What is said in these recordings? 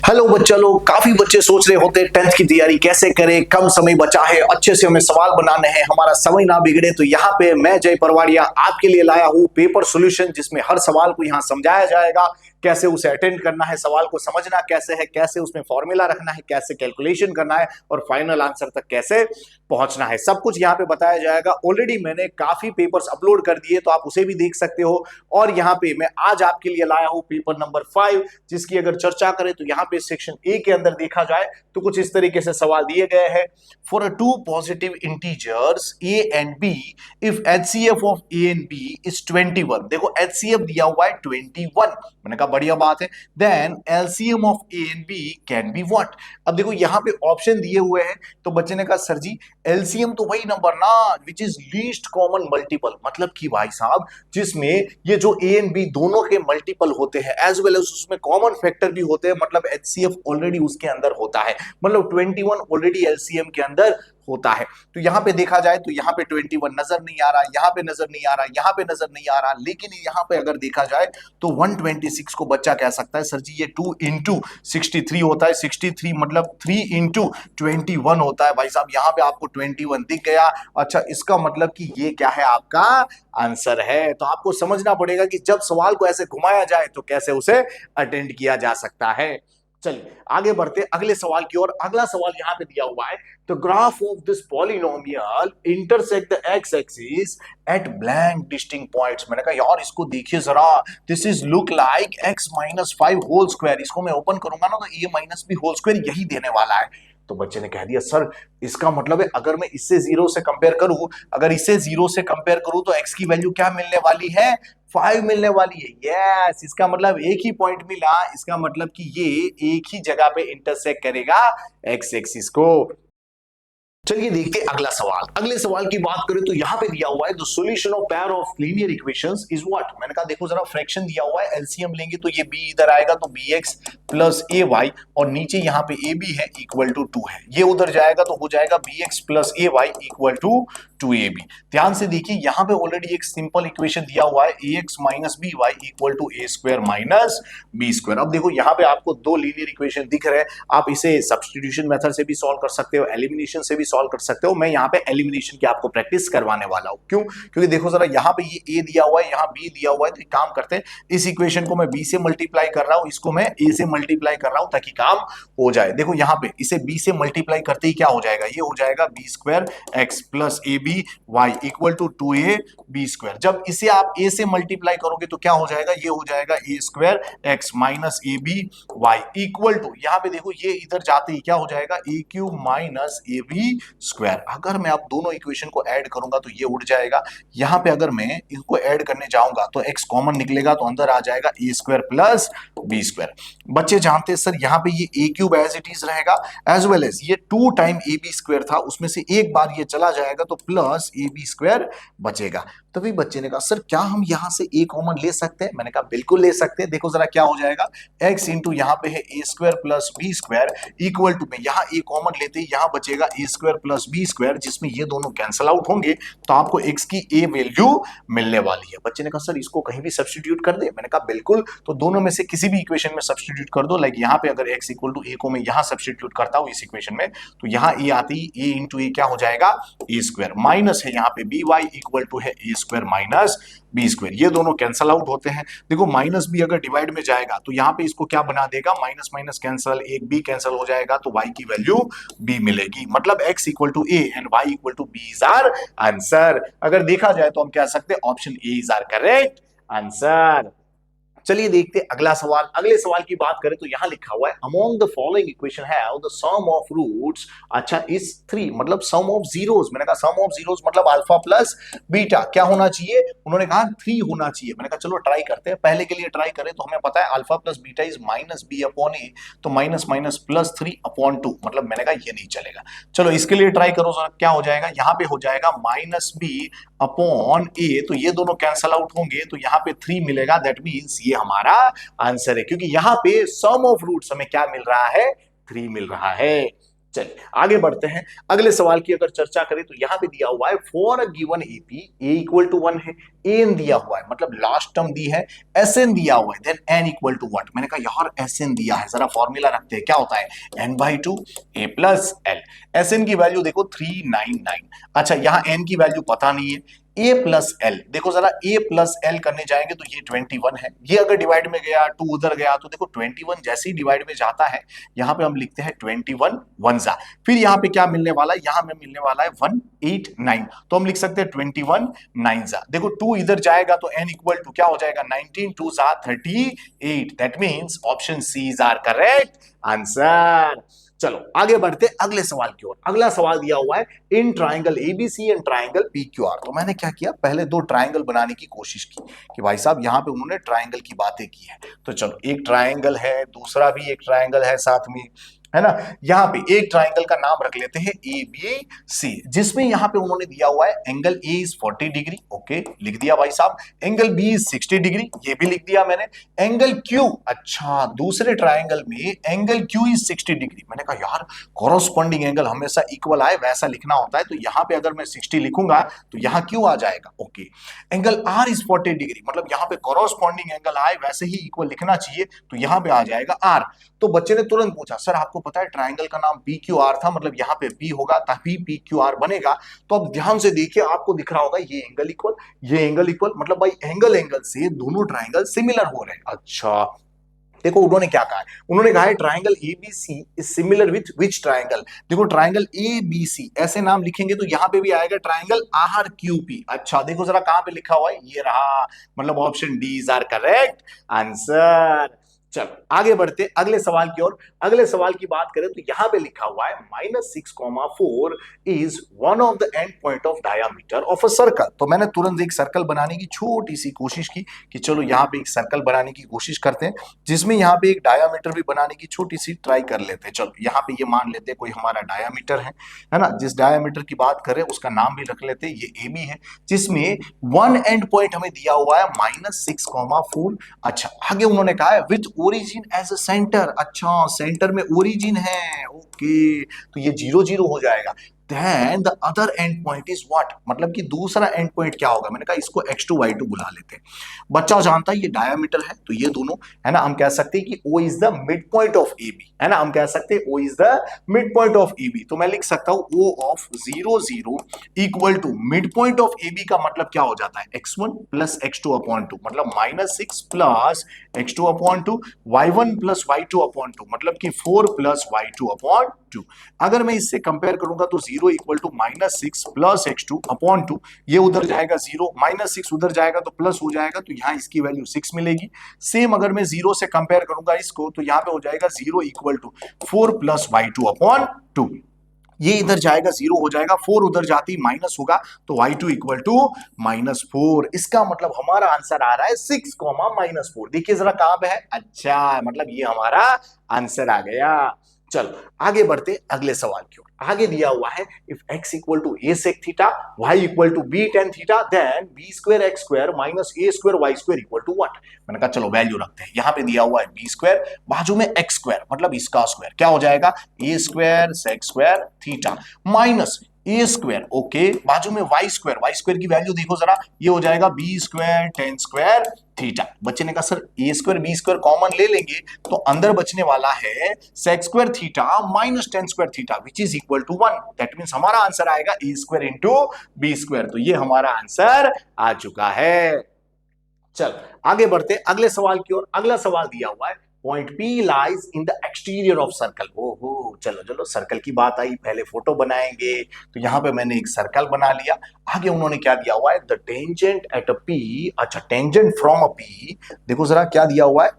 Hello बच्चा लोग, काफी बच्चे सोच रहे होते हैं टेंथ की तैयारी कैसे करें, कम समय बचा है, अच्छे से हमें सवाल बनाने हैं, हमारा समय ना बिगड़े। तो यहाँ पे मैं जय परवाड़िया आपके लिए लाया हूँ पेपर सॉल्यूशन, जिसमें हर सवाल को यहाँ समझाया जाएगा, कैसे उसे अटेंड करना है, सवाल को समझना कैसे है, कैसे उसमें फॉर्मूला रखना है, कैसे कैलकुलेशन करना है और फाइनल आंसर तक कैसे पहुंचना है, सब कुछ यहाँ पे बताया जाएगा। ऑलरेडी मैंने काफी पेपर्स अपलोड कर दिए, तो आप उसे भी देख सकते हो। और यहाँ पे मैं आज आपके लिए लाया हूँ पेपर नंबर 5, जिसकी अगर चर्चा करें तो यहाँ पे सेक्शन ए के अंदर देखा जाए तो कुछ इस तरीके से सवाल दिए गए हैं। For a two positive integers A and B, if HCF of A and B is 21। देखो एचसीएफ दिया हुआ है 21, मैंने कहा बढ़िया बात है। Then LCM of A and B can be what. अब देखो यहाँ पे ऑप्शन दिए हुए हैं, तो बच्चे ने कहा सर जी एलसीएम तो वही नंबर ना which is least common multiple, मतलब कि भाई साहब जिसमें ये जो ए एंड बी दोनों के मल्टीपल होते हैं एज वेल एज उसमें कॉमन फैक्टर भी होते हैं, मतलब एचसीएफ ऑलरेडी उसके अंदर होता है, मतलब 21 ऑलरेडी एलसीएम के अंदर होता है। तो यहाँ पे देखा जाए तो यहाँ पे 21 नजर नहीं आ रहा, यहाँ पे नजर नहीं आ रहा, यहाँ पे नजर नहीं आ रहा, लेकिन यहाँ पे अगर देखा जाए तो 126 को बच्चा कह सकता है सर जी ये 2 इंटू 63 होता है, 63 मतलब 3 इंटू 21 होता है। भाई साहब यहाँ पे आपको 21 दिख गया, अच्छा इसका मतलब कि ये क्या है, आपका आंसर है। तो आपको समझना पड़ेगा कि जब सवाल को ऐसे घुमाया जाए तो कैसे उसे अटेंड किया जा सकता है। चलिए आगे बढ़ते अगले सवाल की ओर। अगला सवाल यहाँ पे दिया हुआ है, the graph of this polynomial intersect the X axis at blank distinct points. मैंने कहा यार इसको देखिए जरा, this is look like X minus 5 whole square. इसको मैं ओपन करूंगा ना तो A minus B whole square यही देने वाला है। तो बच्चे ने कह दिया सर इसका मतलब है अगर मैं इससे जीरो से कंपेयर करूं, अगर इसे जीरो से कंपेयर करूं तो एक्स की वैल्यू क्या मिलने वाली है, 5 मिलने वाली है। यस, इसका मतलब एक ही पॉइंट मिला, इसका मतलब कि ये एक ही जगह पे इंटरसेक्ट करेगा एक्स एक्सिस को। चलिए देखते हैं अगला सवाल। अगले सवाल की बात करें तो यहाँ पे दिया हुआ है the solution of pair of linear equations is what. मैंने कहा देखो जरा फ्रैक्शन दिया हुआ है, एलसीएम लेंगे तो ये b इधर आएगा तो bx प्लस ए वाई, और नीचे यहाँ पे ए बी है इक्वल टू 2 है, ये उधर जाएगा तो हो जाएगा bx plus A Y equal to 2ab। ध्यान से देखिए यहाँ पे ऑलरेडी एक सिंपल इक्वेशन दिया हुआ है ax minus B Y equal to A square minus B square. अब देखो यहाँ पे आपको दो लीनियर इक्वेशन दिख रहे हैं, आप इसे सब्स्टिट्यूशन मेथड से भी सॉल्व कर सकते हो, एलिमिनेशन से भी सॉल्व कर सकते हो। मैं यहाँ पे एलिमिनेशन की आपको प्रैक्टिस करवाने वाला हूँ। क्यों? क्योंकि देखो जरा यहाँ पे ये a दिया हुआ है, यहाँ b दिया हुआ है, तो एक काम करते हैं इस इक्वेशन को मैं b से मल्टीप्लाई कर रहा हूँ, इसको मैं a से मल्टीप्लाई कर रहा हूँ ताकि काम हो जाए। देखो यहाँ पे इसे b से मल्टीप्लाई करते ही क्या हो जाएगा, ये हो जाएगा B square X plus A B Y equal to 2a B square. जब इसे आप a से मल्टीप्लाई करोगे तो क्या हो जाएगा, ये हो जाएगा a square x minus a B Y equal to, यहाँ पे देखो ये इधर जाते ही क्या हो जाएगा a cube minus a b square. अगर मैं अब दोनों इक्वेशन को ऐड करूंगा तो ये उड़ जाएगा, यहाँ पे अगर मैं इनको ऐड करने जाऊंगा तो x कॉमन निकलेगा तो अंदर आ जाएगा a square plus b square. बच्चे जानते हैं सर यहाँ पे ये ए क्यूब एज इट इज रहेगा, एज वेल एज ये 2 टाइम ए बी स्क्वायर था, उसमें से एक बार ये चला जाएगा तो प्लस ए बी स्क्वायर बचेगा। तभी बच्चे ने कहा सर क्या हम यहाँ से ए कॉमन ले सकते हैं। मैंने कहा बिल्कुल ले सकते हैं। देखो जरा क्या हो जाएगा, x इंटू यहाँ पे है a square plus b square equal to में यहाँ ए कॉमन लेते ही यहाँ बचेगा a square plus b square, जिसमें ये दोनों कैंसिल आउट होंगे तो आपको x की ए वैल्यू मिलने वाली है। बच्चे ने कहा सर इसको कहीं भी सब्स्टिट्यूट कर दे। मैंने कहा बिल्कुल, तो दोनों में से किसी भी इक्वेशन में सब्स्टिट्यूट कर दो। लाइक यहाँ पे अगर x इक्वल टू ए को मैं यहाँ सब्स्टिट्यूट करता हूँ इस इक्वेशन में, तो यहाँ ए आती ही ए इंटू ए क्या हो जाएगा ए स्क्वायर, माइनस है यहाँ पे बी वाई इक्वल टू है a square minus B square, ये दोनों कैंसल आउट होते हैं। देखो माइनस बी अगर डिवाइड में जाएगा तो यहाँ पे इसको क्या बना देगा, माइनस माइनस कैंसल, एक बी कैंसल हो जाएगा तो y की वैल्यू b मिलेगी, मतलब x equal to a and y equal to b is our answer. अगर देखा जाए तो हम कह सकते हैं option A is our correct answer. चलिए देखते हैं अगला सवाल। अगले सवाल की बात करें तो यहां लिखा हुआ है among the following equation have the sum of roots, अच्छा इज 3, मतलब सम ऑफ जीरोस। मैंने कहा सम ऑफ जीरोस मतलब अल्फा प्लस बीटा क्या होना चाहिए, उन्होंने कहा 3 होना चाहिए। मैंने कहा चलो ट्राई करते हैं, पहले के लिए ट्राई करें तो हमें पता है alpha plus beta is minus b upon a, तो माइनस माइनस प्लस 3 अपॉन 2, मतलब मैंने कहा ये नहीं चलेगा। चलो इसके लिए ट्राई करो सर, क्या हो जाएगा, यहाँ पे हो जाएगा माइनस बी अपॉन ए, तो ये दोनों कैंसल आउट होंगे तो यहाँ पे 3 मिलेगा, दैट मींस ये हमारा आंसर है, क्योंकि यहाँ पे सम ऑफ रूट्स हमें क्या मिल रहा है, 3 मिल रहा है। चलिए आगे बढ़ते हैं। अगले सवाल की अगर चर्चा करें तो यहां पे दिया हुआ है for a given AP A equal to 1 है, एन दिया हुआ है मतलब लास्ट टर्म दी है, एस एन दिया हुआ है, then N equal to what. मैंने कहा यार एस एन दिया है, जरा फॉर्मूला रखते हैं, क्या होता है N by two A plus L. S N की वैल्यू देखो 399। अच्छा यहां एन की वैल्यू पता नहीं है, ए प्लस एल देखो जरा, ए प्लस एल करने जाएंगे तो ये 21 है, ये अगर डिवाइड में गया 2 उधर गया तो देखो 21 जैसे ही डिवाइड में जाता है यहां पे हम लिखते हैं 21 वन जा, फिर यहाँ पे क्या मिलने वाला है, यहाँ में मिलने वाला है 189, तो हम लिख सकते हैं 21 नाइन जा। देखो 2 इधर जाएगा तो n इक्वल टू क्या हो जाएगा 19 2 जा 38, that means option C is our correct answer. चलो आगे बढ़ते अगले सवाल की ओर। अगला सवाल दिया हुआ है in triangle ABC and triangle PQR. तो मैंने क्या किया, पहले दो ट्राइंगल बनाने की कोशिश की कि भाई साहब यहां पे उन्होंने ट्राइंगल की बातें की है, तो चलो एक ट्राइंगल है, दूसरा भी एक ट्राइंगल है साथ में, है ना। यहाँ पे एक ट्राइंगल का नाम रख लेते हैं ए बी सी, जिसमें यहाँ पे उन्होंने दिया हुआ है angle A is 40 degree, okay लिख दिया भाई साहब, एंगल बी इज 60 डिग्री, ये भी लिख दिया मैंने, एंगल क्यू, अच्छा दूसरे ट्राइंगल में एंगल क्यू इज 60 डिग्री। मैंने कहा यार कॉरस्पॉन्डिंग एंगल हमेशा इक्वल आए वैसा लिखना होता है, तो यहाँ पे अगर मैं 60 लिखूंगा तो यहाँ क्यू आ जाएगा, okay. Angle R is 40 degree, मतलब यहाँ पे कॉरस्पॉन्डिंग एंगल आए वैसे ही इक्वल लिखना चाहिए, तो यहाँ पे आ जाएगा आर। तो बच्चे ने तुरंत पूछा सर आपको पता है ट्राइंगल का नाम पी क्यू आर था, मतलब यहाँ पे पी होगा तभी पी क्यू आर बनेगा। तो अब ध्यान से देखिए आपको दिख रहा होगा ये एंगल इक्वल, ये एंगल इक्वल, मतलब भाई एंगल एंगल से दोनों ट्राइंगल सिमिलर हो रहे हैं। अच्छा देखो उन्होंने क्या कहा है, उन्होंने कहा है triangle ABC is similar with which triangle. देखो ट्राइंगल एबीसी ऐसे नाम लिखेंगे तो यहां पे भी आएगा ट्राइंगल आर क्यू पी। अच्छा देखो जरा कहां पे लिखा हुआ है, ये रहा, मतलब option D is our correct answer. चलो आगे बढ़ते अगले सवाल की ओर। अगले सवाल की बात करें तो यहां पे लिखा हुआ है -6,4 is one of the end point of diameter of a circle. तो मैंने तुरंत एक सर्कल बनाने की छोटी सी कोशिश की कि चलो यहाँ पे एक सर्कल बनाने की कोशिश करते हैं, जिसमें यहाँ पे एक डायामीटर भी बनाने की छोटी सी ट्राई कर लेते हैं। चलो यहाँ पे ये मान लेते हैं कोई हमारा डायामीटर है ना, जिस डायामीटर की बात करें उसका नाम भी रख लेते हैं, ये ए बी है, जिसमें वन एंड पॉइंट हमें दिया हुआ है -6,4। अच्छा आगे उन्होंने कहा है with origin as a centre. अच्छा सेंटर में ओरिजिन है, ओके, तो ये 0 0 हो जाएगा। Then the other end point is what, मतलब कि दूसरा एंड पॉइंट क्या होगा, मैंने कहा इसको x2 y2 बुला लेते हैं। बच्चा जानता है ये डायमीटर है तो ये दोनों, है ना, हम कह सकते हैं कि O is the mid point of AB, है ना, हम कह सकते हैं O is the mid point of AB। तो मैं लिख सकता हूं O of 0 0 equal to mid point of AB का मतलब क्या हो जाता है x1 प्लस x2 अपॉन 2, मतलब -6 plus x2 upon 2, y1 plus y2 upon 2, मतलब कि 4 प्लस y2 अपॉन 2। अगर मैं इससे कंपेयर करूंगा तो 0 equal to -6 plus x2 upon 2, ये उधर जाएगा 0, -6 उधर जाएगा तो प्लस हो जाएगा, तो यहाँ इसकी वैल्यू 6 मिलेगी। सेम अगर मैं 0 से कंपेयर करूंगा इसको तो यहाँ पे हो जाएगा 0 equal to 4 plus y2 upon 2, ये इधर जाएगा 0 हो जाएगा, 4 उधर जाती माइनस होगा तो y2 इक्वल टू -4। इसका मतलब हमारा आंसर आ रहा है 6, -4। देखिए जरा कहां पे है, अच्छा मतलब ये हमारा आंसर आ गया। चलो आगे बढ़ते अगले सवाल की ओर। आगे दिया हुआ है if x equal to a sec theta, y equal to b tan theta, then b square x square minus a square y square equal to what. मैंने कहा चलो वैल्यू रखते हैं, यहां पे दिया हुआ है b स्क्वायर, बाजू में x स्क्वायर मतलब इसका स्क्वायर, क्या हो जाएगा a square sec square theta minus A square, okay, बाजू में वाई स्क्वायर की वैल्यू देखो जरा, ये हो जाएगा B square tan square theta. बच्चे ने कहा sir A square B square common ले लेंगे तो अंदर बचने वाला है sec square theta minus tan square theta which is equal to 1। That means हमारा आंसर आएगा A square into B square. तो ये हमारा आंसर आ चुका है। चल आगे बढ़ते अगले सवाल की ओर। अगला सवाल दिया हुआ है point P lies in the exterior of circle. ओहो चलो चलो सर्कल की बात आई, पहले फोटो बनाएंगे, तो यहां पे मैंने एक सर्कल बना लिया। आगे उन्होंने क्या दिया हुआ है the tangent at a P, अच्छा टेंजेंट फ्रॉम अ P, देखो जरा क्या दिया हुआ है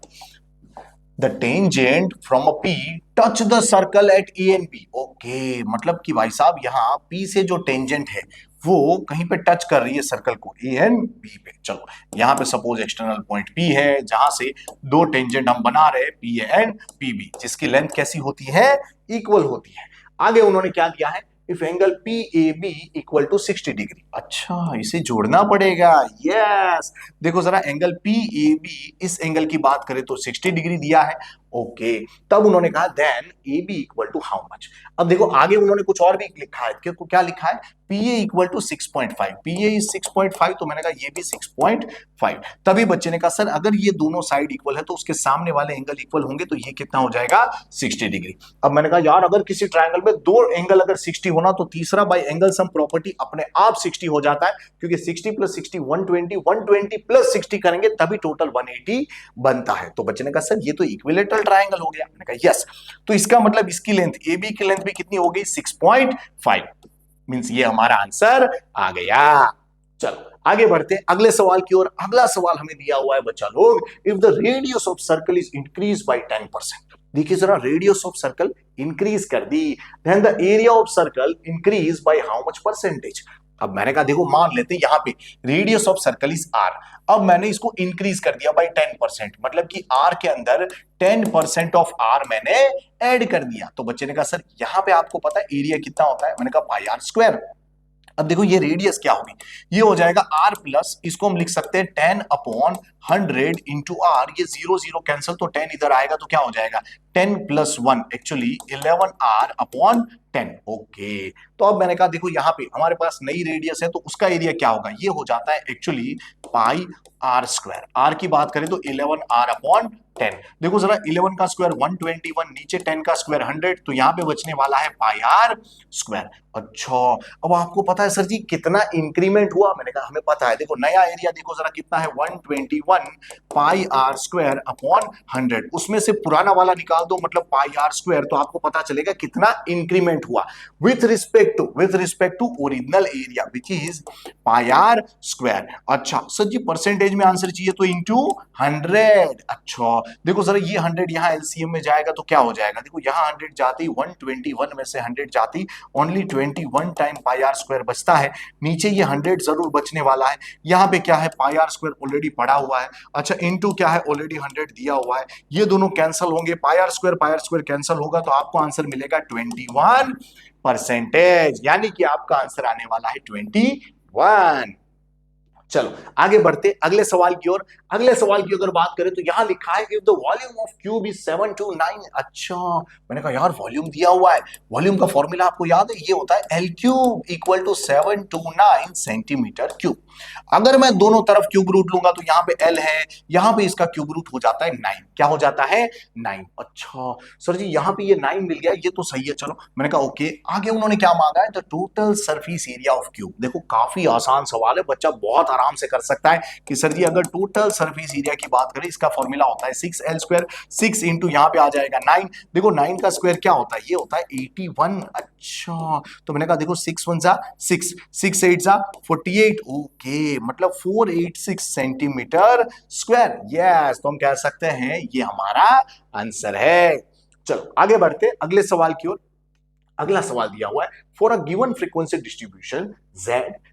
the tangent from a P touch the circle at A and B. Okay मतलब कि भाई साहब यहाँ P से जो टेंजेंट है वो कहीं पे टच कर रही है सर्कल को ए एंड बी पे। चलो यहाँ पे सपोज एक्सटर्नल पॉइंट P है जहां से दो टेंजेंट हम बना रहे हैं P एंड PB, जिसकी लेंथ कैसी होती है इक्वल होती है। आगे उन्होंने क्या दिया है if angle PAB equal to 60 degree. अच्छा इसे जोड़ना पड़ेगा, यस देखो जरा एंगल PAB इस एंगल की बात करें तो 60 डिग्री दिया है ओके, तब उन्होंने कहा then A B equal to how much. अब देखो आगे उन्होंने कुछ और भी लिखा है, क्या लिखा है, P A equal to 6.5, P A is 6.5, तो मैंने कहा ये भी 6.5। तभी बच्चे ने कहा सर अगर ये दोनों साइड इक्वल है तो उसके सामने वाले एंगल इक्वल होंगे, तो ये कितना हो जाएगा 60 डिग्री। अब मैंने कहा यार अगर किसी ट्रायंगल में दो एंगल अगर 60 होना तो तीसरा बाय एंगल सम प्रॉपर्टी अपने आप 60 हो जाता है, क्योंकि 60 प्लस 60 120, 120 प्लस 60 करेंगे तभी टोटल 180 बनता है। तो बच्चे ने कहा सर ये तो इक्विलेटरल ट्रायंगल हो गया। मैंने कहा यस, तो इसका मतलब इसकी लेंथ ए बी की लेंथ भी कितनी हो गई 6.5, मींस ये हमारा आंसर आ गया। चलो आगे बढ़ते हैं अगले सवाल की ओर। अगला सवाल हमें दिया हुआ है बच्चा लोग, if the radius of circle is increase by 10%, देखिए जरा रेडियस ऑफ सर्कल इंक्रीज कर दी, then the area of circle increase by how much percentage. अब मैंने कहा देखो मान लेते हैं यहां पे radius of circle is r, अब मैंने इसको इंक्रीज कर दिया बाय 10%, मतलब कि आर के अंदर 10% ऑफ आर मैंने ऐड कर दिया। तो बच्चे ने कहा सर यहां पे आपको पता है एरिया कितना होता है, मैंने कहा पाई आर स्क्वायर। अब देखो ये रेडियस क्या होगी, ये हो जाएगा आर प्लस, इसको हम लिख सकते हैं 10/100 इंटू आर, ये 0 0 कैंसिल, तो 10 इधर आएगा तो क्या हो जाएगा 10 प्लस 1 एक्चुअली 11R/10। ओके, तो अब मैंने कहा देखो यहाँ पे हमारे पास नई रेडियस है तो उसका एरिया क्या होगा, ये हो जाता है actually pi are square. R की बात करें तो 11R/10। देखो जरा 11 का स्क्वायर 121, नीचे 10 का स्क्वायर 100, तो यहाँ पे बचने वाला है पाई आर स्क्वायर। अच्छा, अब आपको पता है सर जी कितना इंक्रीमेंट हुआ, मैंने कहा हमें पता है, देखो नया एरिया देखो जरा कितना है 121 पाई आर स्क्वायर अपॉन 100, उसमें से पुराना वाला निकाल दो मतलब पाई आर स्क्वायर, तो आपको पता चलेगा कितना इंक्रीमेंट हुआ with respect to original area which is pi are square. अच्छा सर जी परसेंटेज में आंसर चाहिए तो इंटू 100। अच्छा देखो जरा ये 100 यहाँ एलसीएम में जाएगा तो क्या हो जाएगा, देखो यहाँ 100 जाती 121 में से 100 जाती only 21 time pi are square बचता है, नीचे ये 100 जरूर बचने वाला है, यहाँ पे क्या है पाई आर स्क्वायर ऑलरेडी पड़ा हुआ है, अच्छा इनटू क्या है ऑलरेडी 100 दिया हुआ है, ये दोनों कैंसिल होंगे, पाई आर स्क्वायर कैंसिल होगा तो आपको आंसर मिलेगा 21%, यानी कि आपका आंसर आने वाला है 21। चलो आगे बढ़ते अगले सवाल की ओर। अगले सवाल की अगर बात करें तो यहां लिखा है if the volume of cube is 729। अच्छा मैंने कहा यार वॉल्यूम दिया हुआ है, वॉल्यूम का फॉर्मूला आपको याद है, ये होता है L cube equal to 729 centimetre cube. अगर मैं दोनों तरफ क्यूब रूट लूंगा तो यहाँ पे एल है, यहाँ पे इसका क्यूब रूट हो जाता है 9, क्या हो जाता है 9। अच्छा सर जी यहाँ पे ये 9 मिल गया, ये तो सही है, चलो मैंने कहा ओके। आगे उन्होंने क्या मांगा है, the total surface area of cube. देखो काफी आसान सवाल है, बच्चा बहुत आराम से कर सकता है कि सर जी अगर टोटल सरफेस एरिया की बात करें इसका फॉर्मूला होता है 6L स्क्वायर, 6 इंटू यहाँ पे आ जाएगा 9, देखो 9 का स्क्वायर क्या होता है, ये होता है 81। अच्छा तो मैंने कहा देखो 6 1 जा 6, 6 8 जा 48, ओके मतलब 486 सेंटीमीटर स्क्वायर। यस तो हम कह सकते हैं ये हमारा आंसर है। चलो आगे बढ़ते अगले सवाल की ओर। अगला सवाल दिया हुआ है for a given frequency distribution z,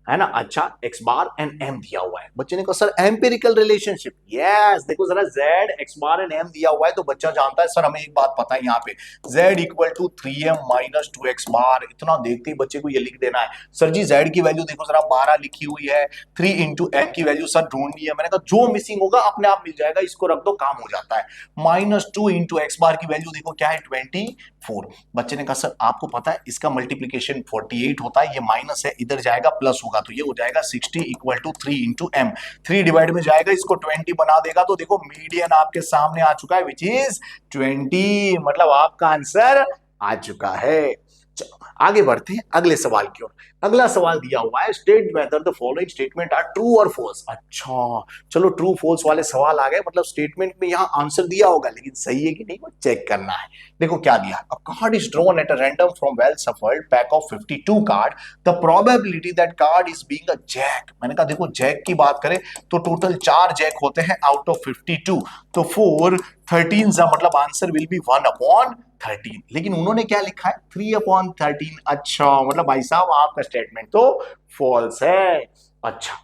है ना, अच्छा x बार एंड m दिया हुआ है। बच्चे ने कहा सर एम्पिरिकल रिलेशनशिप, यस देखो जरा z x bar and m दिया हुआ है तो बच्चा जानता है सर हमें एक बात पता है यहाँ पे z equal to 3m minus 2x bar, इतना देखते ही बच्चे को ये लिख देना है। सर जी z की वैल्यू देखो जरा 12 लिखी हुई है, 3 इंटू m की वैल्यू सर ढूंढनी है, मैंने कहा जो मिसिंग होगा अपने आप मिल जाएगा, इसको रख दो काम हो जाता है। माइनस 2 इंटू x बार की वैल्यू देखो क्या है 24। बच्चे ने कहा सर आपको पता है इसका मल्टीप्लीकेशन 48 होता है, ये माइनस है इधर जाएगा प्लस होगा तो ये हो जाएगा 60 equal to 3 into M, 3 divide में जाएगा इसको 20 बना देगा, तो देखो मीडियन आपके सामने आ चुका है विच इज 20, मतलब आपका आंसर आ चुका है। चलो आगे बढ़ते हैं अगले सवाल की ओर। अगला सवाल दिया हुआ है state whether the following statement are true और फॉल्स। अच्छा चलो ट्रू फॉल्स वाले सवाल आ गए, मतलब स्टेटमेंट में यहां आंसर दिया होगा लेकिन सही है कि नहीं वो चेक करना है। देखो क्या दिया, a card is drawn at a random from well shuffled pack of 52 card, the probability that card is being a jack. मैंने कहा देखो जैक की बात करें तो टोटल 4 जैक होते हैं आउट ऑफ 52, तो 4 13 मतलब आंसर विल बी 1/13, लेकिन उन्होंने क्या लिखा है 3/13। अच्छा मतलब भाई साहब आपका स्टेटमेंट तो फॉल्स है। अच्छा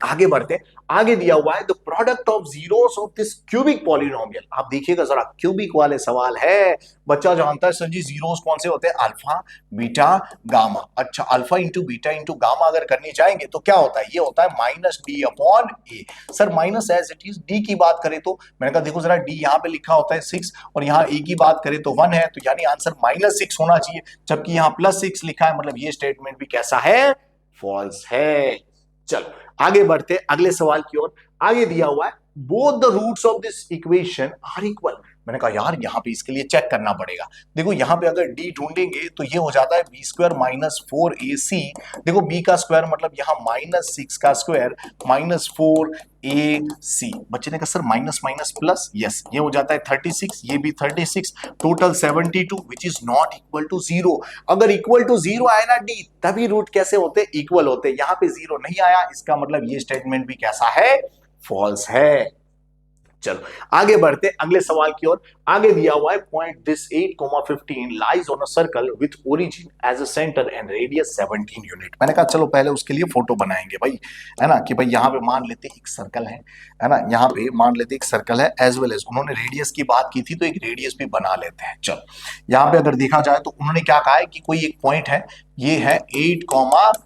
आगे बढ़ते, आगे दिया हुआ है the product of zeros of this cubic polynomial. आप देखिएगा जरा, क्यूबिक वाले सवाल है, बच्चा जानता है सर जी जीरोस कौन से होते हैं, अल्फा बीटा गामा। अच्छा, alpha into beta into gamma अगर करनी चाहेंगे तो क्या होता है, ये होता है minus D upon A. Sir minus as it is, D की बात करें तो मैंने कहा देखो जरा, डी यहाँ पे लिखा होता है 6 और यहाँ ए की बात करें तो 1 है, तो यानी आंसर -6 होना चाहिए, जबकि यहाँ +6 लिखा है, मतलब ये स्टेटमेंट भी कैसा है, फॉल्स है। चलो आगे बढ़ते अगले सवाल की ओर। आगे दिया हुआ है both the roots of this equation are equal. मैंने कहा यार यहाँ पे इसके लिए चेक करना पड़ेगा। देखो यहाँ पे अगर डी ढूंढेंगे तो ये हो जाता है बी स्क्वायर माइनस 4ac। देखो बी का स्क्वायर मतलब यहाँ -6 का स्क्वायर -4ac। बच्चे ने कहा sir minus minus plus, yes ये हो जाता है 36, ये भी 36, total 72 which is not equal to 0। अगर इक्वल टू 0 आए ना डी, तभी रूट कैसे होते, इक्वल होते। यहाँ पे 0 नहीं आया, इसका मतलब ये स्टेटमेंट भी कैसा है, फॉल्स है। चलो आगे बढ़ते अगले सवाल की ओर। आगे दिया हुआ है point this 8,15 lies on a circle with origin as a centre and radius 17 unit. मैंने कहा चलो पहले उसके लिए फोटो बनाएंगे भाई, है ना, कि भाई यहाँ पे मान लेते एक सर्कल है ना, यहाँ पे मान लेते एक सर्कल है, एज वेल एज उन्होंने रेडियस की बात की थी तो एक रेडियस भी बना लेते हैं। चलो यहाँ पे अगर देखा जाए तो उन्होंने क्या कहा है कि कोई एक पॉइंट है, ये है 8,15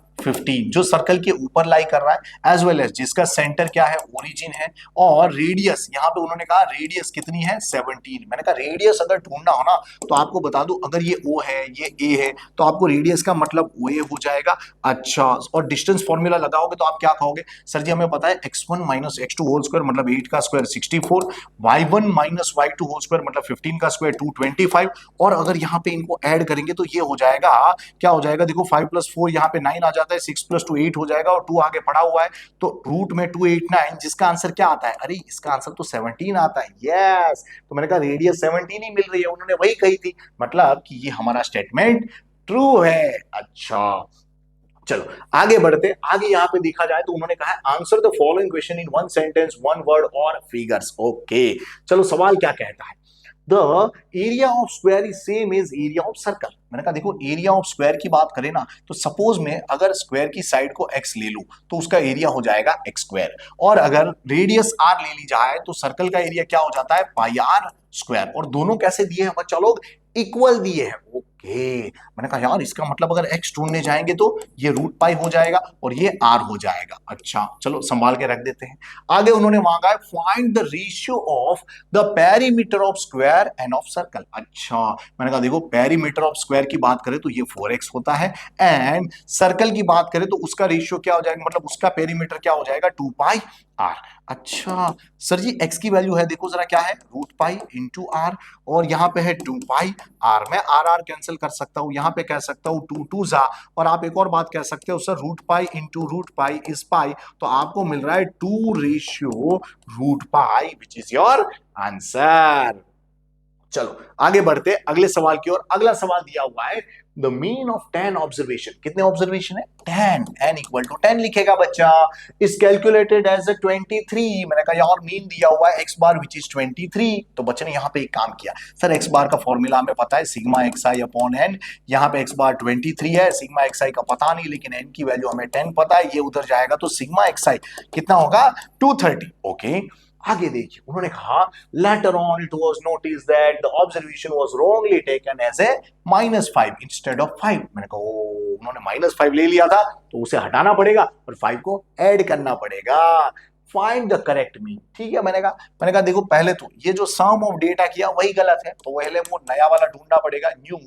जो सर्कल के ऊपर लाई कर रहा है, एज वेल एज जिसका सेंटर क्या है, ओरिजिन है, और रेडियस यहाँ पे उन्होंने कहा रेडियस कितनी है, 17। मैंने कहा रेडियस अगर ढूंढना हो ना तो आपको बता दूं, अगर ये O है ये A है तो आपको रेडियस का मतलब OA हो जाएगा। अच्छा, और डिस्टेंस फॉर्मूला लगाओगे तो आप क्या कहोगे, सर जी हमें पता है x1 minus x2 whole square मतलब 8 का square 64, y1 minus y2 whole square मतलब 15 का स्क्वायर 225, और अगर यहाँ पे इनको ऐड करेंगे तो ये हो जाएगा, क्या हो जाएगा, देखो 5 + 4 यहाँ पे 9 आ जाता है, 6 + 2 8 हो जाएगा, और 2 आगे पड़ा हुआ है तो रूट में 289, जिसका आंसर क्या आता है, अरे इसका आंसर तो 17 आता है। यस, तो मैंने कहा रेडियस 17 ही मिल रही है, उन्होंने वही कही थी, मतलब कि ये हमारा स्टेटमेंट ट्रू है। अच्छा चलो आगे बढ़ते, आगे यहाँ पे देखा जाए तो उन्होंने कहा है answer the following question in 1 sentence 1 word और फिगर्स। ओके चलो सवाल क्या कहता है, the area of square is same as area of circle. मैंने कहा देखो एरिया ऑफ स्क्वायर की बात करें ना तो सपोज में अगर स्क्वायर की साइड को x ले लूं तो उसका एरिया हो जाएगा x स्क्वायर, और अगर रेडियस r ले ली जाए तो सर्कल का एरिया क्या हो जाता है πr स्क्वायर, और दोनों कैसे दिए हैं बच्चा लोग, इक्वल दिए हैं। ओके, मैंने कहा यार इसका मतलब अगर x ढूंढने जाएंगे तो ये √π हो जाएगा और ये r हो जाएगा। अच्छा चलो संभाल के रख देते हैं। आगे उन्होंने मांगा है find the ratio of the perimeter of square end of circle. अच्छा मैंने कहा देखो पेरीमीटर ऑफ स्क्वायर की बात करें तो ये 4x होता है, एंड सर्कल की बात करें तो उसका रेशियो क्या हो जाएगा, मतलब उसका पेरीमीटर क्या हो जाएगा, 2πr। अच्छा सर जी x की वैल्यू है, देखो जरा क्या है, √π इंटू r, और यहाँ पे है 2πr। मैं r कैंसिल कर सकता हूँ, यहाँ पे कह सकता हूँ 2 2 जा, और आप एक और बात कह सकते हो सर √π इंटू √π इज पाई, तो आपको मिल रहा है 2/√π विच इज योर आंसर। चलो आगे बढ़ते अगले सवाल की ओर। अगला सवाल दिया हुआ है द मीन ऑफ 10 ऑब्जर्वेशन। कितने ऑब्जर्वेशन है, 10, n इक्वल टू 10 लिखेगा बच्चा, इज कैलकुलेटेड एज 23। मैंने कहा यार मीन दिया हुआ है x बार विच इज 23, तो बच्चे ने यहाँ पे एक काम किया, सर x बार का फॉर्मूला हमें पता है सिग्मा xi अपॉन n, यहाँ पे x बार 23 है, सिग्मा xi का पता नहीं, लेकिन n की वैल्यू हमें 10 पता है, ये उधर जाएगा तो सिग्मा xi कितना होगा, 230। ओके आगे देखिए उन्होंने कहा later on it was noticed that the observation was wrongly taken as a -5 instead of 5। मैंने कहा उन्होंने -5 ले लिया था तो उसे हटाना पड़ेगा और 5 को ऐड करना पड़ेगा। फाइंड द करेक्ट मीन, ठीक है। मैंने कहा देखो पहले तो ये जो सम ऑफ डेटा किया वही गलत है, तो पहले वो नया वाला ढूंढना पड़ेगा, न्यू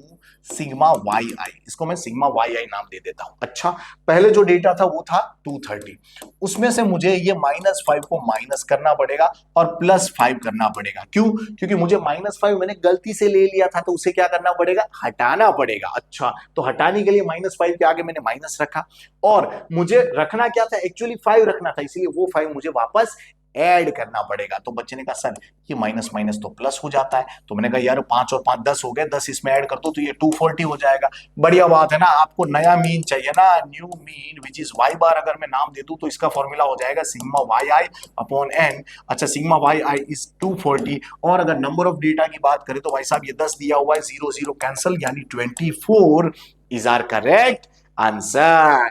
सिग्मा yi, इसको मैं सिग्मा yi नाम दे देता हूं। अच्छा पहले जो डेटा था वो था 230, उसमें से मुझे ये -5 को माइनस करना पड़ेगा और +5 करना पड़ेगा। क्यों, क्योंकि मुझे -5 मैंने गलती से ले लिया था तो उसे क्या करना पड़ेगा, हटाना पड़ेगा। अच्छा तो हटाने के लिए -5 के आगे मैंने माइनस रखा, और मुझे रखना क्या था, एक्चुअली 5 रखना था, इसलिए वो 5 मुझे वापस ऐड करना पड़ेगा। तो बच्चे ने कहा सर ये माइनस माइनस तो प्लस हो जाता है, तो मैंने कहा यार 5 और 5 10 हो गए, 10 इसमें ऐड कर दो तो ये 240 हो जाएगा। बढ़िया बात है ना, आपको नया मीन चाहिए ना, new mean which is y बार अगर मैं नाम दे दूं तो इसका फॉर्मूला हो जाएगा सिग्मा yi अपॉन n। अच्छा सिग्मा yi इज 240, और अगर नंबर ऑफ डेटा की बात करें तो भाई साहब ये 10 दिया हुआ है, 0 0 कैंसिल, यानी 24 इज आर करेक्ट आंसर।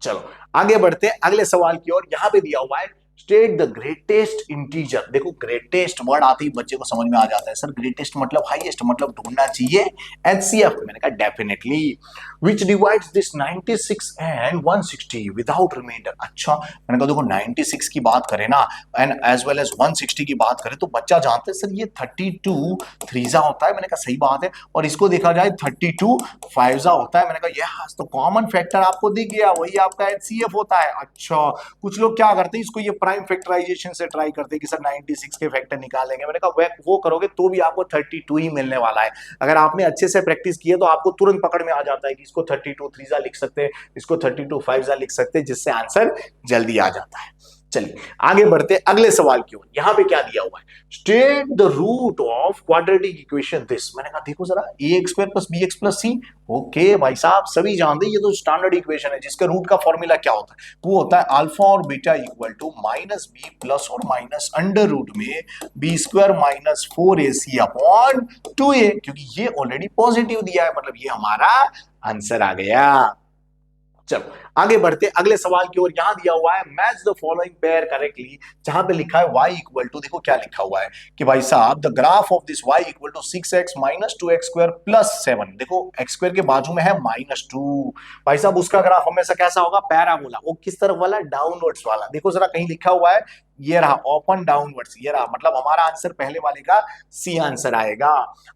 चलो आगे बढ़ते हैं अगले सवाल की ओर। यहां पे दिया हुआ है स्टेट द ग्रेटेस्ट इंटीजर। देखो ग्रेटेस्ट वर्ड आते ही बच्चे को समझ में आ जाता है, सर ग्रेटेस्ट मतलब हाईएस्ट, मतलब ढूंढना चाहिए एचसीएफ। मैंने कहा definitely. Which divides this 96 and 160 without remainder. अच्छा मैंने कहा देखो 96 की बात करें ना एंड एज वेल एज 160 की बात करें तो बच्चा जानते हैं सर ये 32 थ्रीजा होता है। मैंने कहा सही बात है, और इसको देखा जाए 32 फाइवजा होता है। मैंने कहा यस, तो कॉमन फैक्टर आपको दिख गया, वही आपका एचसीएफ होता है। अच्छा कुछ लोग क्या करते हैं इसको ये प्राइम फैक्टराइजेशन से ट्राई करते हैं कि सर 96 के फैक्टर निकालेंगे। मैंने कहा वो करोगे तो भी आपको 32 ही मिलने वाला है। अगर आपने अच्छे से प्रैक्टिस की है तो आपको तुरंत पकड़ में आ जाता है कि इसको 32 थ्रीजा लिख सकते हैं, इसको 32 फाइवजा लिख सकते हैं, जिससे आंसर जल्दी आ जाता है। चलिए आगे बढ़ते अगले सवाल की ओर। यहां पे क्या दिया हुआ है, state the root of quadratic equation this. मैंने कहा देखो जरा ax square plus bx plus c। Okay भाई साहब सभी जानते हैं ये तो स्टैंडर्ड इक्वेशन है जिसके रूट का फॉर्मूला क्या होता है, वो होता है अल्फा और beta equal to minus b plus और माइनस अंडर रूट में b square minus 4ac upon 2a, क्योंकि ये ऑलरेडी पॉजिटिव दिया है, मतलब ये हमारा आंसर आ गया। चलो आगे बढ़ते अगले सवाल की ओर। यहां दिया हुआ है match the following pair correctly, जहां पे लिखा है y इक्वल टू, देखो क्या लिखा हुआ है कि भाई साहब the graph of this y equal to 6x minus 2x square plus 7। देखो x स्क्वायर के बाजू में है -2, भाई साहब उसका ग्राफ हमेशा कैसा होगा, पैराबोला। वो किस तरफ वाला, डाउनवर्ड्स वाला। देखो जरा कहीं लिखा हुआ है ये रहा ओपन डाउनवर्ड्स, ये रहा, मतलब हमारा आंसर पहले वाले का सी आंसर आएगा।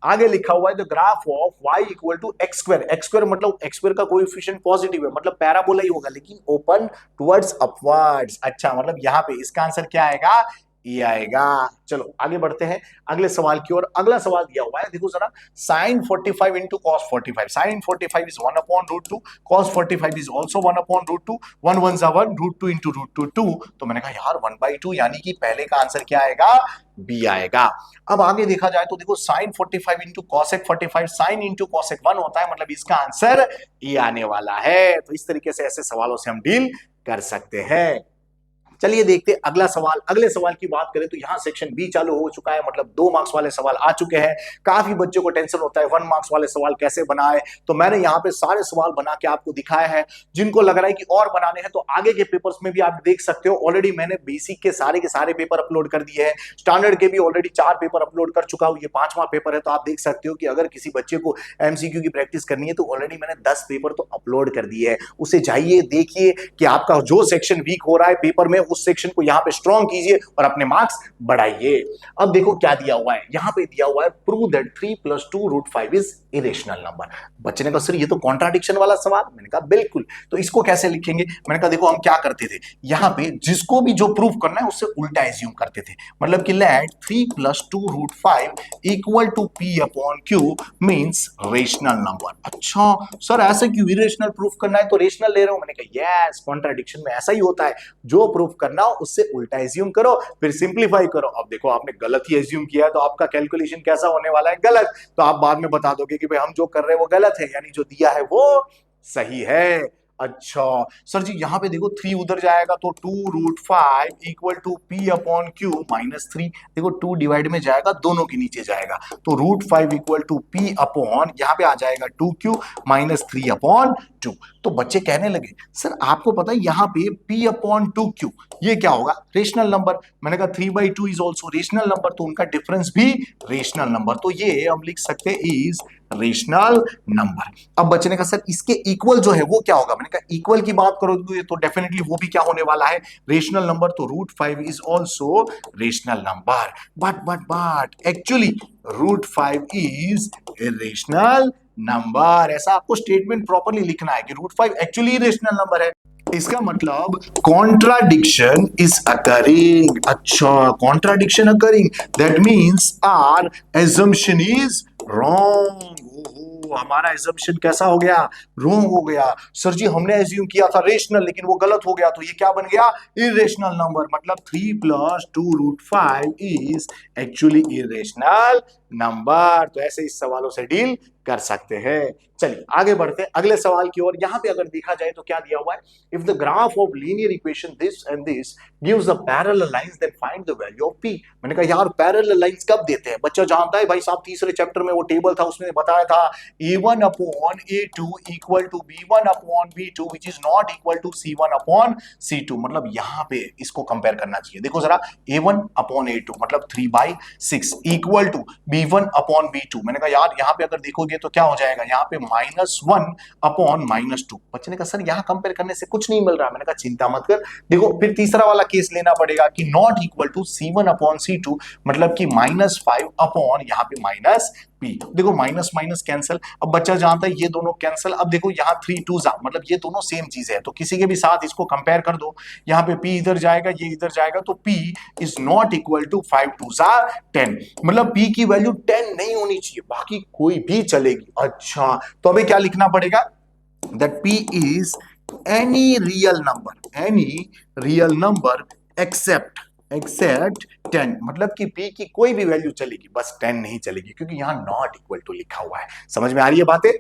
आगे लिखा हुआ है the graph of y equal to x square. X square मतलब एक्स स्क्वायर का कोएफिशिएंट पॉजिटिव है, मतलब पैराबोला ही होगा लेकिन ओपन टुवर्ड्स अपवर्ड्स। अच्छा मतलब यहाँ पे इसका आंसर क्या आएगा, ये आएगा। चलो आगे बढ़ते हैं अगले सवाल की ओर। अगला सवाल दिया हुआ है, देखो जरा sin 45 into cos 45। sin 45 is 1 upon root 2, cos 45 is also 1 upon root 2, 1 1 1 root 2 into root 2। तो मैंने कहा यार 1/2, यानी कि पहले का आंसर क्या आएगा, बी आएगा। अब आगे देखा जाए तो देखो sin 45 into cosec 45, sin into cosec 1 होता है, मतलब इसका आंसर ये आने वाला है। तो इस तरीके से ऐसे सवालों से हम डील कर सकते हैं। चलिए देखते अगला सवाल। अगले सवाल की बात करें तो यहाँ सेक्शन बी चालू हो चुका है, मतलब 2 मार्क्स वाले सवाल आ चुके हैं। काफी बच्चों को टेंशन होता है 1 मार्क्स वाले सवाल कैसे बनाए, तो मैंने यहाँ पे सारे सवाल बना के आपको दिखाया है। जिनको लग रहा है कि और बनाने हैं तो आगे के पेपर्स में भी आप देख सकते हो। ऑलरेडी मैंने बेसिक के सारे पेपर अपलोड कर दिए हैं, स्टैंडर्ड के भी ऑलरेडी 4 पेपर अपलोड कर चुका हूँ, ये 5वां पेपर है। तो आप देख सकते हो कि अगर किसी बच्चे को एमसीक्यू की प्रैक्टिस करनी है तो ऑलरेडी मैंने 10 पेपर तो अपलोड कर दिए है। उसे जाइए देखिए कि आपका जो सेक्शन वीक हो रहा है पेपर में, उस सेक्शन को यहाँ पे स्ट्रॉन्ग कीजिए और अपने मार्क्स बढ़ाइए। अब देखो क्या दिया हुआ है, यहाँ पे दिया हुआ है prove that 3 + 2 √5 is irrational number. बच्चे ने कहा सर ये तो कॉन्ट्राडिक्शन वाला सवाल। मैंने कहा बिल्कुल, तो इसको कैसे लिखेंगे। मैंने कहा देखो हम क्या करते थे, यहाँ पे जिसको भी जो प्रूफ करना है उससे उल्टा एज्यूम करते थे, मतलब कि let 3 + 2 √5 equal to p upon q means rational number. अच्छा सर ऐसे क्यों, इरेशनल प्रूफ करना है तो रेशनल ले रहा हूं। मैंने कहा यस, कॉन्ट्राडिक्शन में ऐसा ही होता है, जो प्रूफ करना हो उससे उल्टा एज्यूम करो फिर सिंप्लीफाई करो। अब देखो आपने गलत ही एज्यूम किया है तो आपका कैलकुलेशन कैसा होने वाला है, गलत। तो आप बाद में बता दोगे कि भाई हम जो कर रहे हैं वो गलत है, यानी जो दिया है वो सही है। अच्छा सर जी यहाँ पे देखो 3 उधर जाएगा तो 2 √5 equal to p upon q -3। देखो 2 डिवाइड में जाएगा, दोनों के नीचे जाएगा, तो √5 इक्वल टू p अपॉन यहाँ पे आ जाएगा 2q -3 अपॉन 2। तो बच्चे कहने लगे सर आपको पता है यहाँ पे p अपॉन 2q ये क्या होगा, रेशनल नंबर। मैंने कहा 3/2 इज ऑल्सो रेशनल नंबर, तो उनका डिफरेंस भी रेशनल नंबर, तो ये हम लिख सकते हैं इज रेशनल नंबर। अब बच्चे ने कहा सर इसके इक्वल जो है वो क्या होगा। मैंने कहा इक्वल की बात करोगे तो डेफिनेटली वो भी क्या होने वाला है, रेशनल नंबर, तो √5 is also rational number. But actually √5 is rational number. ऐसा आपको स्टेटमेंट प्रॉपर्ली लिखना है कि √5 एक्चुअली रेशनल नंबर है। इसका मतलब कॉन्ट्राडिक्शन इज अकरिंग। अच्छा contradiction occurring, that means our assumption is wrong. हमारा एजम्पशन कैसा हो गया, रॉन्ग हो गया। सर जी हमने एज्यूम किया था रेशनल लेकिन वो गलत हो गया, तो ये क्या बन गया, इरेशनल नंबर। मतलब 3 + 2 √5 इज एक्चुअली इरेशनल नंबर। तो ऐसे इस सवालों से डील कर सकते हैं। चलिए आगे बढ़ते हैं अगले सवाल की ओर। यहां पे अगर देखा जाए तो क्या दिया हुआ है, if the graph of linear equation this and this gives a parallel lines then find the value of p. मैंने कहा यार पैरेलल लाइंस कब देते हैं, बच्चा जानता है भाई साहब, तीसरे चैप्टर में वो टेबल था उसमें बताया था a1 upon a2 equal to b1 upon b2 which is not equal to c1 upon c2। मतलब यहां पे इसको कंपेयर करना चाहिए। देखो जरा a1 अपॉन a2 मतलब 3/6 equal to b1 upon b2। मैंने कहा यार यहां पे अगर देखोगे तो क्या हो जाएगा, यहाँ पे -1 अपॉन -2। बच्चे ने कहा सर यहाँ कंपेयर करने से कुछ नहीं मिल रहा। मैंने कहा चिंता मत कर, देखो फिर तीसरा वाला केस लेना पड़ेगा कि not equal to c1 upon c2 मतलब कि -5 अपॉन यहाँ पे माइनस पी। देखो माइनस माइनस कैंसिल, अब बच्चा जानता है ये दोनों कैंसिल। अब देखो यहाँ 3 2 जा मतलब ये दोनों सेम चीज है, तो किसी के भी साथ इसको कंपेयर कर दो। यहाँ पे p इधर जाएगा, ये इधर जाएगा, तो p is not equal to 5 2 जा 10। मतलब p की वैल्यू 10 नहीं होनी चाहिए, बाकी कोई भी चलेगी। अच्छा तो अभी क्या लिखना पड़ेगा, that p is any real number except 10। मतलब कि p की कोई भी वैल्यू चलेगी, बस 10 नहीं चलेगी, क्योंकि यहां नॉट इक्वल टू लिखा हुआ है। समझ में आ रही है बातें।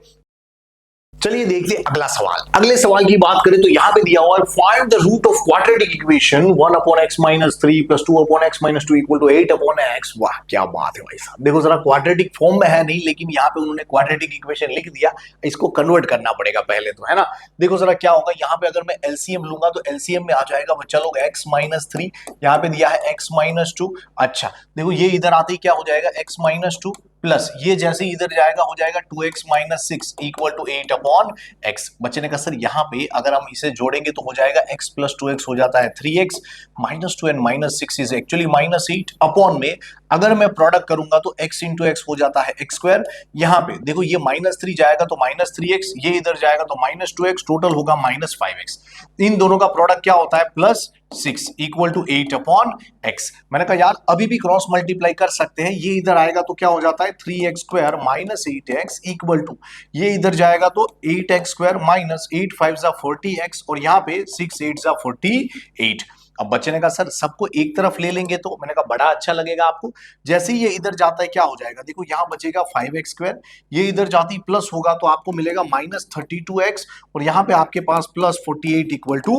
चलिए देखते हैं अगला सवाल। अगले सवाल की बात करें तो यहां पे दिया हुआ है find the root of quadratic equation 1 upon x minus 3 plus 2 upon x minus 2 equal to 8 upon x। वाह क्या बात है भाई साहब। देखो जरा क्वाड्रेटिक फॉर्म में है नहीं, लेकिन यहाँ पे उन्होंने क्वाड्रेटिक इक्वेशन लिख दिया, इसको कन्वर्ट करना पड़ेगा पहले तो, है ना। देखो जरा क्या होगा, यहाँ पे अगर मैं एलसीएम लूंगा तो एलसीएम में आ जाएगा बच्चा लोग x माइनस 3, यहाँ पे दिया है x माइनस 2। अच्छा देखो ये इधर आते ही क्या हो जाएगा, x माइनस 2 प्लस ये जैसे इधर जाएगा हो जाएगा 2x minus 6 equal to 8 upon x। बच्चे ने कहा सर यहाँ पे अगर हम इसे जोड़ेंगे तो हो जाएगा x प्लस 2x हो जाता है 3x minus 2 and minus 6 is actually minus 8 upon में अगर मैं प्रोडक्ट करूंगा तो x इंटू एक्स हो जाता है x स्क्वायर। यहाँ पे देखो ये -3 जाएगा तो -3x, ये इधर जाएगा तो -2x, टोटल होगा -5x। इन दोनों का प्रोडक्ट क्या होता है +6 इक्वल टू 8 अपॉन x। मैंने कहा यार अभी भी क्रॉस मल्टीप्लाई कर सकते हैं, ये इधर आएगा तो क्या हो जाता है 3x square minus 8x equal to ये इधर जाएगा तो 8x स्क्वायर माइनस 8 5 जा 40x और यहाँ पे 6 8 जा 48। अब बच्चे ने कहा सर सबको एक तरफ ले लेंगे तो, मैंने कहा बड़ा अच्छा लगेगा आपको। जैसे ही ये इधर जाता है क्या हो जाएगा, देखो यहाँ बचेगा 5x स्क्वायर, ये इधर जाती प्लस होगा तो आपको मिलेगा -32x और यहाँ पे आपके पास +48 इक्वल टू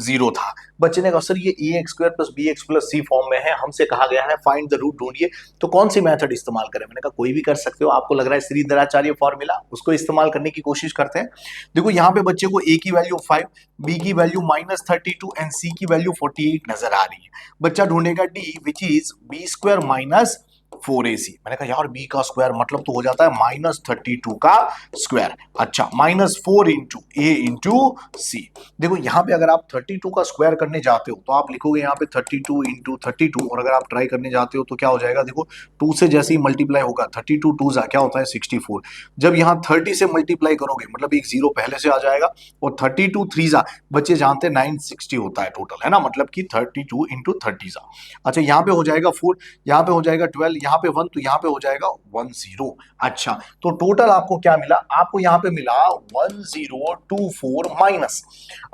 0 था। बच्चे ने कहा सर ये ax square plus bx plus c form में है, हमसे कहा गया है फाइंड द रूट ढूंढिए, तो कौन सी मेथड इस्तेमाल करें। मैंने कहा कोई भी कर सकते हो, आपको लग रहा है श्रीधराचार्य फॉर्मूला, उसको इस्तेमाल करने की कोशिश करते हैं। देखो यहाँ पे बच्चे को a की वैल्यू 5, b की वैल्यू -32 एंड c की वैल्यू 48 नजर आ रही है। बच्चा ढूंढेगा d which is b square minus 4ac। मैंने कहा यार b का स्क्वायर मतलब तो हो जाता है -32 का स्क्वायर। अच्छा -4 इंटू a इंटू c। देखो यहाँ पे अगर आप 32 का स्क्वायर करने जाते हो तो आप लिखोगे यहाँ पे 32 इंटू 32 और अगर आप ट्राई करने जाते हो तो क्या हो जाएगा, देखो 2 से जैसे ही मल्टीप्लाई होगा 32 2 जा क्या होता है 64। जब यहाँ 30 से मल्टीप्लाई करोगे मतलब एक जीरो पहले से आ जाएगा और 32 3 जा बच्चे जानते हैं 960 होता है टोटल, है ना, मतलब कि 32 इंटू 30 जा। अच्छा यहाँ पे हो जाएगा 4, यहाँ पे हो जाएगा 12, यहाँ पे 1 तो यहाँ पे हो जाएगा 10। अच्छा तो टोटल आपको क्या मिला, आपको यहाँ पे मिला 1024 माइनस।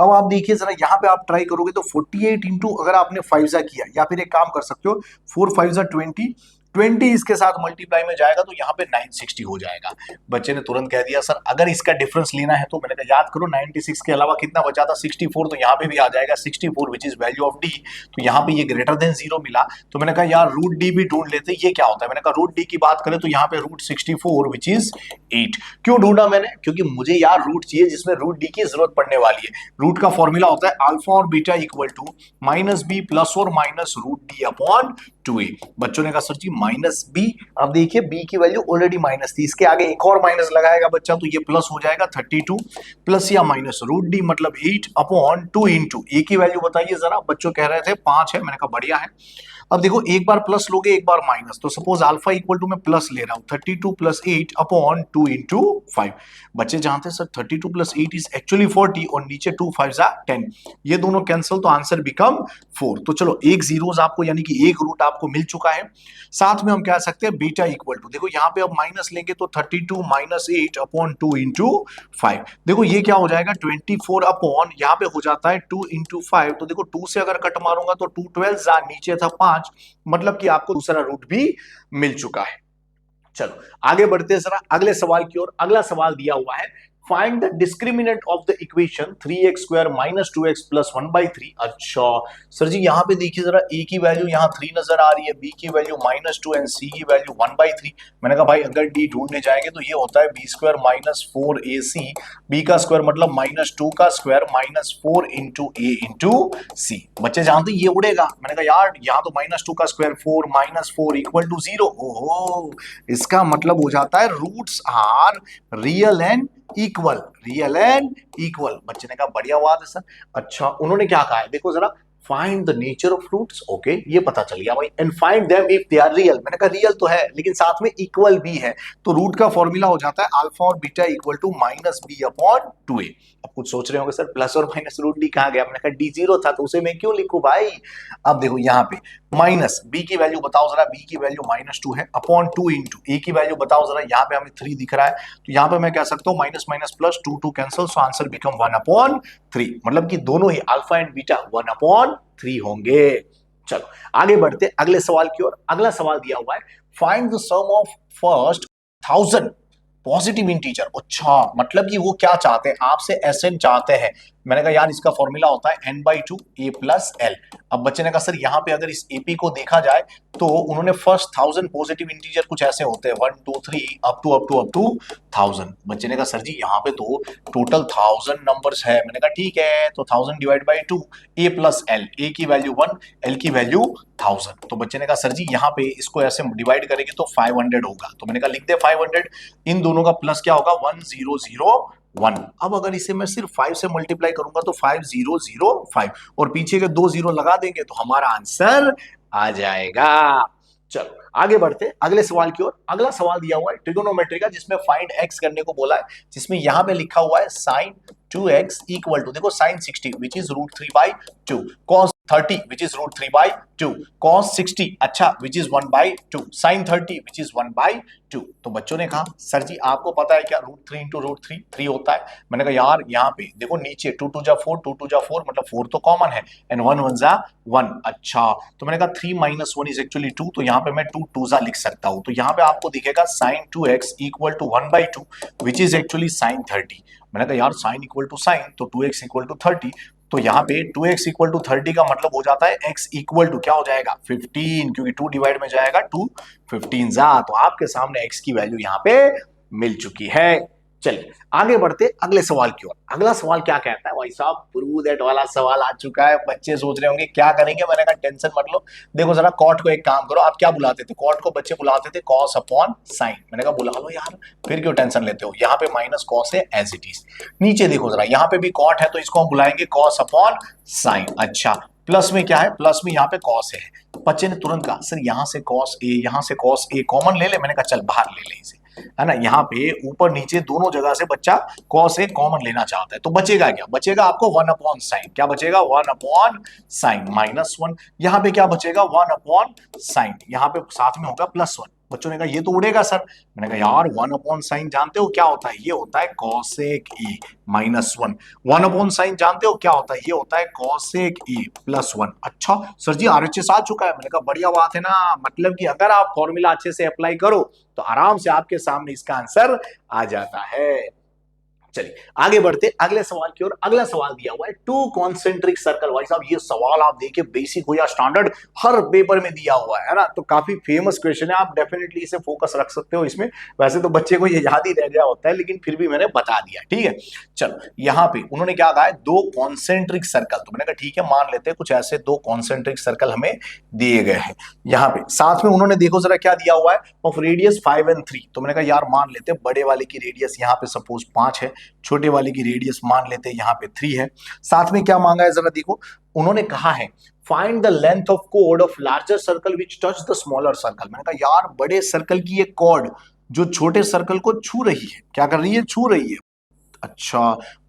अब आप देखिए जरा यहाँ पे आप ट्राई करोगे तो 48 इंटू अगर आपने 5 जा किया, या फिर एक काम कर सकते हो 4 5 जा 20 इसके साथ मल्टीप्लाई में जाएगा तो यहाँ पे 960 हो जाएगा। बच्चे ने तुरंत कह दिया सर अगर इसका डिफरेंस लेना है तो, मैंने कहा याद करो 96 के अलावा कितना बचा था 64, तो यहाँ पे भी आ जाएगा 64 which is value of D. तो यहाँ पे ये ग्रेटर देन 0 मिला, तो मैंने कहा यार रूट डी भी ढूंढ लेते, ये क्या होता है। मैंने कहा रूट डी की बात करें तो यहाँ पे √64 विच इज 8। क्यों ढूंढा मैंने, क्योंकि मुझे यार रूट चाहिए जिसमें रूट डी की जरूरत पड़ने वाली है। रूट का फॉर्मूला होता है अल्फा और beta equal to -b plus और माइनस √d अपॉन 2a। बच्चों ने कहा सर जी -b, अब देखिए b की वैल्यू ऑलरेडी माइनस थी, इसके आगे एक और माइनस लगाएगा बच्चा तो ये प्लस हो जाएगा 32 प्लस या माइनस √d मतलब 8 अपॉन 2 इंटू a की वैल्यू बताइए जरा। बच्चों कह रहे थे 5 है, मैंने कहा बढ़िया है। अब देखो एक बार प्लस लोगे एक बार माइनस, तो सपोज अल्फा इक्वल टू मैं प्लस ले रहा हूं 32 प्लस 8 अपॉन 2 इंटू 5। बच्चे जानते हैं सर 32 प्लस 8 इज एक्चुअली 40 और नीचे 2 5 जा 10, ये दोनों कैंसिल तो आंसर बिकम 4। तो चलो एक जीरोस आपको यानी कि एक रूट आपको मिल चुका है। साथ में हम कह सकते हैं बीटा इक्वल टू, देखो यहाँ पे अब माइनस लेंगे तो 32 माइनस 8 अपॉन 2 इंटू 5। देखो ये क्या हो जाएगा 24 अपॉन यहाँ पे हो जाता है 2 इंटू 5, तो देखो 2 से अगर कट मारूंगा तो 2 12 जा नीचे था 5, मतलब कि आपको दूसरा रूट भी मिल चुका है। चलो आगे बढ़ते हैं जरा अगले सवाल की ओर। अगला सवाल दिया हुआ है, find the discriminant of the equation 3x square minus 2x plus 1/3। अच्छा सर जी, यहाँ पे देखिए जरा, a की वैल्यू यहाँ 3 नजर आ रही है, b की वैल्यू -2 एंड c की वैल्यू 1/3। मैंने कहा भाई अगर d ढूंढने जाएंगे तो ये होता है b square minus 4ac, b का स्क्वायर मतलब -2 का square minus 4 into a into c। बच्चे जानते ये उड़ेगा। मैंने कहा यार यहाँ तो -2 का स्क्वायर 4 -4 इक्वल टू 0। ओहो, इसका मतलब हो जाता है roots are real and equal, real and equal. बच्चे ने कहा बढ़िया बात है सर। अच्छा उन्होंने क्या कहा है, देखो जरा, find the nature of roots. Okay, ये पता चल गया भाई। And find them if they are real. मैंने कहा रियल तो है लेकिन साथ में इक्वल भी है, तो रूट का फॉर्मूला हो जाता है अल्फा और बीटा इक्वल टू -b/2a। अब कुछ सोच रहे होंगे सर प्लस और माइनस रूट डी कहाँ गया। मैंने कहा डी 0 था तो उसे मैं क्यों लिखूं भाई। अब देखो यहाँ पे माइनस बी की वैल्यू बताओ जरा, बी की वैल्यू -2 है अपॉन 2 इंटू ए की वैल्यू बताओ जरा, यहाँ पे हमें 3 दिख रहा है तो यहाँ पे मैं कह सकता हूँ minus minus plus 2 cancel, so answer become 1/3। मतलब कि दोनों ही अल्फा एंड बीटा 1/3 होंगे। चलो आगे बढ़ते अगले सवाल की ओर। अगला सवाल दिया हुआ है, find the sum of first 1000 positive integer. अच्छा मतलब कि वो क्या चाहते हैं आपसे, एसएन चाहते हैं। मैंने कहा यार इसका फॉर्मूला होता है n/2 a प्लस एल। अब बच्चे ने कहा सर यहाँ पे अगर इस एपी को देखा जाए तो उन्होंने फर्स्ट 1000 पॉजिटिव इंटीजर कुछ ऐसे होते हैं 1 2 3 अप टू 1000। बच्चे ने कहा सर जी यहाँ पे तो टोटल 1000 नंबर्स है। मैंने कहा ठीक है, तो 1000 divide by 2 a plus L, a की वैल्यू 1 एल की वैल्यू 1000। तो बच्चे ने कहा सर जी यहाँ पे इसको ऐसे डिवाइड करेंगे तो 500 होगा। तो मैंने कहा लिख दे 500, इन दोनों का प्लस क्या होगा 1001। अब अगर इसे मैं सिर्फ 5 से मल्टीप्लाई करूंगा तो 5005 और पीछे के 2 0 लगा देंगे तो हमारा आंसर आ जाएगा। चलो आगे बढ़ते अगले सवाल की ओर। अगला सवाल दिया हुआ है ट्रिगोनोमेट्री का, जिसमें फाइंड x करने को बोला है, जिसमें यहां पे लिखा हुआ है sin 2x इक्वल टू, देखो sin 60 which is √3/2, cos 30 which is √3/2, cos 60 अच्छा which is 1/2, sin 30 which is 1/2। तो बच्चों ने कहा सर जी आपको पता है क्या √3 इंटू √3 3 होता है। मैंने कहा यार यहाँ पे देखो नीचे 2 2 जा 4, 2 2 जा 4 मतलब 4 तो कॉमन है एंड 1 1 जा 1। अच्छा तो मैंने कहा 3 - 1 इज एक्चुअली 2, तो यहाँ पे मैं 2 2 जा लिख सकता हूँ। तो यहाँ पे आपको दिखेगा sin 2x equal to 1/2 which is actually sin 30। मैंने कहा यार sin इक्वल टू sin तो 2x इक्वल टू 30, तो यहाँ पे 2x इक्वल टू 30 का मतलब हो जाता है x इक्वल टू क्या हो जाएगा 15, क्योंकि 2 डिवाइड में जाएगा 2 15 जा। तो आपके सामने x की वैल्यू यहाँ पे मिल चुकी है। चलिए आगे बढ़ते अगले सवाल की ओर। अगला सवाल क्या कहता है भाई साहब, प्रूव दैट वाला सवाल आ चुका है। बच्चे सोच रहे होंगे क्या करेंगे। मैंने कहा टेंशन मत लो, देखो जरा कॉट को एक काम करो, आप क्या बुलाते थे कॉट को, बच्चे बुलाते थे कॉस अपॉन साइन। मैंने कहा बुला लो यार, फिर क्यों टेंशन लेते हो, यहाँ पे माइनस कॉस है एज इट इज। नीचे देखो जरा, यहाँ पे भी कॉट है तो इसको हम बुलाएंगे कॉस अपॉन साइन। अच्छा प्लस में क्या है, प्लस में यहाँ पे कॉस है। बच्चे ने तुरंत कहा सर यहाँ से कॉस ए, यहाँ से कॉस ए कॉमन ले ले। मैंने कहा चल बाहर ले ले इसे, है ना। यहाँ पे ऊपर नीचे दोनों जगह से बच्चा कॉस ए कॉमन लेना चाहता है, तो बचेगा क्या, बचेगा आपको 1 अपॉन साइन। क्या बचेगा 1 अपॉन साइन -1। यहाँ पे क्या बचेगा 1 अपॉन साइन, यहाँ पे साथ में होगा +1। बच्चों ने कहा ये तो उड़ेगा सर। मैंने कहा यार 1 अपॉन साइन जानते हो क्या होता है, ये होता है कॉसेक ए -1। 1 अपॉन साइन जानते हो क्या होता है, ये होता है कॉसेक ए +1। अच्छा सर जी आरएचएस आ चुका है। मैंने कहा बढ़िया बात है ना, मतलब कि अगर आप फॉर्मूला अच्छे से अप्लाई करो तो आराम से आपके सामने इसका आंसर आ जाता है। चलिए आगे बढ़ते अगले सवाल की ओर। अगला सवाल दिया हुआ है 2 कॉन्सेंट्रिक सर्कल। भाई साहब ये सवाल आप देखिए बेसिक हो या स्टैंडर्ड हर पेपर में दिया हुआ है ना, तो काफी फेमस क्वेश्चन है, आप डेफिनेटली इसे फोकस रख सकते हो इसमें। वैसे तो बच्चे को ये याद ही रह गया होता है लेकिन फिर भी मैंने बता दिया, ठीक है। चलो यहाँ पे उन्होंने क्या कहा है 2 कॉन्सेंट्रिक सर्कल, तो मैंने कहा ठीक है मान लेते हैं कुछ ऐसे 2 कॉन्सेंट्रिक सर्कल हमें दिए गए हैं। यहाँ पे साथ में उन्होंने देखो जरा क्या दिया हुआ है ऑफ रेडियस 5 और 3। तो मैंने कहा यार मान लेते हैं बड़े वाले की रेडियस यहाँ पे सपोज 5 है, छोटे वाले की रेडियस मान लेते हैं यहाँ पे 3 है। साथ में क्या मांगा है जरा देखो, उन्होंने कहा है find the length of chord of larger circle which touch the smaller circle. मैंने कहा यार बड़े सर्कल की ये कॉर्ड जो छोटे सर्कल को छू रही है, क्या कर रही है, छू रही है। अच्छा,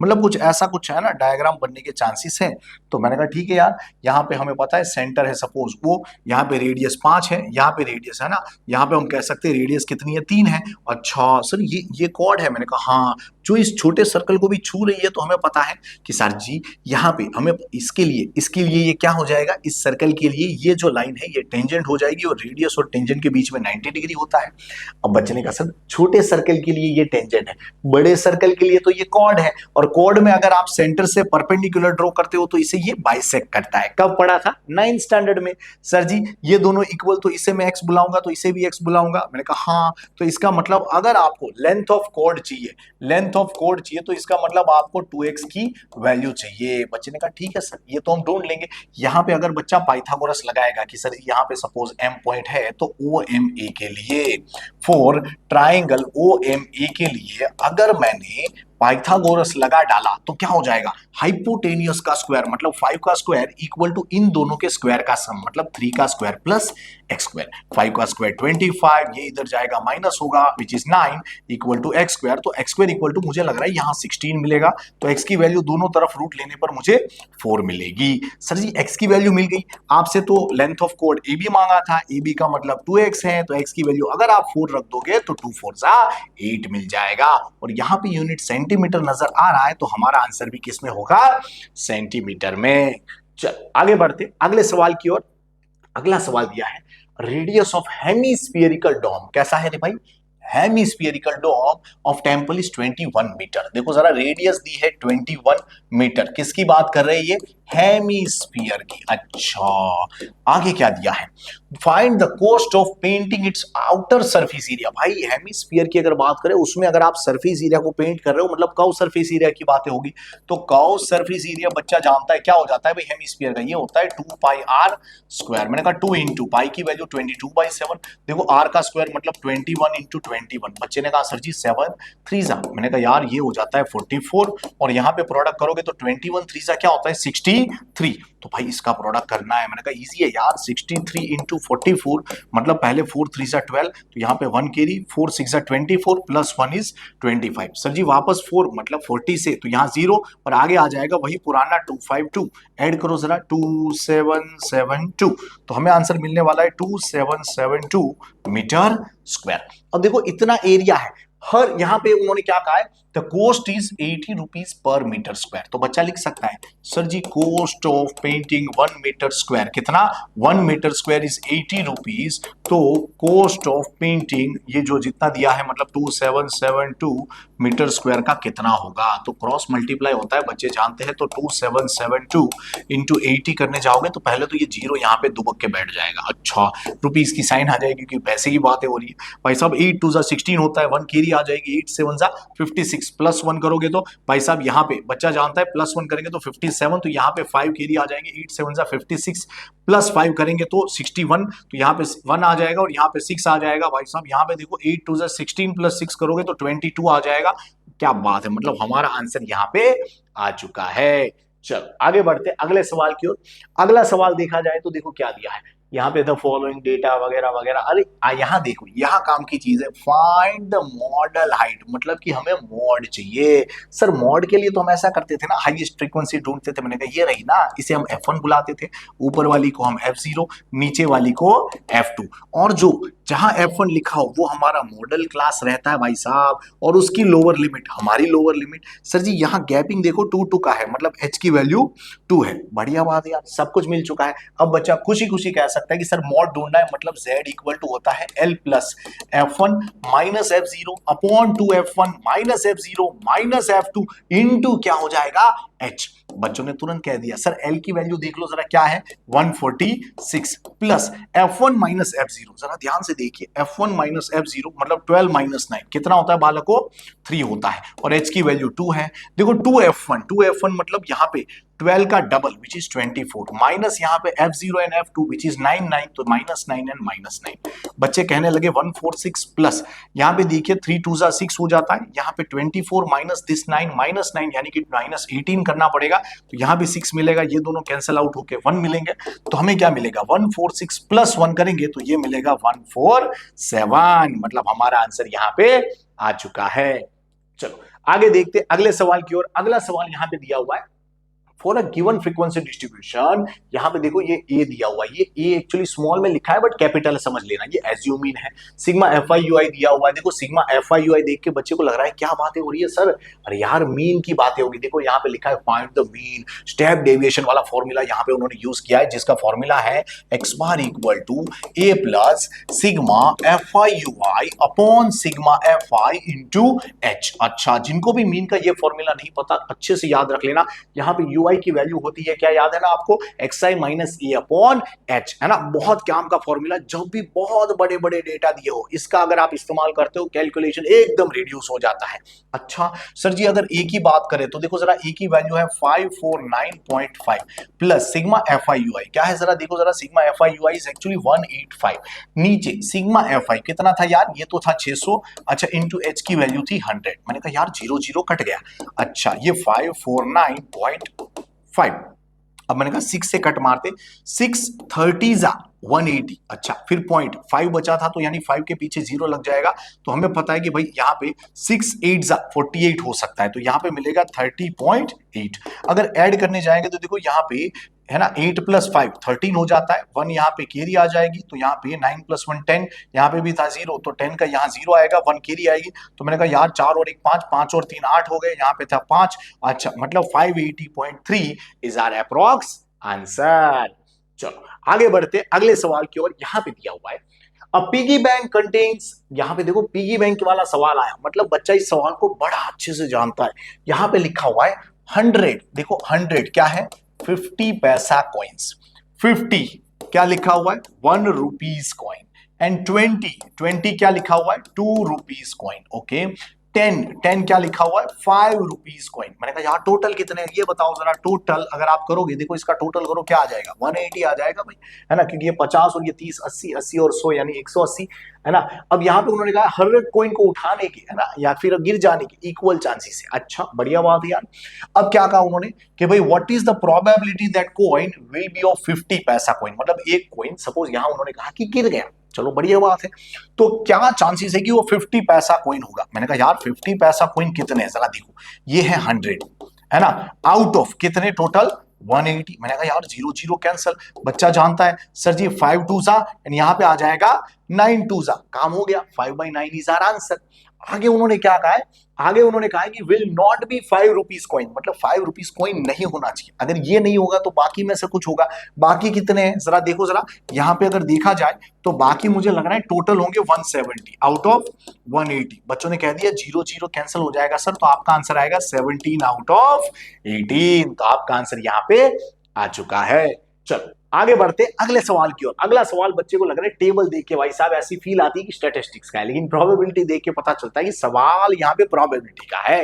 मतलब कुछ ऐसा कुछ है ना, डायग्राम बनने के चांसेस हैं। तो मैंने कहा ठीक है यार, यहाँ पे हमें पता है सेंटर है सपोज वो, यहाँ पे रेडियस 5 है, यहाँ पे रेडियस है ना, यहाँ पे हम कह सकते हैं रेडियस कितनी है, 3 है। अच्छा सर ये कॉर्ड है, मैंने कहा हाँ, जो इस छोटे सर्कल को भी छू रही है, तो हमें पता है कि सर जी यहाँ पे हमें इसके लिए ये क्या हो जाएगा, इस सर्कल के लिए ये जो लाइन है ये टेंजेंट हो जाएगी, और रेडियस और टेंजेंट के बीच में 90 डिग्री होता है। अब बच्चे ने कहा सर छोटे सर्कल के लिए ये टेंजेंट है, बड़े सर्कल के लिए तो ये कॉर्ड है, और कॉर्ड में अगर आप सेंटर से परपेंडिकुलर ड्रॉ करते हो तो इसे ये बाइसेक्ट करता है। कब पढ़ा था? 9th स्टैंडर्ड में। सर जी ये दोनों इक्वल, तो इसे मैं एक्स बुलाऊंगा तो इसे भी एक्स बुलाऊंगा। मैंने कहा हाँ, तो इसका मतलब अगर आपको लेंथ ऑफ कॉर्ड चाहिए, तो इसका मतलब आपको 2x की वैल्यू चाहिए। बच्चे ने कहा ठीक है सर, ये तो हम ढूंढ लेंगे। यहाँ पे अगर बच्चा पाइथागोरस लगाएगा कि सर यहाँ पे सपोज m पॉइंट है, तो OMA के लिए, फॉर ट्राइंगल OMA के लिए अगर मैंने पाइथागोरस लगा डाला तो क्या हो जाएगा, हाइपोटेनियस का स्क्वायर मतलब 5 का स्क्वायर इक्वल टू इन दोनों के स्क्वायर का सम मतलब 3 का स्क्वायर प्लस एक्स स्क्वायर। 5 का स्क्वायर 25, ये इधर जाएगा माइनस होगा which is 9 equal to x square. तो एक्स स्क्वायर इक्वल टू मुझे लग रहा है यहाँ 16 मिलेगा, तो एक्स की वैल्यू दोनों तरफ रूट लेने पर मुझे 4 मिलेगी। सर जी एक्स की वैल्यू मिल गई, आपसे तो लेंथ ऑफ कॉर्ड AB मांगा था, AB का मतलब 2x है, तो x की वैल्यू अगर आप 4 रख दोगे तो 2 4 जा 8 मिल जाएगा। और यहाँ पे यूनिट सेंटीमीटर नजर आ रहा है, तो हमारा आंसर भी किस में होगा, सेंटीमीटर में। चल आगे बढ़ते अगले सवाल की ओर। अगला सवाल दिया है रेडियस ऑफ हेमीस्फियरिकल डोम, कैसा है रे भाई, हेमीस्फियरिकल डोम ऑफ टेम्पल इज 21 मीटर। देखो जरा रेडियस दी है 21 मीटर, किसकी बात कर रहे हैं ये, हेमीस्फीयर की। अच्छा आगे क्या दिया है, find the cost of painting it's outer surface area. भाई हेमीस्फीयर की अगर बात करें उसमें अगर आप सरफेस एरिया को पेंट कर रहे हो, मतलब कर्व सरफेस एरिया की बातें होगी, तो कर्व सरफेस एरिया बच्चा जानता है क्या हो जाता है भाई, हेमीस्फीयर का ये होता है 2 पाई आर स्क्वायर। मैंने कहा 2 इंटू पाई की वैल्यू 22/7, देखो आर का स्क्वायर मतलब 21 इंटू 21। बच्चे ने कहा सर जी 7 3 जा, मैंने कहा यार ये हो जाता है 44, और यहाँ पे प्रोडक्ट करोगे तो 21 3 जा क्या होता है 63, तो भाई इसका प्रोडक्ट करना है। मैंने कहा इजी है यार, 63 इंटू 44 मतलब पहले 4 3 जा 12, तो यहाँ पे 1 कैरी, 4 6 जा 24 प्लस 1 इज 25। सर जी वापस 4 मतलब 40 से, तो यहाँ 0 और आगे आ जाएगा वही पुराना 252, ऐड करो जरा 2772, तो हमें आंसर मिलने वाला है 2772 मीटर स्क्वायर। अब देखो इतना एरिया है, हर यहाँ पे उन्होंने क्या कहा है, the cost is 80 rupees per metre square. तो बच्चा लिख सकता है sir ji cost of painting 1 metre square कितना, 1 मीटर स्क्वायर इज 80 रुपीज, तो कॉस्ट ऑफ पेंटिंग ये जो जितना दिया है मतलब 2772 मीटर स्क्वायर का कितना होगा, तो क्रॉस मल्टीप्लाई होता है बच्चे जानते हैं, तो 2772 इंटू 80 करने जाओगे तो पहले तो ये जीरो यहाँ पे दुबक के बैठ जाएगा, अच्छा रुपीज की साइन आ जाएगी क्योंकि पैसे की बातें हो रही है भाई साहब। 8 2 जा 16 होता है, 1 कैरी आ जाएगी, 8 7 जा 56, प्लस 1 करोगे तो भाई साहब यहाँ पे बच्चा जानता है प्लस 1 करेंगे तो 57, तो यहाँ पे 5 कैरी आ जाएंगे, 8 7 जा 56 प्लस 5 करेंगे तो 61, तो यहाँ पे 1 आ जाएगा और यहाँ पे 6 आ जाएगा। भाई साहब यहाँ पे देखो 8 2 जा 16 प्लस 6 करोगे तो 22 आ जाएगा। क्या बात है, मतलब हमारा आंसर यहाँ पे आ चुका है। चलो आगे बढ़ते अगले सवाल की ओर। अगला सवाल देखा जाए तो देखो क्या दिया है यहाँ पे, द फॉलोइंग डेटा वगैरह वगैरह। अरे यहाँ देखो यहाँ काम की चीज है, फाइंड द मॉडल हाइट, मतलब कि हमें मॉड चाहिए। सर मॉड के लिए तो हम ऐसा करते थे ना, हाईएस्ट फ्रीक्वेंसी ढूंढते थे, मैंने कहा ये रही ना, इसे हम F1 बुलाते थे, ऊपर वाली को हम F0, नीचे वाली को F2, और जो जहां F1 लिखा हो वो हमारा मॉडल क्लास रहता है भाई साहब, और उसकी लोअर लिमिट हमारी लोअर लिमिट। सर जी यहाँ गैपिंग देखो 2 2 का है, मतलब h की वैल्यू 2 है, बढ़िया बात है यार, सब कुछ मिल चुका है। अब बच्चा खुशी खुशी कह सकता है कि सर मॉड ढूंढना है, मतलब z इक्वल टू होता है L plus F1 minus F0 upon 2F1 minus F0 minus F2 into क्या हो जाएगा h। बच्चों ने तुरंत कह दिया सर L की वैल्यू देख लो जरा क्या है 146 प्लस F1 माइनस F0, जरा ध्यान से देखिए F1 माइनस F0 मतलब 12 माइनस 9 कितना होता है बालकों, 3 होता है, और h की वैल्यू 2 है। देखो 2F1 मतलब यहाँ पे 12 का डबल विच इज 24 माइनस यहाँ पे F0 and F2 which is 9 9, तो माइनस 9 एंड माइनस 9। बच्चे कहने लगे 146 प्लस यहाँ पे देखिए 3 2 जा 6 हो जाता है, यहाँ पे 24 माइनस दिस 9 माइनस 9 यानी कि माइनस 18 करना पड़ेगा, तो यहाँ भी 6 मिलेगा, ये दोनों कैंसिल आउट होके 1 मिलेंगे, तो हमें क्या मिलेगा 146 प्लस 1 करेंगे तो ये मिलेगा 147, मतलब हमारा आंसर यहाँ पे आ चुका है। चलो आगे देखते अगले सवाल की ओर। अगला सवाल यहां पे दिया हुआ है, for a given frequency distribution. यहां पे देखो ये ए दिया हुआ है, ये ए एक्चुअली स्मॉल में लिखा है बट कैपिटल समझ लेना, ये एज्यूमिन है। सिग्मा एफ आई यू आई दिया हुआ है। देखो सिग्मा एफ आई यू आई देख के बच्चे को लग रहा है क्या बातें हो रही है सर, अरे यार मीन की बातें होगी। देखो यहाँ पे लिखा है find the mean, step deviation वाला फॉर्मूला यहाँ पे उन्होंने यूज किया है, जिसका फॉर्मूला है x bar equal to A plus sigma f i u i upon sigma f i into h. अच्छा, जिनको भी मीन का ये फॉर्मूला नहीं पता अच्छे से याद रख लेना। यहाँ पे यू की वैल्यू होती है क्या, याद है ना आपको, एक्स आई माइनस ए अपॉन एच, है ना। बहुत काम का फॉर्मूला, जब भी बहुत बड़े बड़े डेटा दिए हो इसका अगर आप इस्तेमाल करते हो कैलकुलेशन एकदम रिड्यूस हो जाता है। अच्छा सर जी, अगर ए की बात करें तो देखो जरा, ए की वैल्यू है 549.5 plus sigma f i u i क्या है, जरा देखो जरा, sigma f i u i is actually 185। नीचे सिग्मा एफ आई कितना था यार, ये तो था 600। अच्छा, इंटू एच की वैल्यू थी 100। मैंने कहा यार 0 कट गया। अच्छा, ये 549.5, अब मैंने कहा 6 से कट मारते, 630 180। अच्छा, फिर 0.5 बचा था तो यानी 5 के पीछे 0 लग जाएगा, तो हमें पता है कि भाई यहाँ पे 6 8 48 हो सकता है, तो यहाँ पे मिलेगा 30.8। अगर ऐड करने जाएंगे तो देखो यहाँ पे है ना, 8 प्लस 5 13 हो जाता है, 1 यहाँ पे कैरी आ जाएगी, तो यहाँ पे 9 प्लस 1 10, यहाँ पे भी था 0 तो 10 का यहाँ 0 आएगा, 1 कैरी आएगी, तो मैंने कहा यार 4 और 1 5, 5 और 3 8 हो गए, यहाँ पे था 5। अच्छा, मतलब 580.3 इज आर अप्रॉक्स आंसर। चलो आगे बढ़ते अगले सवाल की ओर। यहाँ पे दिया हुआ है अ पिगी बैंक कंटेन्स, यहाँ पे देखो पिगी बैंक वाला सवाल आया, मतलब बच्चा इस सवाल को बड़ा अच्छे से जानता है। यहाँ पे लिखा हुआ है 100, देखो 100 क्या है, 50 पैसा कॉइन्स। 50 क्या लिखा हुआ है, 1 रुपीज कॉइन। एंड 20 क्या लिखा हुआ है, 2 रुपीज कॉइन। ओके, 10 क्या लिखा हुआ है, 5 रुपीज कॉइन। मैंने कहा यार टोटल कितने हैं ये बताओ जरा, टोटल अगर आप करोगे, देखो इसका टोटल करो क्या आ जाएगा, 180 आ जाएगा भाई, है ना, क्योंकि ये 50 और ये 30, 80, 80 और 100 यानी 180, है ना। अब यहाँ पे उन्होंने कहा हर एक कॉइन को उठाने के, है ना, या फिर गिर जाने के इक्वल चांसेस है। अच्छा, बढ़िया बात है यार। अब क्या कहा उन्होंने कि भाई what is the probability that coin will be of 50 पैसा कॉइन, मतलब एक कॉइन सपोज यहाँ उन्होंने कहा कि गिर गया, चलो बढ़िया बात है, तो क्या चांसेस है कि वो 50 पैसा कॉइन होगा। मैंने कहा यार 50 पैसा कॉइन कितने हैं जरा देखो, ये है 100, है ना, आउट ऑफ कितने टोटल 180। मैंने कहा यार 0 0 कैंसिल, बच्चा जानता है सर जी 5 2 सा, यहाँ पे आ जाएगा 9 2 सा, काम हो गया, 5/9 इज आवर आंसर। आगे उन्होंने क्या कहा है, आगे उन्होंने कहा है कि will not be 5 rupees coin, मतलब 5 रुपीज कॉइन नहीं होना चाहिए। अगर ये नहीं होगा तो बाकी में से कुछ होगा। बाकी कितने हैं जरा देखो जरा, यहाँ पे अगर देखा जाए तो बाकी मुझे लग रहा है टोटल होंगे 170 आउट ऑफ 180। बच्चों ने कह दिया 0 0 कैंसिल हो जाएगा सर, तो आपका आंसर आएगा 17 आउट ऑफ 18, तो आपका आंसर यहाँ पे आ चुका है। चलो आगे बढ़ते अगले सवाल की ओर। अगला सवाल बच्चे को लग रहा है टेबल देख के भाई साहब ऐसी फील आती है कि स्टैटिस्टिक्स का है, लेकिन प्रोबेबिलिटी देख के पता चलता है कि सवाल यहाँ पे प्रोबेबिलिटी का है।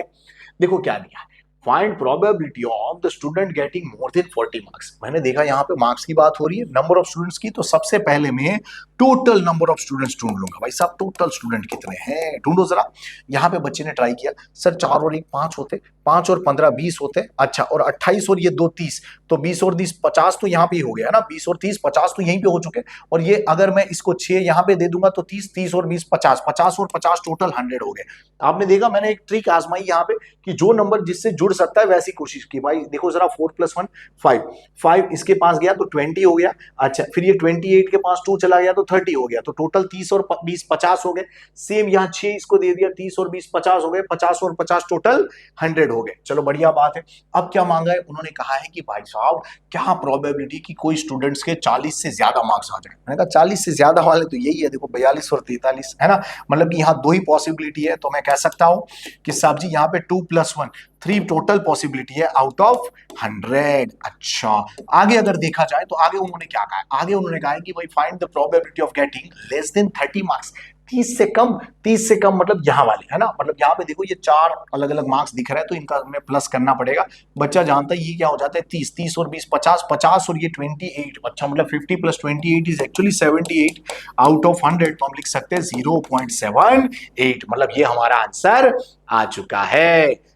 देखो क्या दिया है, find probability of the student getting more than 40 marks. मैंने देखा यहाँ पे मार्क्स की बात हो रही है, नंबर ऑफ स्टूडेंट्स की, तो सबसे पहले मैं टोटल नंबर ऑफ स्टूडेंट्स ढूंढ लूंगा। भाई साहब टोटल स्टूडेंट कितने हैं ढूंढो जरा। यहाँ पे बच्चे ने ट्राई किया सर 4 और 1 5 होते, 5 और 15 20 होते, अच्छा, और 28 और ये 2 30, तो 20 और 20 50 तो यहाँ पे ही हो गया ना, 20 और 30 50 तो यहीं पे हो चुके। और ये अगर मैं इसको 6 यहाँ पे दे दूंगा तो 30 30 और 20 50, 50 और 50 टोटल 100 हो गए। आपने देखा मैंने एक ट्रिक आजमाई यहाँ पे कि जो नंबर जिससे जुड़ सकता है वैसी कोशिश की। भाई देखो जरा 4 + 1 5, 5 इसके पास गया तो 20 हो गया। अच्छा, फिर ये 28 के पास 2 चला गया तो 30 हो गया, तो टोटल 30 और 20 50 हो गए। सेम यहाँ 6 इसको दे दिया, 30 और 20 50 हो गए, 50 और 50 टोटल 100 हो गए। चलो बढ़िया बात है। अब क्या मांगा है उन्होंने, कहा है कि भाई साहब क्या प्रोबेबिलिटी कि कोई स्टूडेंट्स के 40 से ज्यादा मार्क्स आ जाए। मैंने कहा 40 से ज्यादा वाले तो यही है, देखो 42 और 43, है ना, मतलब कि यहाँ 2 ही पॉसिबिलिटी है, तो मैं कह सकता हूं कि साहब जी यहाँ पे 2 + 1 3 टोटल पॉसिबिलिटी है आउट ऑफ 100। अच्छा, आगे अगर देखा जाए तो आगे उन्होंने क्या कहा है, आगे उन्होंने कहा है कि भाई find the probability of getting less than 30 marks, 30 से कम, 30 से कम मतलब यहाँ वाले, है ना, मतलब यहाँ पे देखो ये 4 अलग अलग मार्क्स दिख रहा है तो इनका हमें प्लस करना पड़ेगा। बच्चा जानता है ये क्या हो जाता है 30, 30 और 20 50, 50 और ये 28, अच्छा मतलब 50 + 28 इज एक्चुअली 78 आउट ऑफ 100, तो हम लिख सकते हैं 0.78, मतलब ये हमारा आंसर आ चुका है।